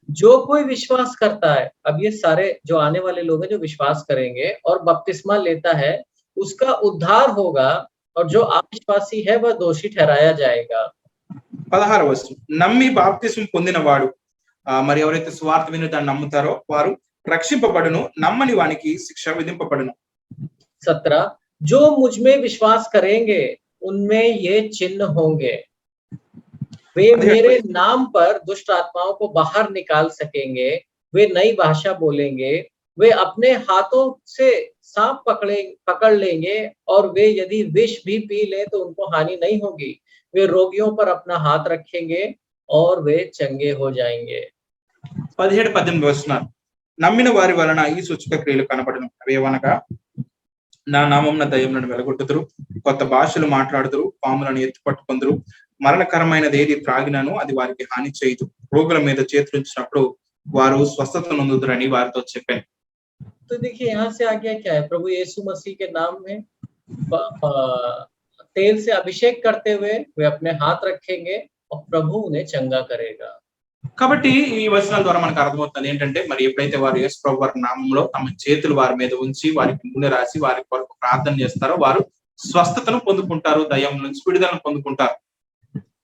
जो कोई विश्वास करता है, अब ये सारे जो आने वाले लोग हैं जो विश्वास करेंगे और बपतिस्मा लेता है, उसका उद्धार होगा, और जो अविश्वासी है वह दोषी ठहराया जाएगा. 16వ వచనం, నమ్మి బాప్తిస్మం పొందినవాడు మరి ఎవరైతే సువార్త విని దాన్ని నమ్ముతారో వారు రక్షింపబడును, నమ్మని వానికి శిక్ష విధింపబడును. 17, जो मुझ में विश्वास करेंगे उनमें ये चिन्ह होंगे, वे मेरे नाम पर दुष्ट आत्माओं को बाहर निकाल सकेंगे, वे नई भाषा बोलेंगे, वे अपने हाथों से सांप पकड़ लेंगे, और वे यदि विष भी पी लें तो उनको हानि नहीं होगी, वे रोगियों पर अपना हाथ रखेंगे और वे चंगे हो जाएंगे. 17-18 వచనాలు, నమ్మిన వారి వలన ఈ సూచక క్రియలు కనబడును, అవేవనగా నా నామమున దయ్యములను వెలగొట్టుదురు, కొత్త భాషలు మాట్లాడుదురు, పాములను ఎత్తి పట్టుకొందురు, మరణకరమైనది ఏది త్రాగినాను అది వారికి హాని చేయదు, రోగుల మీద చేతులుంచినప్పుడు వారు స్వస్థత నొందుదురని వారితో చెప్పాను. तो देखिए यहाँ से आगे क्या है, प्रभु यीशु मसीह के नाम में तेल से अभिषेक करते हुए वे अपने हाथ रखेंगे और प्रभु उन्हें चंगा करेगा. కాబట్టి ఈ వచనాల ద్వారా మనకు అర్థమవుతుంది ఏంటంటే, మరి ఎప్పుడైతే వారు యేసు ప్రభు వారి నామంలో తమ చేతులు వారి మీద ఉంచి వారికి నూనె రాసి వారి కొరకు ప్రార్థన చేస్తారో వారు స్వస్థతను పొందుకుంటారు, దయ్యం నుంచి విడుదలను పొందుకుంటారు.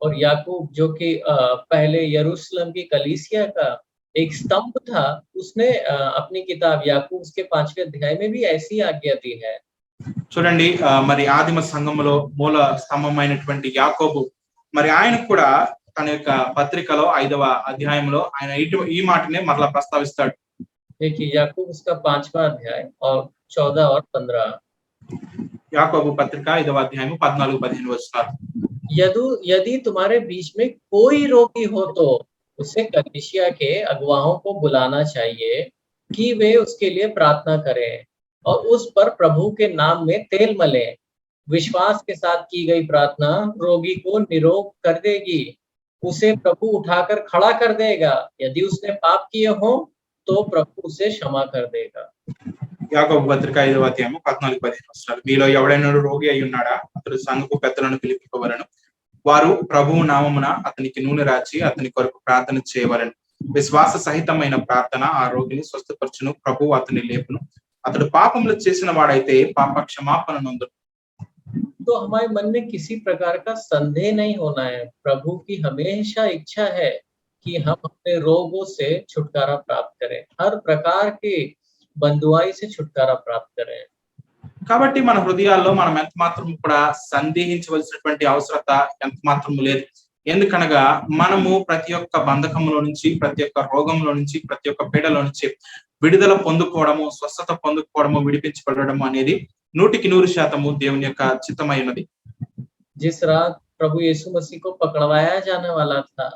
और याकूब जो कि पहले यरूशलेम की कलीसिया का एक स्तंभ था, उसने अपनी किताब याकूब उसके 5वें अध्याय में भी ऐसी आज्ञा दी है. చూడండి, మరి ఆదిమ సంఘములో మూల స్తంభమైనటువంటి యాకోబు మరి ఆయన కూడా తన యొక్క పత్రికలో 5వ అధ్యాయంలో ఆయన ఈ మాటనే మరలా ప్రస్తావిస్తాడు. देखिए याकूब उसका 5वां अध्याय और 14 और 15. యాకోబు పత్రిక 5వ అధ్యాయం 14-15 వచనాలు, यदि तुम्हारे बीच में कोई रोगी हो तो उसे कलीसिया के अगुवाओं को बुलाना चाहिए कि वे उसके लिए प्रार्थना करें और उस पर प्रभु के नाम में तेल मलें. विश्वास के साथ की गई प्रार्थना रोगी को निरोग कर देगी, उसे प्रभु उठाकर खड़ा कर देगा, यदि उसने पाप किए हो तो प्रभु उसे क्षमा कर देगा. యాకోబు పత్రిక 5వ అధ్యాయం 14-15 వచనాలు, మీలో ఎవడైనా రోగి అయి ఉన్నాడా, అతడు సంఘపు పెద్దలను పిలిపింపవలెను, వారు ప్రభువు నామమున అతనికి నూనె రాచి అతని కొరకు ప్రార్థన చేయవలెను, విశ్వాస సహితమైన ప్రార్థన ఆ రోగిని స్వస్థపరచును, ప్రభువు అతని లేపును, అతడు పాపములు చేసిన వాడైతే పాప క్షమాపణ నొందును. तो हमारे मन में किसी प्रकार का संदेह नहीं होना है, प्रभु की हमेशा इच्छा है कि हम अपने रोगों से छुटकारा प्राप्त करें, हर प्रकार की बंधुआई से छुटकारा प्राप्त करें. కాబట్టి మన హృదయాల్లో మనం ఎంత మాత్రం కూడా సందేహించవలసినటువంటి అవసరత ఎంత మాత్రం లేదు. ఎందుకనగా మనము ప్రతి ఒక్క బంధకంలో నుంచి, ప్రతి ఒక్క రోగంలో నుంచి, ప్రతి ఒక్క పీడలో నుంచి విడుదల పొందుకోవడము, స్వస్థత పొందుకోవడము, విడిపించబడము అనేది 100% దేవుని యొక్క చిత్తమై ఉన్నది. जिस रात प्रभु यीशु मसीह को पकड़वाया जाने वाला था,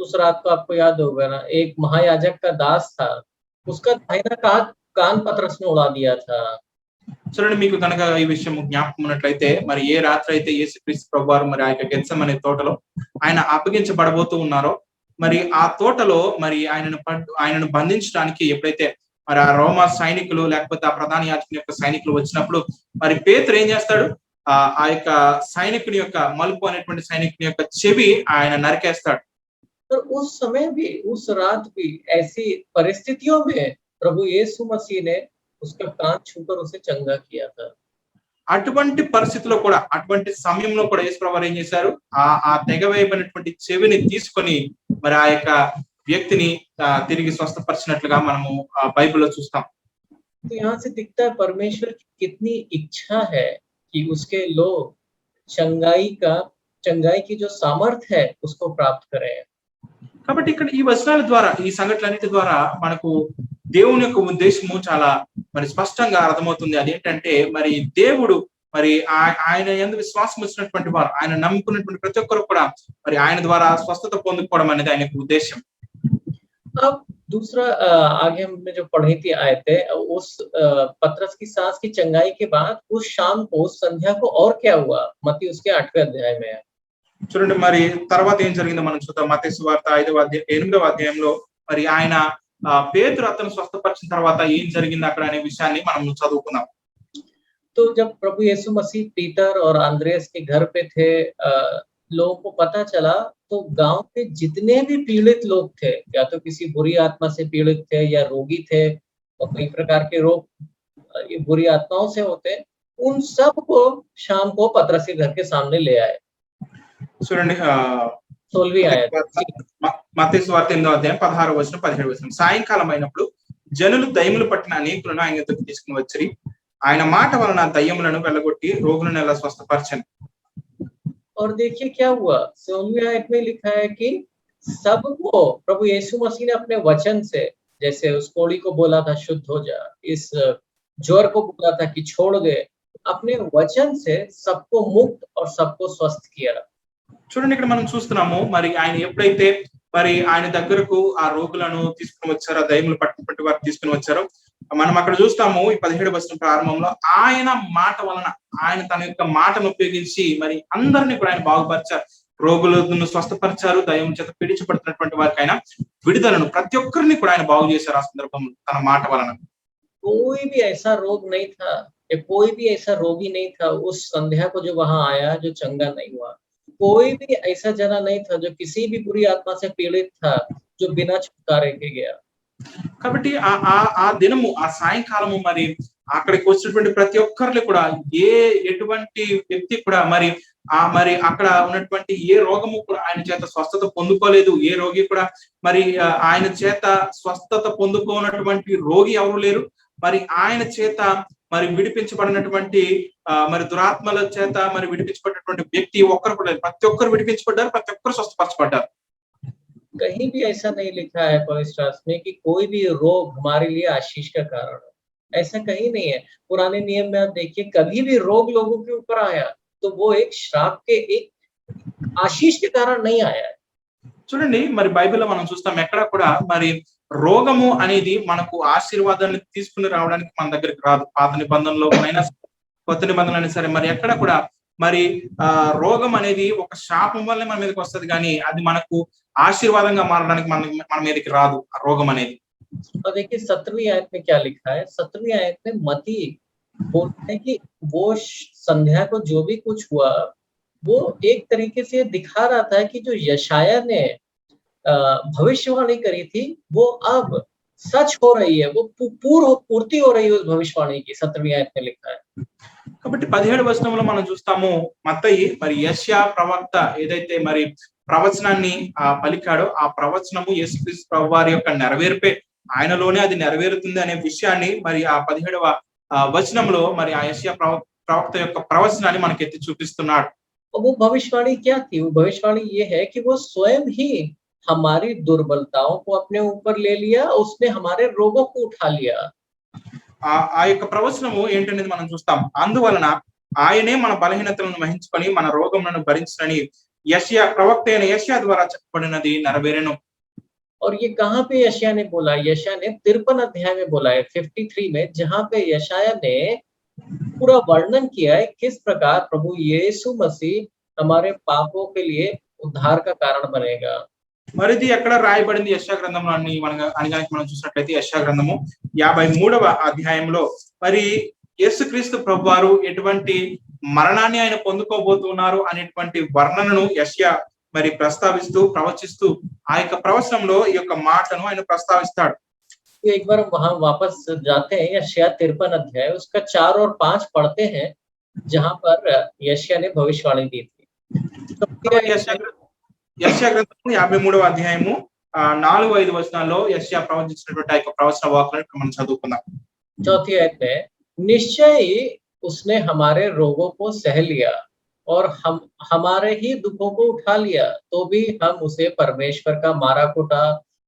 उस रात को आपको याद होगा ना, एक महायाजक का दास था, उसका दाहिना कान पतरस ने उड़ा दिया था. చూడండి, మీకు కనుక ఈ విషయం జ్ఞాపకం ఉన్నట్లయితే, మరి ఏ రాత్రి అయితే యేసుక్రీస్తు ప్రభువారు మరి ఆ యొక్క గెత్సెమనే తోటలో ఆయన అప్పగించబడబోతూ ఉన్నారో, మరి ఆ తోటలో మరి ఆయనను బంధించడానికి ఎప్పుడైతే మరి ఆ రోమా సైనికులు లేకపోతే ఆ ప్రధాన యాజకుని యొక్క సైనికులు వచ్చినప్పుడు మరి పేతురు ఏం చేస్తాడు, ఆ యొక్క సైనికుని యొక్క మలుపు అనేటువంటి సైనికుని యొక్క చెవి ఆయన నరికేస్తాడు. और उस समय भी, उस रात भी ऐसी परिस्थितियों में प्रभु यीशु मसीह ने उसका कान छूकर उसे चंगा किया था। అటువంటి పరిస్థితిలో కూడా, అటువంటి సమయంలో కూడా యేసుప్రభువారు ఏం చేశారు, ఆ తెగవేయబడినటువంటి చెవిని తీసుకొని మరి ఆ యొక్క వ్యక్తిని తిరిగి స్వస్థపరిచినట్లుగా మనము బైబిల్లో చూస్తాం. तो यहाँ से दिखता है परमेश्वर की कितनी इच्छा है कि उसके लोग चंगाई की जो सामर्थ है उसको प्राप्त करें। కాబట్టి ఇక్కడ ఈ వచనాల ద్వారా, ఈ సంఘటనలన్నిటి ద్వారా మనకు దేవుని యొక్క ఉద్దేశము చాలా మరి స్పష్టంగా అర్థమవుతుంది. అదేంటంటే మరి దేవుడు మరి ఆయన యందు విశ్వాసం వచ్చినటువంటి వారు, ఆయన నమ్ముకున్నటువంటి ప్రతి ఒక్కరు కూడా మరి ఆయన ద్వారా స్వస్థత పొందుకోవడం అనేది ఆయన యొక్క ఉద్దేశం. अब दूसरा आगे हमने जो पढ़ी थी आयतें, उस पतरस की सांस की चंगाई के बाद उस शाम को, उस संध्या को और क्या हुआ, मत्ती उसके 8वें अध्याय में है। చూడండి మరి తర్వాత ఏం జరిగిందో మనం చూద్దాం. మత్తయి సువార్త 8వ అధ్యాయంలో మరి ఆయన పేతురు అతను స్వస్థపరిచిన తర్వాత ఏం జరిగింది అక్కడ అనే విషయాన్ని మనం చదువుకుందాం. तो जब प्रभु यीशु मसीह पीटर और अंद्रेस के घर पे थे, लोगों को पता चला, तो गांव के जितने भी पीड़ित लोग थे, या तो किसी बुरी आत्मा से पीड़ित थे या रोगी थे, और कई प्रकार के रोग ये बुरी आत्माओं से होते, उन सब को शाम को पतरस के घर के सामने ले आए। చూడండి 16वीं आयत। మత్తయి సువార్త 8వ అధ్యాయం 16వ వచనం 17వ వచనం. సాయంకాలం అయినప్పుడు జనులు దయ్యములు పట్టిన అనేకులను ఆయన ఎదుటికి తీసుకుని వచ్చి ఆయన మాట వలన దయ్యములను వెళ్ళగొట్టి రోగులను ఎలా స్వస్థపరిచెను. और देखिए क्या हुआ, 16वीं आयत में लिखा है कि सबको प्रभु यीशु मसीह ने अपने वचन से, जैसे उस कोढ़ी को बोला था शुद्ध हो जा, इस ज्वर को बोला था कि छोड़ दे, अपने वचन से सबको मुक्त और सबको स्वस्थ किया। చూడండి ఇక్కడ మనం చూస్తున్నాము మరి ఆయన ఎప్పుడైతే మరి ఆయన దగ్గరకు ఆ రోగులను తీసుకుని వచ్చారో, దయ్యములు పట్టినటువంటి వారు తీసుకుని వచ్చారో, మనం అక్కడ చూస్తాము ఈ 17వ వచనం ప్రారంభంలో ఆయన మాట వలన, ఆయన తన యొక్క మాటను ఉపయోగించి మరి అందరినీ కూడా ఆయన బాగుపరిచారు, రోగులను స్వస్థపరిచారు, దయ్యం చేత పీడించబడుతున్నటువంటి వారికి ఆయన విడుదలను ప్రతి ఒక్కరిని కూడా ఆయన బాగు చేశారు ఆ సందర్భంలో తన మాట వలన. कोई भी ऐसा रोग नहीं था, या कोई भी ऐसा रोगी नहीं था उस संध्या को जो वहां आया जो चंगा नहीं हुआ। कोई भी ऐसा जना नहीं था जो किसी भी बुरी आत्मा से पीड़ित था जो बिना छुटकारे के गया। కాబట్టి ఆ దినము, ఆ సాయంకాలము మరి అక్కడికి వచ్చినటువంటి ప్రతి ఒక్కరిని కూడా ఎటువంటి వ్యక్తి కూడా మరి అక్కడ ఉన్నటువంటి ఏ రోగము కూడా ఆయన చేత స్వస్థత పొందుకోలేదు. ఏ రోగి కూడా మరి ఆయన చేత స్వస్థత పొందుకోనటువంటి రోగి ఎవరు లేరు. మరి ఆయన చేత మరి విడిపించబడినటువంటి మరి దురాత్మల చేత మరి విడిపించబడినటువంటి వ్యక్తి ఒక్కరు కూడా లేదు. ప్రతి ఒక్కరు విడిపించబడ్డారు, ప్రతి ఒక్కరు స్వస్థపరచబడ్డారు. कहीं भी ऐसा नहीं लिखा है पवित्र शास्त्र में कि कोई भी रोग हमारे लिए आशीष का कारण है, ऐसा कहीं नहीं है। पुराने नियम में आप देखिए, कभी भी रोग लोगों के ऊपर आया तो वो एक श्राप के, एक आशीष के कारण नहीं आया है। చూడండి మరి బైబిల్లో మనం చూస్తాం ఎక్కడ కూడా మరి రోగము అనేది మనకు ఆశీర్వాదాన్ని తీసుకుని రావడానికి మన దగ్గరికి రాదు. పాత నిబంధనలో అయినా కొత్త నిబంధనలు అయినా సరే మరి ఎక్కడ కూడా మరి రోగం అనేది ఒక శాపం వల్లే మన మీదకి వస్తుంది, కానీ అది మనకు ఆశీర్వాదంగా మారడానికి మన మీదకి రాదు ఆ రోగం అనేది. और देखिए 17वीं आयत में क्या लिखा है, 17वीं आयत में मती बोलते हैं कि वो संध्या को जो भी कुछ हुआ वो एक तरीके से दिखा रहा था कि जो यशाया ने भविष्यवाणी करी थी वो अब सच हो रही है, वो पूर्ति हो रही है उस भविष्यवाणी की। 17वीं आयत में लिखा है। కాబట్టి 17వ వచనంలో మనం చూస్తాము మత్తయి మరి యెషయా ప్రవక్త ఏదైతే మరి ప్రవచనాన్ని పలికాడో ఆ ప్రవచనము యేసుక్రీస్తు ప్రభువారి యొక్క నెరవేర్పే, ఆయనలోనే అది నెరవేరుతుంది అనే విషయాన్ని మరి ఆ 17వ వచనంలో మరి ఆ యెషయా ప్రవక్త యొక్క ప్రవచనాన్ని మనకి ఎత్తి చూపిస్తున్నాడు. वो भविष्यवाणी क्या थी? वो भविष्यवाणी ये है कि वो स्वयं ही हमारी दुर्बलताओं को अपने ऊपर ले लिया, उसने हमारे रोगों को उठा लिया। ఆ యొక్క ప్రవచనము ఏంటనేది మనం చూస్తాం. అందువలన ఆయనే మన బలహీనతలను వహించుకొని మన రోగములను భరించని యెషయా ప్రవక్త అయిన యెషయా ద్వారా చెప్పబడినది నెరవేరెను. और ये कहाँ पे यशाया ने बोला? यशाया ने 53 अध्याय में बोला है, 53 में, जहां पे यशाया ने पूरा वर्णन किया है किस प्रकार प्रभु यीशु मसीह हमारे पापों के लिए उद्धार का कारण बनेगा। మరి ఇది ఎక్కడ రాయబడింది యెషయా గ్రంథంలో అని మనం చూసినట్లయితే యెషయా గ్రంథము 53వ అధ్యాయంలో మరి యేసుక్రీస్తు ప్రభువారు ఎటువంటి మరణాన్ని ఆయన పొందుకోబోతున్నారు అనేటువంటి వర్ణనను యెషయా మరి ప్రస్తావిస్తూ ప్రవచిస్తూ ఆ యొక్క ప్రవచనంలో ఈ యొక్క మాటను ఆయన ప్రస్తావిస్తాడు. एक बार वहां वापस जाते हैं, यशायाह 53 अध्याय उसका 4 और 5 पढ़ते हैं, जहां पर यशायाह ने भविष्यवाणी दी थी। యెషయా గ్రంథము 53వ అధ్యాయము 4-5 వచనాల్లో యెషయా ప్రవచించినటువంటి ఆ యొక్క ప్రవచన వాక్యాలను మనం చదువుకుందాం. चौथी आयत में निश्चय ही उसने हमारे रोगों को सह लिया और हम हमारे ही दुखों को उठा लिया, तो भी हम उसे परमेश्वर का मारा कुटा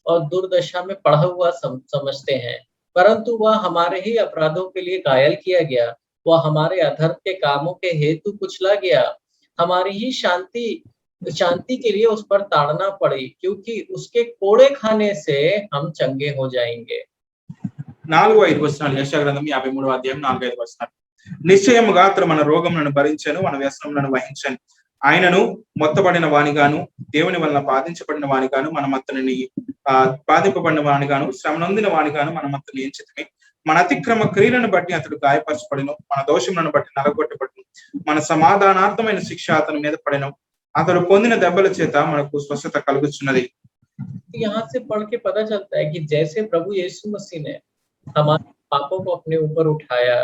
और दुर्दशा में पड़ा हुआ समझते हैं, परंतु वह हमारे ही अपराधों के लिए घायल किया गया, वह हमारे अधर्म के कामों के हेतु कुचला गया, हमारी ही शांति के लिए उस पर ताड़ना पड़ी, क्योंकि उसके कोड़े खाने से हम चंगे हो जाएंगे। 4-5 వచనాలు యెషయా గ్రంథం 53వ అధ్యాయం 4-5 వచనాలు. నిశ్చయముగా అతడు మన రోగములను భరించెను, మన వ్యసనములను వహించెను. ఆయనను మొత్తబడిన వానిగాను, దేవుని వలన బాధించబడిన వానిగాను, మనం అతనిని బాధింపబడిన వానిగాను, శ్రమ నొందిన వానిగాను మనం అతన్ని ఎంచితిమి. మన అతిక్రమ క్రియలను బట్టి అతడు గాయపరచబడిను, మన దోషములను బట్టి నలగొట్టబడిను, మన సమాధానార్థమైన శిక్ష అతని మీద పడిను, అతడు పొందిన దెబ్బల చేత మనకు స్వస్థత కలుగుచున్నది. यहाँ से पढ़ के पता चलता है कि जैसे प्रभु यीशु मसीह ने हमारे पापों को अपने ऊपर उठाया,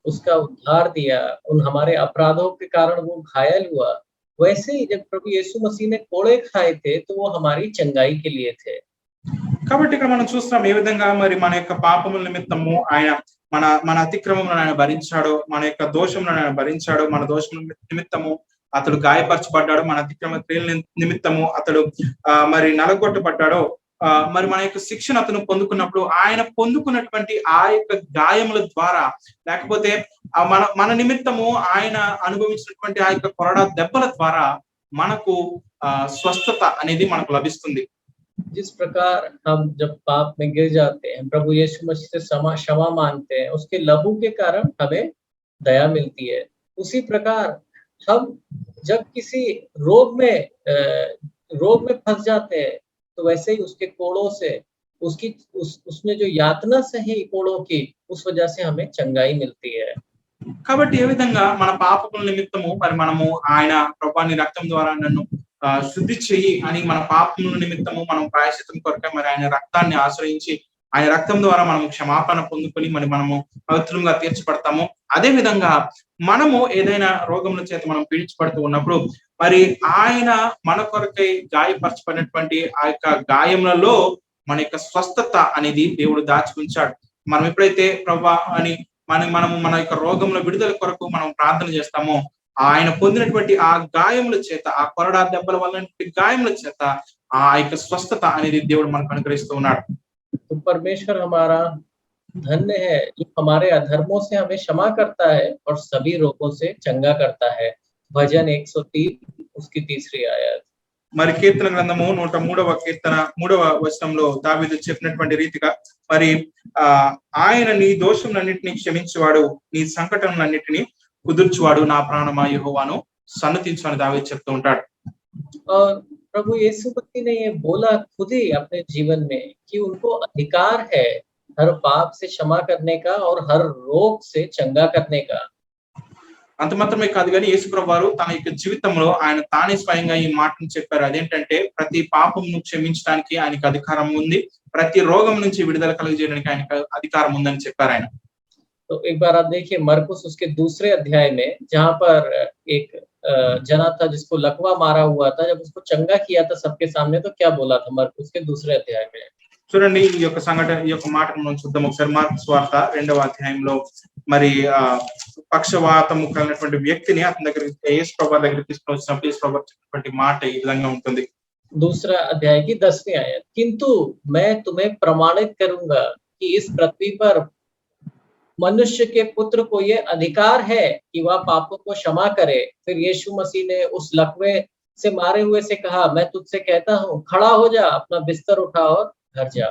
उसका उद्धार दिया, उन हमारे अपराधों के कारण वो घायल हुआ, वैसे ही जब प्रभु यीशु मसीह ने कोड़े खाए थे तो वो हमारी चंगाई के लिए थे। కాబట్టి ఇక్కడ మనం చూస్తున్నాం ఏ విధంగా మరి మన యొక్క పాపముల నిమిత్తము ఆయన మన అతిక్రమములను ఆయన భరించాడో, మన యొక్క దోషములను ఆయన భరించాడో, మన దోషముల నిమిత్తము అతడు గాయపరచబడ్డాడు, మన అతిక్రమ క్రియల నిమిత్తము అతడు మరి నలగొట్టబడ్డాడో, మరి మన యొక్క శిక్షణ అతను పొందుకున్నప్పుడు ఆయన పొందుకున్నటువంటి ఆ యొక్క గాయముల ద్వారా, లేకపోతే మన నిమిత్తము ఆయన అనుభవించినటువంటి ఆ యొక్క కొరడా దెబ్బల ద్వారా మనకు స్వస్థత అనేది మనకు లభిస్తుంది. जिस प्रकार हम जब पाप में गिर जाते हैं, प्रभु यीशु मसीह से क्षमा मांगते हैं, उसके लहू के कारण हमें दया मिलती है, उसी प्रकार हम जब किसी रोग में फंस जाते हैं तो वैसे ही उसके कोड़ों से उसने जो यातना सही कोड़ों की, उस वजह से हमें चंगाई मिलती है। కాబట్టి ఏ విధంగా మన పాపముల నిమిత్తము మరి మనము ఆయన ప్రభుని రక్తం ద్వారా నన్ను శుద్ధి చెయ్యి అని మన పాపముల నిమిత్తము మనం ప్రాయశ్చిత్తం కొరకే మరి ఆయన రక్తాన్ని ఆశ్రయించి ఆయన రక్తం ద్వారా మనం క్షమాపణ పొందుకొని మరి మనము పవిత్రంగా తీర్చబడతాము. అదే విధంగా మనము ఏదైనా రోగముల చేత మనం పీడించబడుతూ ఉన్నప్పుడు మరి ఆయన మన కొరకై గాయపరచబడినటువంటి ఆ యొక్క గాయములలో మన యొక్క స్వస్థత అనేది దేవుడు దాచి ఉంచాడు. మనం ఎప్పుడైతే ప్రభువా అని మనము మన యొక్క రోగముల విడుదల కొరకు మనం ప్రార్థన చేస్తామో, ఆయన పొందినటువంటి ఆ గాయముల చేత, ఆ కొరడా దెబ్బల వల్ల గాయముల చేత ఆ యొక్క స్వస్థత అనేది దేవుడు మనకు అనుగ్రహిస్తూ ఉన్నాడు. तो परमेश्वर हमारा धन्य है जो हमारे अधर्मों से हमें क्षमा करता है और सभी रोगों से चंगा करता है। भजन 130 उसकी 3री आयत। మరి కీర్తన గ్రంథము 103వ కీర్తన 3వ వచనంలో దావీదు చెప్పినటువంటి రీతిగా మరి ఆయన నీ దోషములన్నిటిని క్షమించువాడు, నీ సంకటములన్నిటిని కుదుర్చువాడు, నా ప్రాణమా యెహోవాను సన్నతించు అని దావీదు చెప్తూ ఉంటాడు. और प्रभु यीशु मसीह ने ये बोला खुद ही अपने जीवन में कि उनको अधिकार है हर पाप से क्षमा करने का और हर रोग से चंगा करने का। అంత మాత్రమే కాదు కానీ యేసు ప్రభువారు తన యొక్క జీవితంలో ఆయన తానే స్వయంగా ఈ మాటను చెప్పారు. అదేంటంటే ప్రతి పాపమును క్షమించడానికి ఆయనకు అధికారం ఉంది, ప్రతి రోగం నుంచి విడుదల కలుగజేయడానికి ఆయనకు అధికారం ఉందని చెప్పారు ఆయన. तो एक बार आप देखिए मरकुस उसके 2रे अध्याय में, जहां पर एक जना था जिसको लकवा मारा हुआ था, जब उसको चंगा किया था सबके सामने, तो क्या बोला था मरकुस के 2रे अध्याय में? చూడండి ఈ యొక్క సంఘటన, ఈ యొక్క మాటను మనం చూద్దాం ఒకసారి. మార్కు సువార్త 2వ అధ్యాయంలో మరి పక్షవాతము కలిగినటువంటి వ్యక్తిని అతని దగ్గరికి యేసు ప్రభువు దగ్గరికి తీసుకొని వచ్చినప్పుడు యేసు ప్రభువు చెప్పినటువంటి మాట ఈ విధంగా ఉంటుంది. 2रा अध्याय की 10वीं आयत। किंतु मैं तुम्हें प्रमाणित करूंगा कि इस पृथ्वी पर मनुष्य के पुत्र को ये अधिकार है कि वह पापों को क्षमा करे। फिर यीशु मसीह ने उस लकवे से मारे हुए से कहा, मैं तुझसे कहता हूँ, खड़ा हो जा, अपना बिस्तर उठा और घर जा।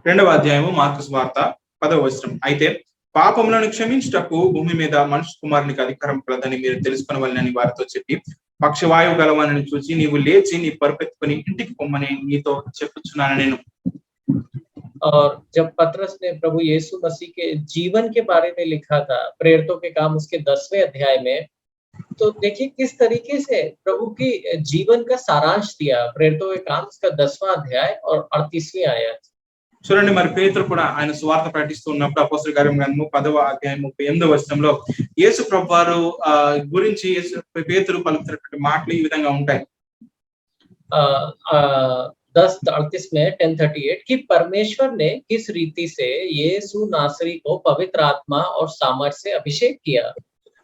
2వ అధ్యాయము మార్కు సువార్త 10వ వచనం. అయితే పాపములను క్షమించుటకు భూమి మీద మనుష్య కుమారునికి అధికారం కలదని మీరు తెలుసుకొనవలెనని వారితో చెప్పి పక్షవాయువు గలవాని చూచి నీవు లేచి నీ పరుపెత్తుకుని ఇంటికి పొమ్మని నీతో చెప్పుచున్నాను నేను. और जब पतरस ने प्रभु यीशु मसीह के जीवन के बारे में लिखा था प्रेरितों के काम उसके 10वें अध्याय में, तो देखिए किस तरीके से प्रभु की जीवन का सारांश दिया। प्रेरितों के काम उसका 10वां अध्याय और 38वीं आयत। చూడండి, మరి పేతురు కూడా ఆయన సువార్త ప్రకటిస్తూ ఉన్నప్పుడు అపోస్తల కార్యం గ్రంథము 10వ అధ్యాయం 38వ వచనంలో యేసు ప్రభువారు గురించి పేతురు పలుకుతున్నటువంటి మాటలు ఈ విధంగా ఉంటాయి. 10:38 में 10:38 कि परमेश्वर ने किस रीति से यीशु नासरी को पवित्र आत्मा और सामर्थ से अभिषेक किया,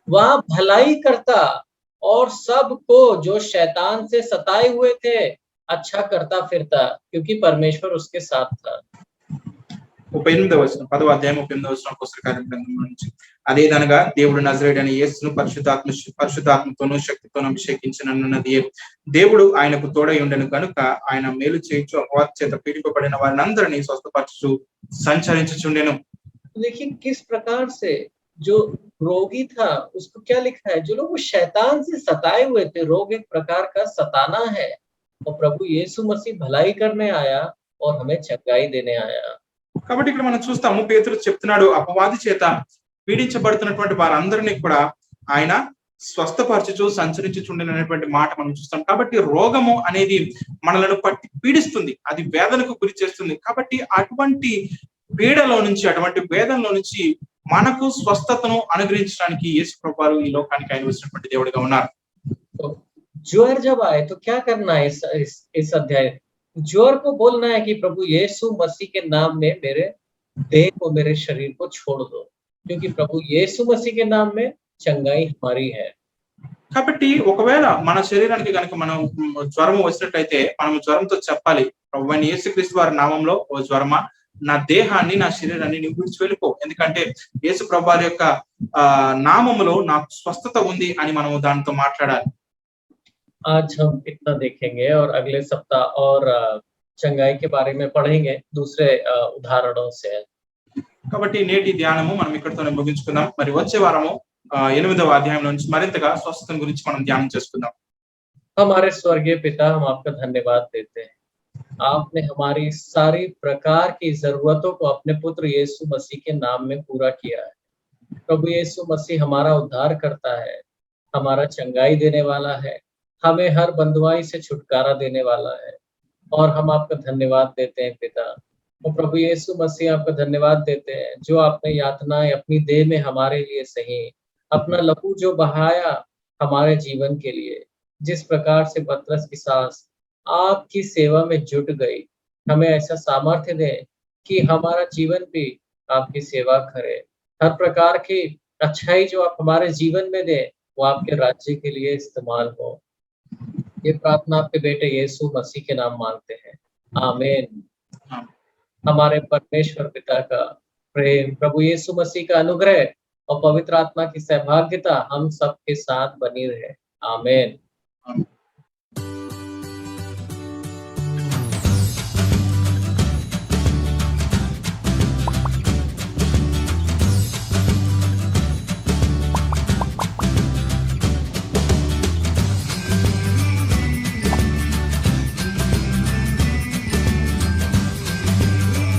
वह भलाई करता और सबको जो शैतान से सताए हुए थे अच्छा करता फिरता, क्योंकि परमेश्वर उसके साथ था। 38వ వచనం 10వ అధ్యాయం 38వ వచనం అపోస్తల కార్యం గ్రంథం నుంచి, అదేదనగా దేవుడు నజరేయుడైన యేసును పరిశుద్ధాత్మతోనూ శక్తితోనూ అభిషేకించినన్నది దేవుడు ఆయనకు తోడై ఉండెను కనుక ఆయన మేలు చేయించు అపవాది చేత పీడింపబడిన వారినందరినీ స్వస్థపరచు సంచరించుచుండెను. देखिए किस प्रकार से जो रोगी था उसको क्या लिखा है, जो लोग शैतान से सताए हुए थे, रोग एक प्रकार का सताना है, और प्रभु यीशु मसीह भलाई करने आया और हमें चंगाई देने आया। కాబట్టి ఇక్కడ మనం చూస్తాము పేతురు చెప్తున్నాడు అపవాది చేత పీడించబడుతున్నటువంటి వారందరినీ కూడా ఆయన స్వస్థపరచుచు సంచరించుచుండెననేటువంటి మాట మనం చూస్తాం. కాబట్టి రోగము అనేది మనలను పట్టి పీడిస్తుంది, అది వేదనకు గురి చేస్తుంది. కాబట్టి అటువంటి పీడలో నుంచి, అటువంటి వేదనలో నుంచి మనకు స్వస్థతను అనుగ్రహించడానికి యేసు ప్రభువారు ఈ లోకానికి ఆయన వచ్చినటువంటి దేవుడిగా ఉన్నారు. तो ज्वर जब आए तो क्या करना है? इस अध्याय ज्वर को बोलना है कि प्रभु यीशु मसीह के नाम में मेरे देह को, मेरे शरीर को छोड़ दो, क्योंकि प्रभु यीशु मसीह के नाम में चंगाई हमारी है। కాబట్టి ఒకవేళ మన శరీరానికి కనుక మనం జ్వరం వచ్చినట్లయితే మనం జ్వరంతో చెప్పాలి, ప్రభువైన యేసుక్రీస్తు వారి నామంలో ఓ జ్వరమా నా దేహాన్ని, నా శరీరాన్ని నువ్వు విడిచి వెళ్ళిపో, ఎందుకంటే యేసు ప్రభువారి యొక్క నామములో నాకు స్వస్థత ఉంది అని మనము దానితో మాట్లాడాలి. आज हम इतना देखेंगे और अगले सप्ताह और चंगाई के बारे में पढ़ेंगे दूसरे उदाहरणों से। కాబట్టి నేటి ధ్యానము మనం ఇక్కడితోనే ముగించుకుందాం. మరి వచ్చే వారము 8వ అధ్యాయం నుంచి మరింతగా స్వస్థత గురించి మనం ధ్యానం చేసుకుందాం. हमारे स्वर्गीय पिता, हम आपका धन्यवाद देते हैं, आपने हमारी सारी प्रकार की जरूरतों को अपने पुत्र यीशु मसीह के नाम में पूरा किया है। प्रभु यीशु मसीह हमारा उद्धार करता है, हमारा चंगाई देने वाला है, हमें हर बंधुआई से छुटकारा देने वाला है, और हम आपका धन्यवाद देते हैं पिता। और प्रभु यीशु मसीह आपका धन्यवाद देते हैं जो आपने यातनाएं अपनी देह में हमारे लिए सही, अपना लहू जो बहाया हमारे जीवन के लिए, जिस प्रकार से पतरस की सांस आपकी सेवा में जुट गई, हमें ऐसा सामर्थ्य दे कि हमारा जीवन भी आपकी सेवा करे। हर प्रकार की अच्छाई जो आप हमारे जीवन में दे वो आपके राज्य के लिए इस्तेमाल हो। ये प्रार्थना आपके बेटे यीशु मसीह के नाम मांगते हैं, आमीन। हमारे परमेश्वर पिता का प्रेम, प्रभु यीशु मसीह का अनुग्रह और पवित्र आत्मा की सहभागिता हम सबके साथ बनी रहे, आमीन।